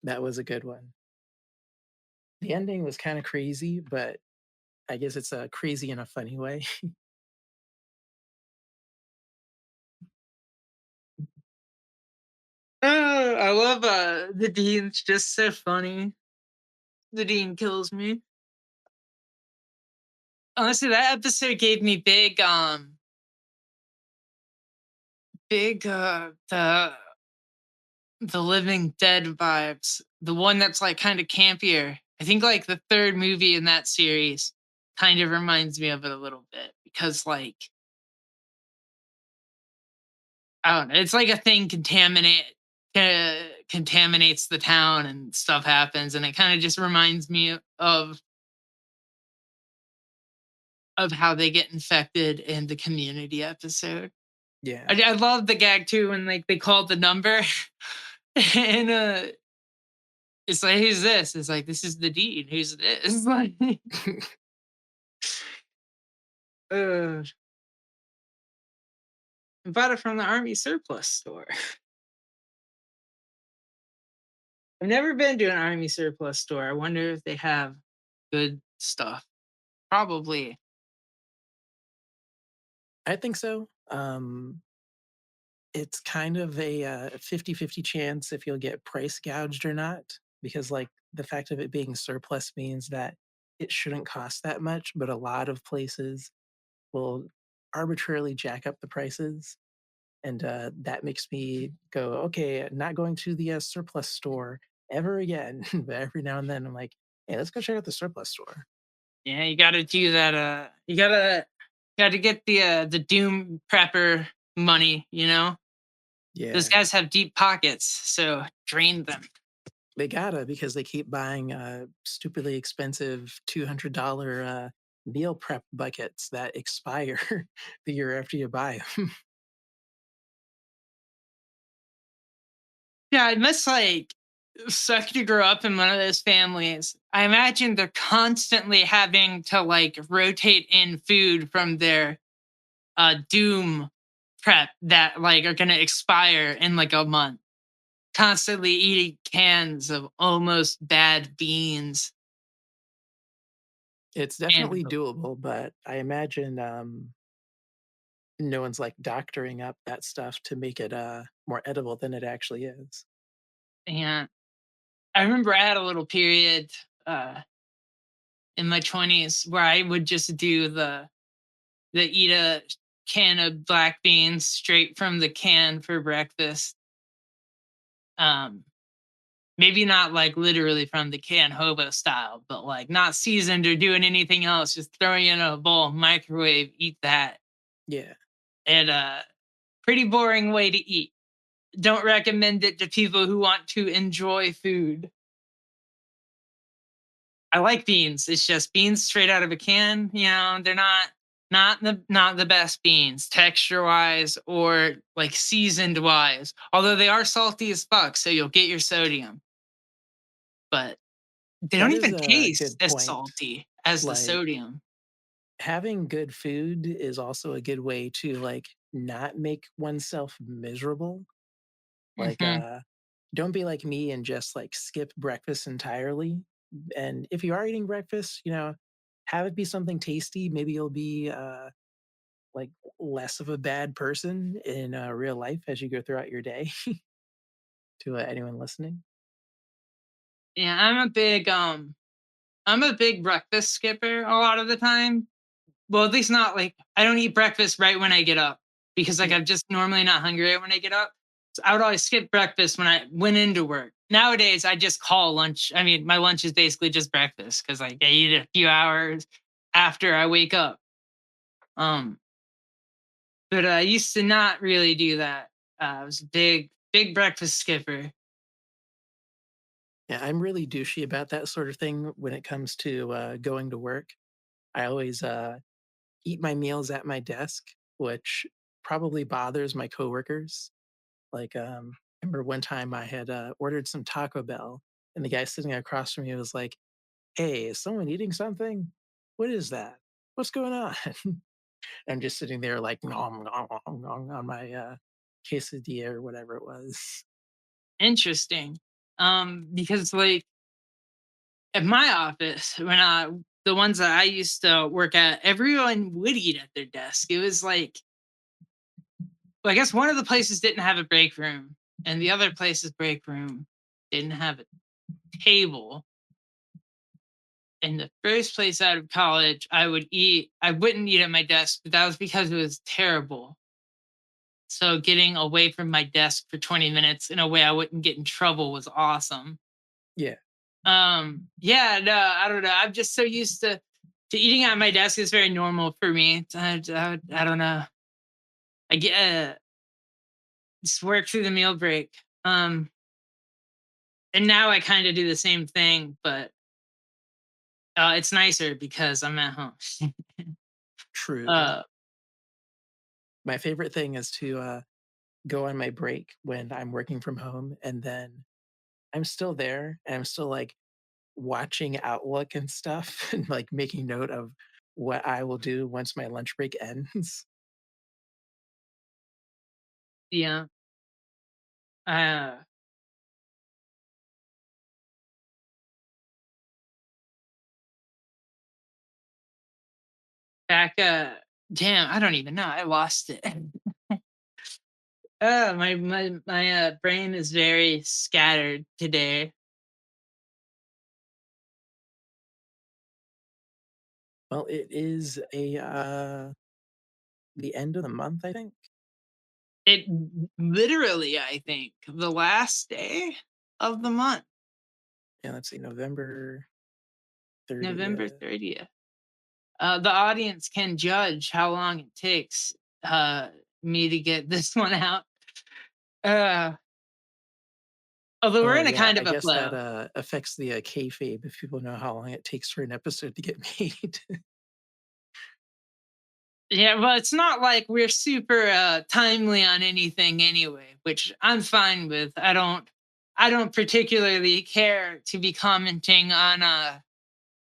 That was a good one. The ending was kind of crazy, but I guess it's crazy in a funny way. I love the Dean's just so funny. The Dean kills me. Honestly, that episode gave me big the Living Dead vibes. The one that's like kind of campier. I think like the third movie in that series kind of reminds me of it a little bit because like I don't know, it's like a thing contaminates the town and stuff happens, and it kind of just reminds me of how they get infected in the Community episode. Yeah. I love the gag too when like they called the number and it's like, who's this? It's like, this is the dean. Who's this? Like, uh, I bought it from the army surplus store. I've never been to an army surplus store. I wonder if they have good stuff. Probably. I think so. It's kind of a 50-50 chance if you'll get price gouged or not, because like the fact of it being surplus means that it shouldn't cost that much, but a lot of places will arbitrarily jack up the prices. And that makes me go, okay, not going to the surplus store ever again. But every now and then I'm like, hey, let's go check out the surplus store. Yeah, you got to do that. You got to get the Doom prepper money. Those Yeah, guys have deep pockets, so drain them. they gotta because they keep buying stupidly expensive $200 meal prep buckets that expire the year after you buy them. Yeah, I miss like suck to grow up in one of those families. I imagine they're constantly having to like rotate in food from their doom prep that like are gonna expire in like a month. Constantly eating cans of almost bad beans It's and definitely doable, but I imagine no one's like doctoring up that stuff to make it more edible than it actually is. and I remember I had a little period uh in my 20s where I would just do the eat a can of black beans straight from the can for breakfast. Um Maybe not like literally from the can hobo style, but like not seasoned or doing anything else, just throwing it in a bowl, microwave, eat that. Yeah. And pretty boring way to eat. Don't recommend it to people who want to enjoy food. I like beans. It's just beans straight out of a can. You know, they're not the best beans texture wise or like seasoned wise. Although they are salty as fuck, so you'll get your sodium. But they don't That is even a taste good as point. salty as the Like sodium. having good food is also a good way to like not make oneself miserable. Like Mhm. don't be like me and just like skip breakfast entirely. And if you are eating breakfast, have it be something tasty. Maybe you'll be like less of a bad person in real life as you go throughout your day. To anyone listening. Yeah, I'm a big breakfast skipper a lot of the time. Well, at least not like I don't eat breakfast right when I get up because like Yeah. I'm just normally not hungry when I get up. So I would always skip breakfast when I went into work. Nowadays, I just call lunch. I mean, my lunch is basically just breakfast because like I eat it a few hours after I wake up. Um, but I used to not really do that. I was a big breakfast skipper. Yeah, I'm really douchey about that sort of thing when it comes to going to work. I always eat my meals at my desk, which probably bothers my coworkers. Like, I remember one time I had ordered some Taco Bell, and the guy sitting across from me was like, "Hey, is someone eating something? What is that? What's going on?" I'm just sitting there like nom, nom, nom, nom, on my quesadilla or whatever it was. Interesting. Because like at my office, when the ones that I used to work at, everyone would eat at their desk. It was like, well, I guess one of the places didn't have a break room, and the other place's break room didn't have a table. In the first place out of college, I wouldn't eat at my desk, but that was because it was terrible. So getting away from my desk for 20 minutes in a way I wouldn't get in trouble was awesome. Yeah, Yeah, no, I don't know. I'm just so used to eating at my desk is very normal for me. I don't know. I get just work through the meal break. Um, and now I kind of do the same thing, but it's nicer because I'm at home. true. uh, My favorite thing is to go on my break when I'm working from home, and then I'm still there and I'm still like watching Outlook and stuff and like making note of what I will do once my lunch break ends. yeah. Uh, back. Damn, I don't even know. I lost it. My brain is very scattered today. Well, it is a the end of the month, I think. It literally, I think, the last day of the month, Yeah, let's see, November November 30th. 30th. The audience can judge how long it takes uh, me to get this one out. Uh, Although we're Oh in a yeah, kind I of a guess that flow. affects the kayfabe if people know how long it takes for an episode to get made. Yeah, well, it's not like we're super timely on anything anyway, which I'm fine with. I don't. I don't particularly care to be commenting on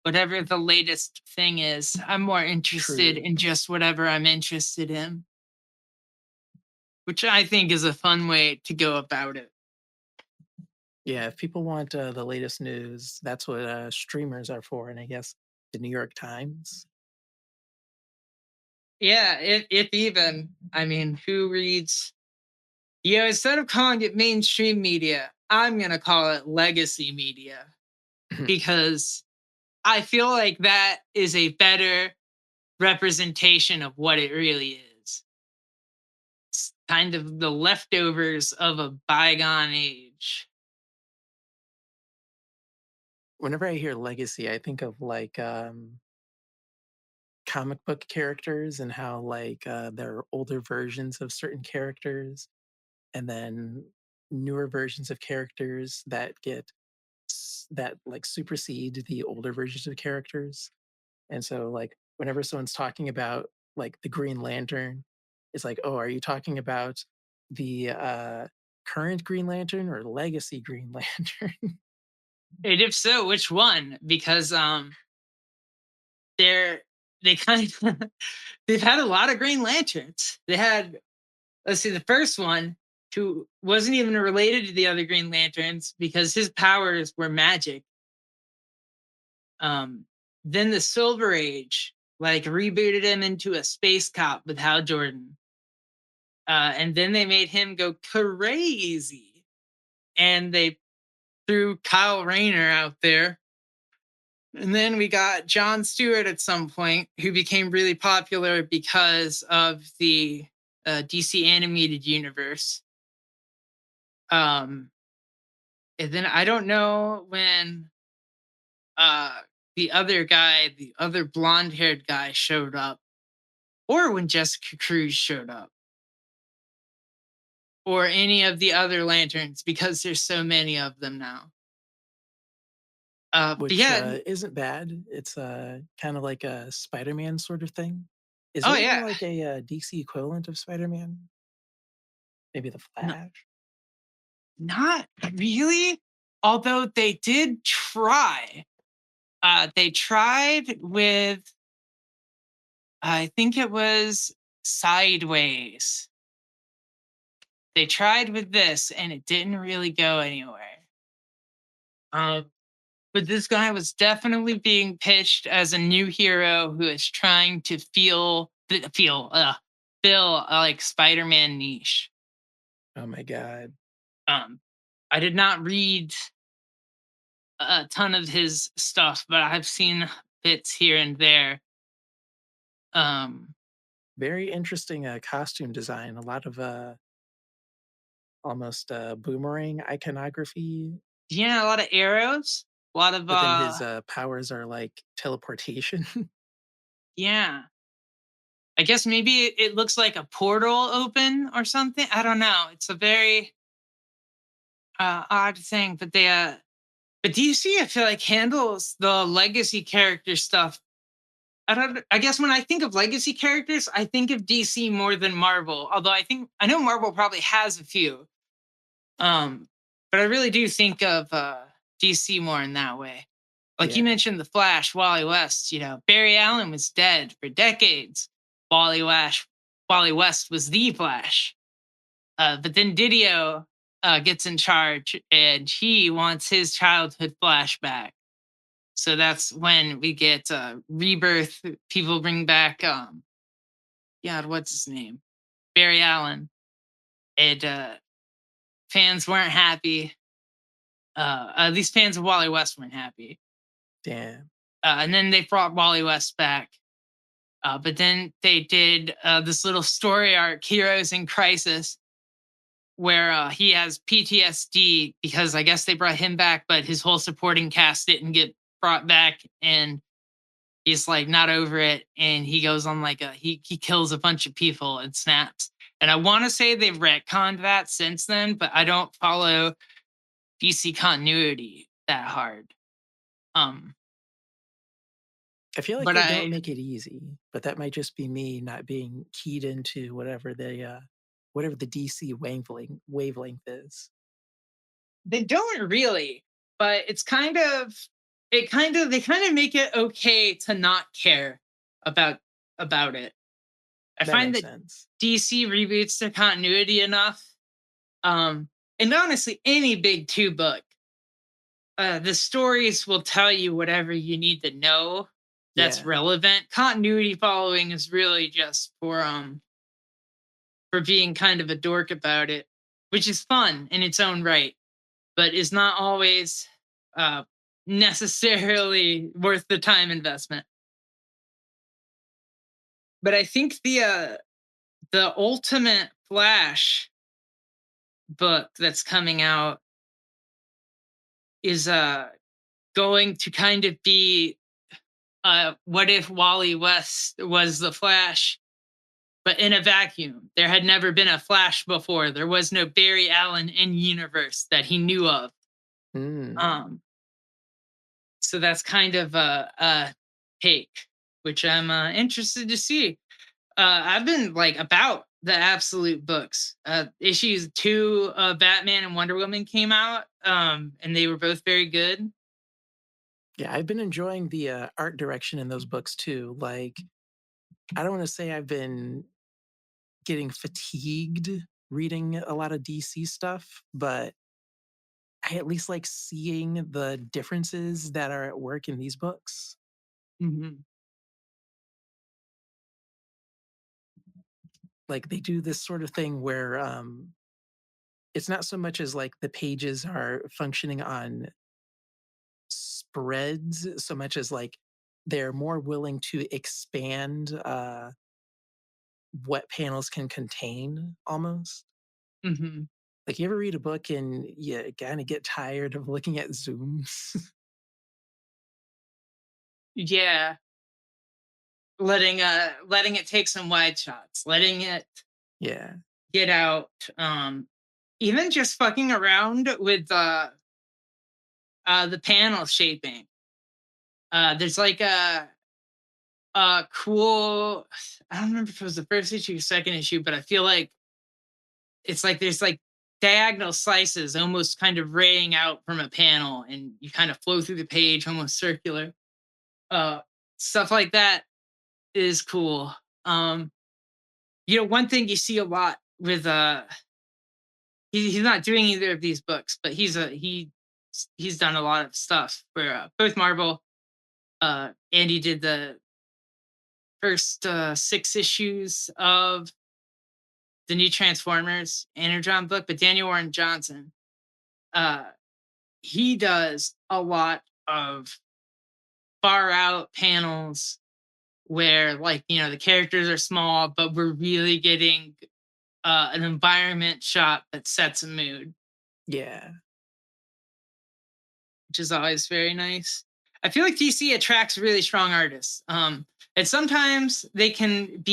whatever the latest thing is. I'm more interested True. in just whatever I'm interested in, which I think is a fun way to go about it. Yeah, if people want the latest news, that's what streamers are for. And I guess the New York Times. Yeah, if even, I mean, who reads? Yeah, instead of calling it mainstream media, I'm gonna call it legacy media because I feel like that is a better representation of what it really is. It's kind of the leftovers of a bygone age. Whenever I hear legacy, I think of like comic book characters and how like there are older versions of certain characters and then newer versions of characters that that like supersede the older versions of characters. And so like whenever someone's talking about like the Green Lantern, it's like, oh, are you talking about the current Green Lantern or legacy Green Lantern? And if so, which one? Because they're they kind of they've had a lot of Green Lanterns. They had, let's see, the first one who wasn't even related to the other Green Lanterns because his powers were magic. Um, then the Silver Age like rebooted him into a space cop with Hal Jordan. And then they made him go crazy. And they threw Kyle Rayner out there. And then we got John Stewart at some point, who became really popular because of the DC animated universe. Um, and then I don't know when uh, the other guy, the other blonde haired guy, showed up, or when Jessica Cruz showed up, or any of the other lanterns, because there's so many of them now. But Which yeah, isn't bad. It's kind of like a Spider-Man sort of thing. Is oh there even yeah, like a DC equivalent of Spider-Man? Maybe the no, Flash. not really. Although they did try. They tried with, I think it was Sideways. They tried with this, and it didn't really go anywhere. Um, but this guy was definitely being pitched as a new hero who is trying to fill like Spider-Man niche. Oh my god. Um, I did not read a ton of his stuff, but I've seen bits here and there. Um, Very interesting costume design. A lot of almost boomerang iconography, yeah, a lot of arrows, a lot of but then his powers are like teleportation. yeah. I guess maybe it looks like a portal open or something. I don't know. It's a very odd thing, but but DC, I feel like handles the legacy character stuff. I don't. I guess when I think of legacy characters, I think of DC more than Marvel. Although I know Marvel probably has a few. Um, but I really do think of DC more in that way. Like you Yeah. mentioned, the Flash, Wally West. You know, Barry Allen was dead for decades. Wally West, Wally West was the Flash. But then Didio gets in charge, and he wants his childhood flashback. So that's when we get rebirth. People bring back, God, what's his name? Barry Allen. And fans weren't happy. At least fans of Wally West weren't happy. Damn. And then they brought Wally West back. But then they did this little story arc, Heroes in Crisis, where he has PTSD because I guess they brought him back, but his whole supporting cast didn't get brought back, and he's like not over it, and he goes on like he kills a bunch of people and snaps. And I want to say they've retconned that since then, but I don't follow DC continuity that hard. Um, I feel like but they don't I make it easy, but that might just be me not being keyed into whatever the DC wavelength is. They don't really, but they kind of make it okay to not care about it. I That find makes that sense. DC reboots their continuity enough. Um, and honestly, any big two book, the stories will tell you whatever you need to know that's Yeah. relevant. Continuity following is really just for being kind of a dork about it, which is fun in its own right, but is not always uh, necessarily worth the time investment. But I think the ultimate Flash book that's coming out is going to kind of be what if Wally West was the Flash, but in a vacuum. There had never been a Flash before. There was no Barry Allen in universe that he knew of. Mm. Um, so that's kind of a take, which I'm interested to see. I've been like about the absolute books. Issues 2 of Batman and Wonder Woman came out, and they were both very good. Yeah, I've been enjoying the art direction in those books too. Like, I don't want to say I've been getting fatigued reading a lot of DC stuff, but I at least like seeing the differences that are at work in these books. Mhm. Like they do this sort of thing where it's not so much as like the pages are functioning on spreads so much as like they're more willing to expand what panels can contain almost. Mhm. Like you ever read a book and you kind of get tired of looking at zooms? Yeah, letting it take some wide shots, letting it Yeah. get out. Even just fucking around with the panel shaping. There's like a cool. I don't remember if it was the first issue or second issue, but I feel like it's like there's like diagonal slices almost kind of raying out from a panel, and you kind of flow through the page almost circular. Uh, Stuff like that is cool. Um, One thing you see a lot with he's not doing either of these books, but he's done a lot of stuff for both Marvel. And he did the first 6 issues of the new Transformers Energon book, but Daniel Warren Johnson, uh, he does a lot of far out panels where, like, the characters are small, but we're really getting an environment shot that sets a mood, Yeah. which is always very nice. I feel like DC attracts really strong artists. And sometimes they can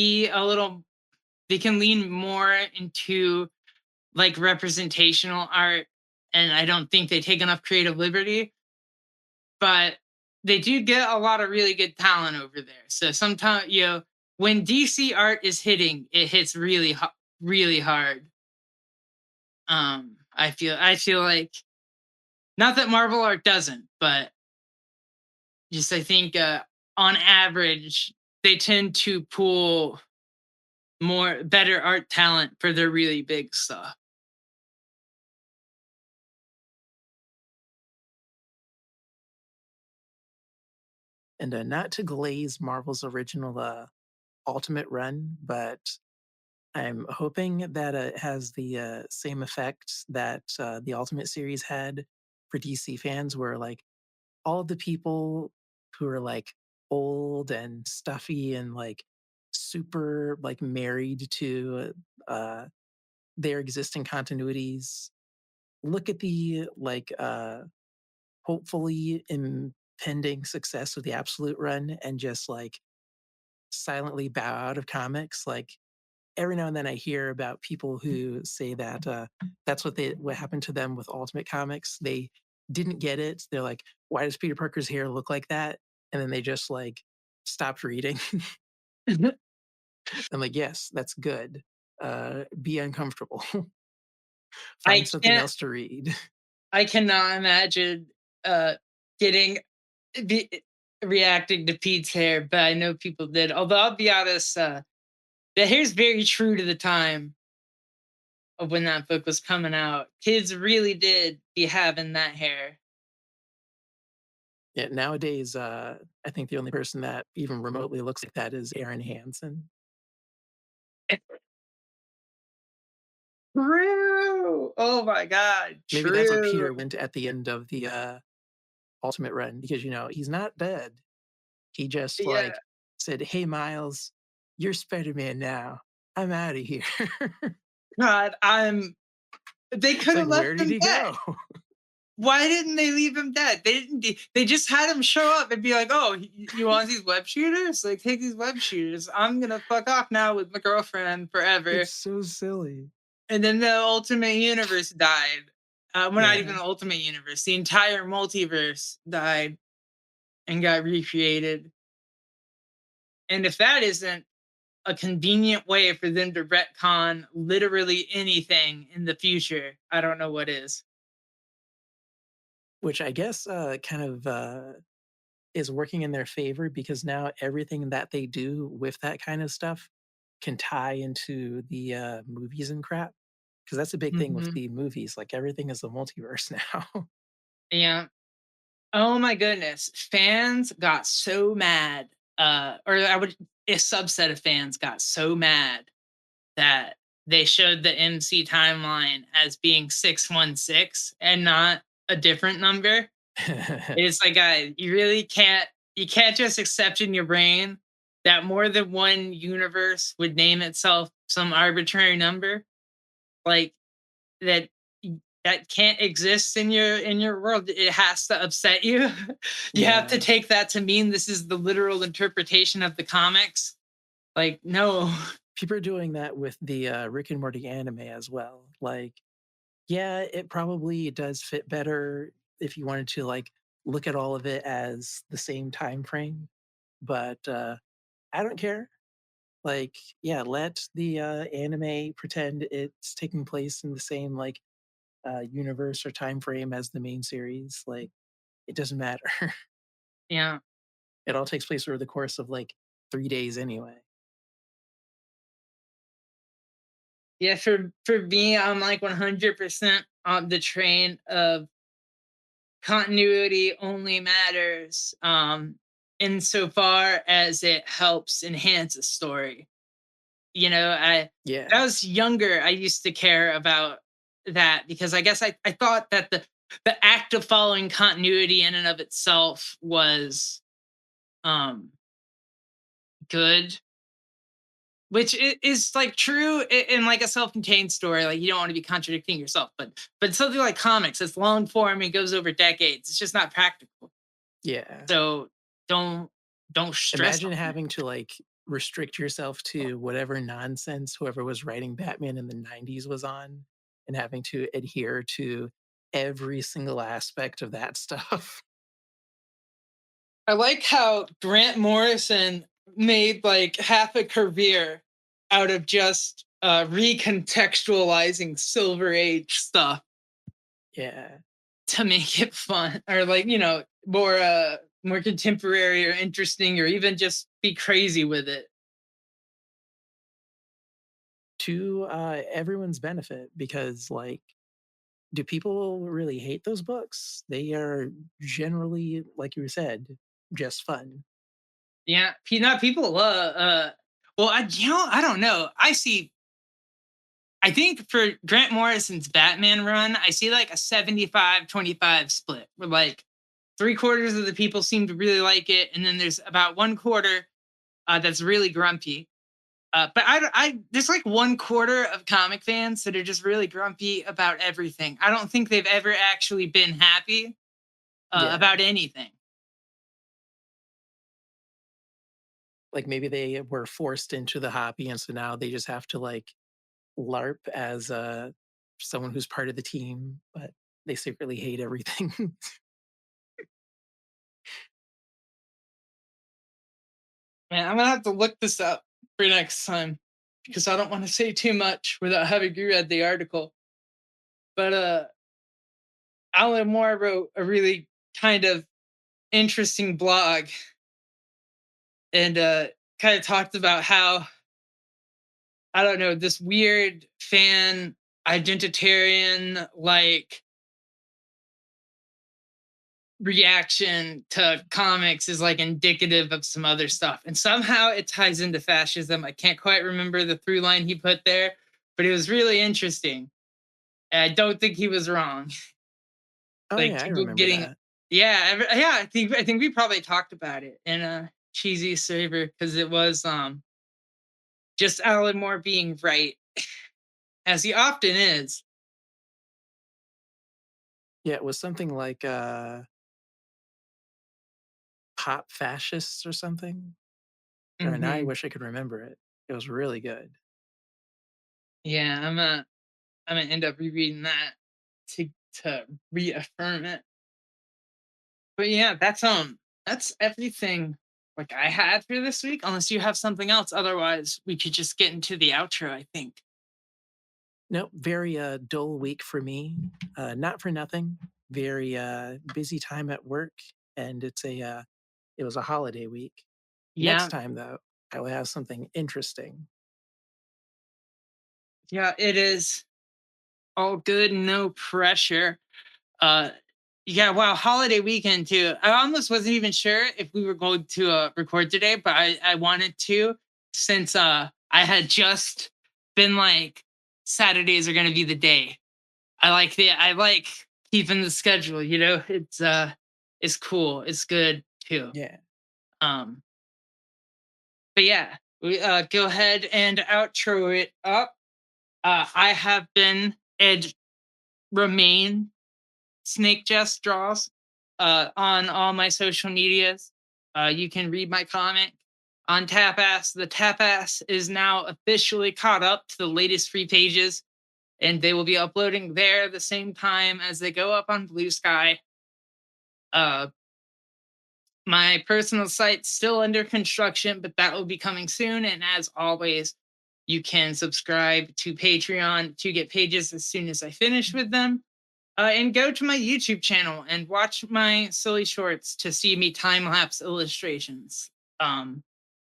lean more into like representational art, and I don't think they take enough creative liberty, but they do get a lot of really good talent over there. So sometimes, when DC art is hitting, it hits really hard. I feel like, not that Marvel art doesn't, but just I think on average they tend to pull more better art talent for their really big stuff. And not to glaze Marvel's original Ultimate run, but I'm hoping that it has the same effect that the Ultimate series had for DC fans, where like all of the people who are like old and stuffy and like super like married to their existing continuities look at the like hopefully impending success of the Absolute run and just like silently bow out of comics. Like every now and then I hear about people who say that that's what happened to them with Ultimate Comics. They didn't get it. They're like, why does Peter Parker's hair look like that? And then they just like stopped reading. I'm like, yes, that's good. Be uncomfortable. I Find something can't else to read. I cannot imagine uh getting be, reacting to Pete's hair, but I know people did. Although I'll be honest, the hair's very true to the time of when that book was coming out. Kids really did be having that hair. Yeah, nowadays, I think the only person that even remotely looks like that is Aaron Hansen. True. Oh my god, Maybe that's what true. Peter went at the end of the, Ultimate Run because, he's not dead. He just, Yeah. like, said, "Hey, Miles, you're Spider-Man now. I'm outta here." God, they It's could like, have where left did him he dead. go? Why didn't they leave him dead? They didn't. They just had him show up and be like, "Oh, you want these web shooters? Like, take these web shooters. I'm gonna fuck off now with my girlfriend forever." It's so silly. And then the Ultimate Universe died. Well, not even Yeah, the Ultimate Universe. The entire multiverse died and got recreated. And if that isn't a convenient way for them to retcon literally anything in the future, I don't know what is. which I guess, kind of, is working in their favor because now everything that they do with that kind of stuff can tie into the, movies and crap. Because that's a big thing with Hmm. the movies, like, everything is a multiverse now. Yeah. Oh my goodness. Fans got so mad. Or I would A subset of fans got so mad that they showed the MC timeline as being 616 and not a different number. It's like, you really can't just accept in your brain that more than one universe would name itself some arbitrary number. Like, that that can't exist in your world. It has to upset you. You have to Yeah. take that to mean this is the literal interpretation of the comics. Like, no. People are doing that with the, Rick and Morty anime as well. Like, yeah, it probably does fit better if you wanted to, like, look at all of it as the same time frame, but, I don't care. Like, yeah, let the, anime pretend it's taking place in the same, like, universe or time frame as the main series, like, it doesn't matter. Yeah. It all takes place over the course of, like, 3 days anyway. Yeah, for me, I'm like 100% on the train of continuity only matters insofar as it helps enhance a story. I when I Yeah. was younger, I used to care about that because I guess I thought that the act of following continuity in and of itself was um good, which is like true in like a self-contained story. Like, you don't want to be contradicting yourself, but something like comics, it's long form and goes over decades. It's just not practical. Yeah. So don't don't stress Imagine on it. having to, like, restrict yourself to whatever nonsense whoever was writing Batman in the '90s was on, and having to adhere to every single aspect of that stuff. I like how Grant Morrison made like half a career out of just recontextualizing Silver Age stuff Yeah. to make it fun, or like, more contemporary or interesting, or even just be crazy with it. To, everyone's benefit because, like, do people really hate those books? They are generally, like you said, just fun. Yeah, not people. Well, I don't know. I think for Grant Morrison's Batman run, I see like a 75-25 split where like three-quarters of the people seem to really like it. And then there's about one quarter that's really grumpy. But there's like one quarter of comic fans that are just really grumpy about everything. I don't think they've ever actually been happy Yeah. about anything. Like, maybe they were forced into the hobby, and so now they just have to, like, LARP as, someone who's part of the team, but they secretly hate everything. Man, I'm gonna have to look this up for next time because I don't want to say too much without having you read the article. But Alan Moore wrote a really kind of interesting blog and kind of talked about how, I don't know, this weird fan identitarian like reaction to comics is like indicative of some other stuff. And somehow it ties into fascism. I can't quite remember the through line he put there, but it was really interesting. And I don't think he was wrong. Oh Like yeah, I people remember getting, that. yeah, yeah, I think we probably talked about it in a cheesy savor because it was just Alan Moore being right, as he often is. Yeah, it was something like pop fascists or something. Or now I Hmm. wish I could remember it. It was really good. Yeah, I'm gonna end up rereading that to reaffirm it. But yeah, that's everything like I had for this week. Unless you have something else, otherwise we could just get into the outro. I think. Nope, very dull week for me. Not for nothing. Very busy time at work, and it was a holiday week. Next Yeah, time though, I will have something interesting. yeah, it is all good, no pressure. Uh, yeah, wow, holiday weekend too. I almost wasn't even sure if we were going to record today, but I wanted to since I had just been like Saturdays are gonna be the day. I like keeping the schedule, it's cool. It's good too. Yeah. Um but yeah, we go ahead and outro it up. I have been and remain SnakeJess draws on all my social medias. You can read my comic on Tapass. The Tapass is now officially caught up to the latest free pages, and they will be uploading there the same time as they go up on Blue Sky. Uh, my personal site's still under construction, but that will be coming soon. And as always, you can subscribe to Patreon to get pages as soon as I finish with them. And go to my YouTube channel and watch my silly shorts to see me time lapse illustrations. Um,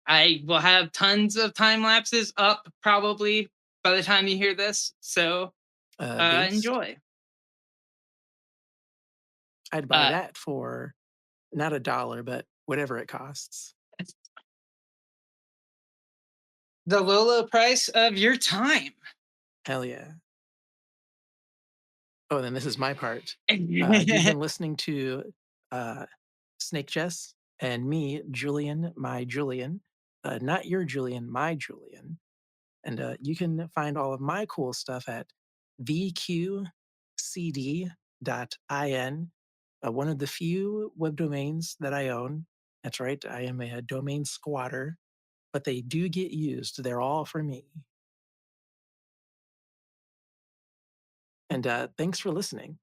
I will have tons of time lapses up probably by the time you hear this. So Based, enjoy. I'd buy Uh, that for not a dollar, but whatever it costs. the low, low price of your time. Hell yeah. Oh, then this is my part. You've been listening to uh, Snake Jess and me, Julian, my Julian. Not your Julian, my Julian. And you can find all of my cool stuff at vqcd.in, one of the few web domains that I own. That's right, I am a domain squatter, but they do get used. They're all for me. And thanks for listening.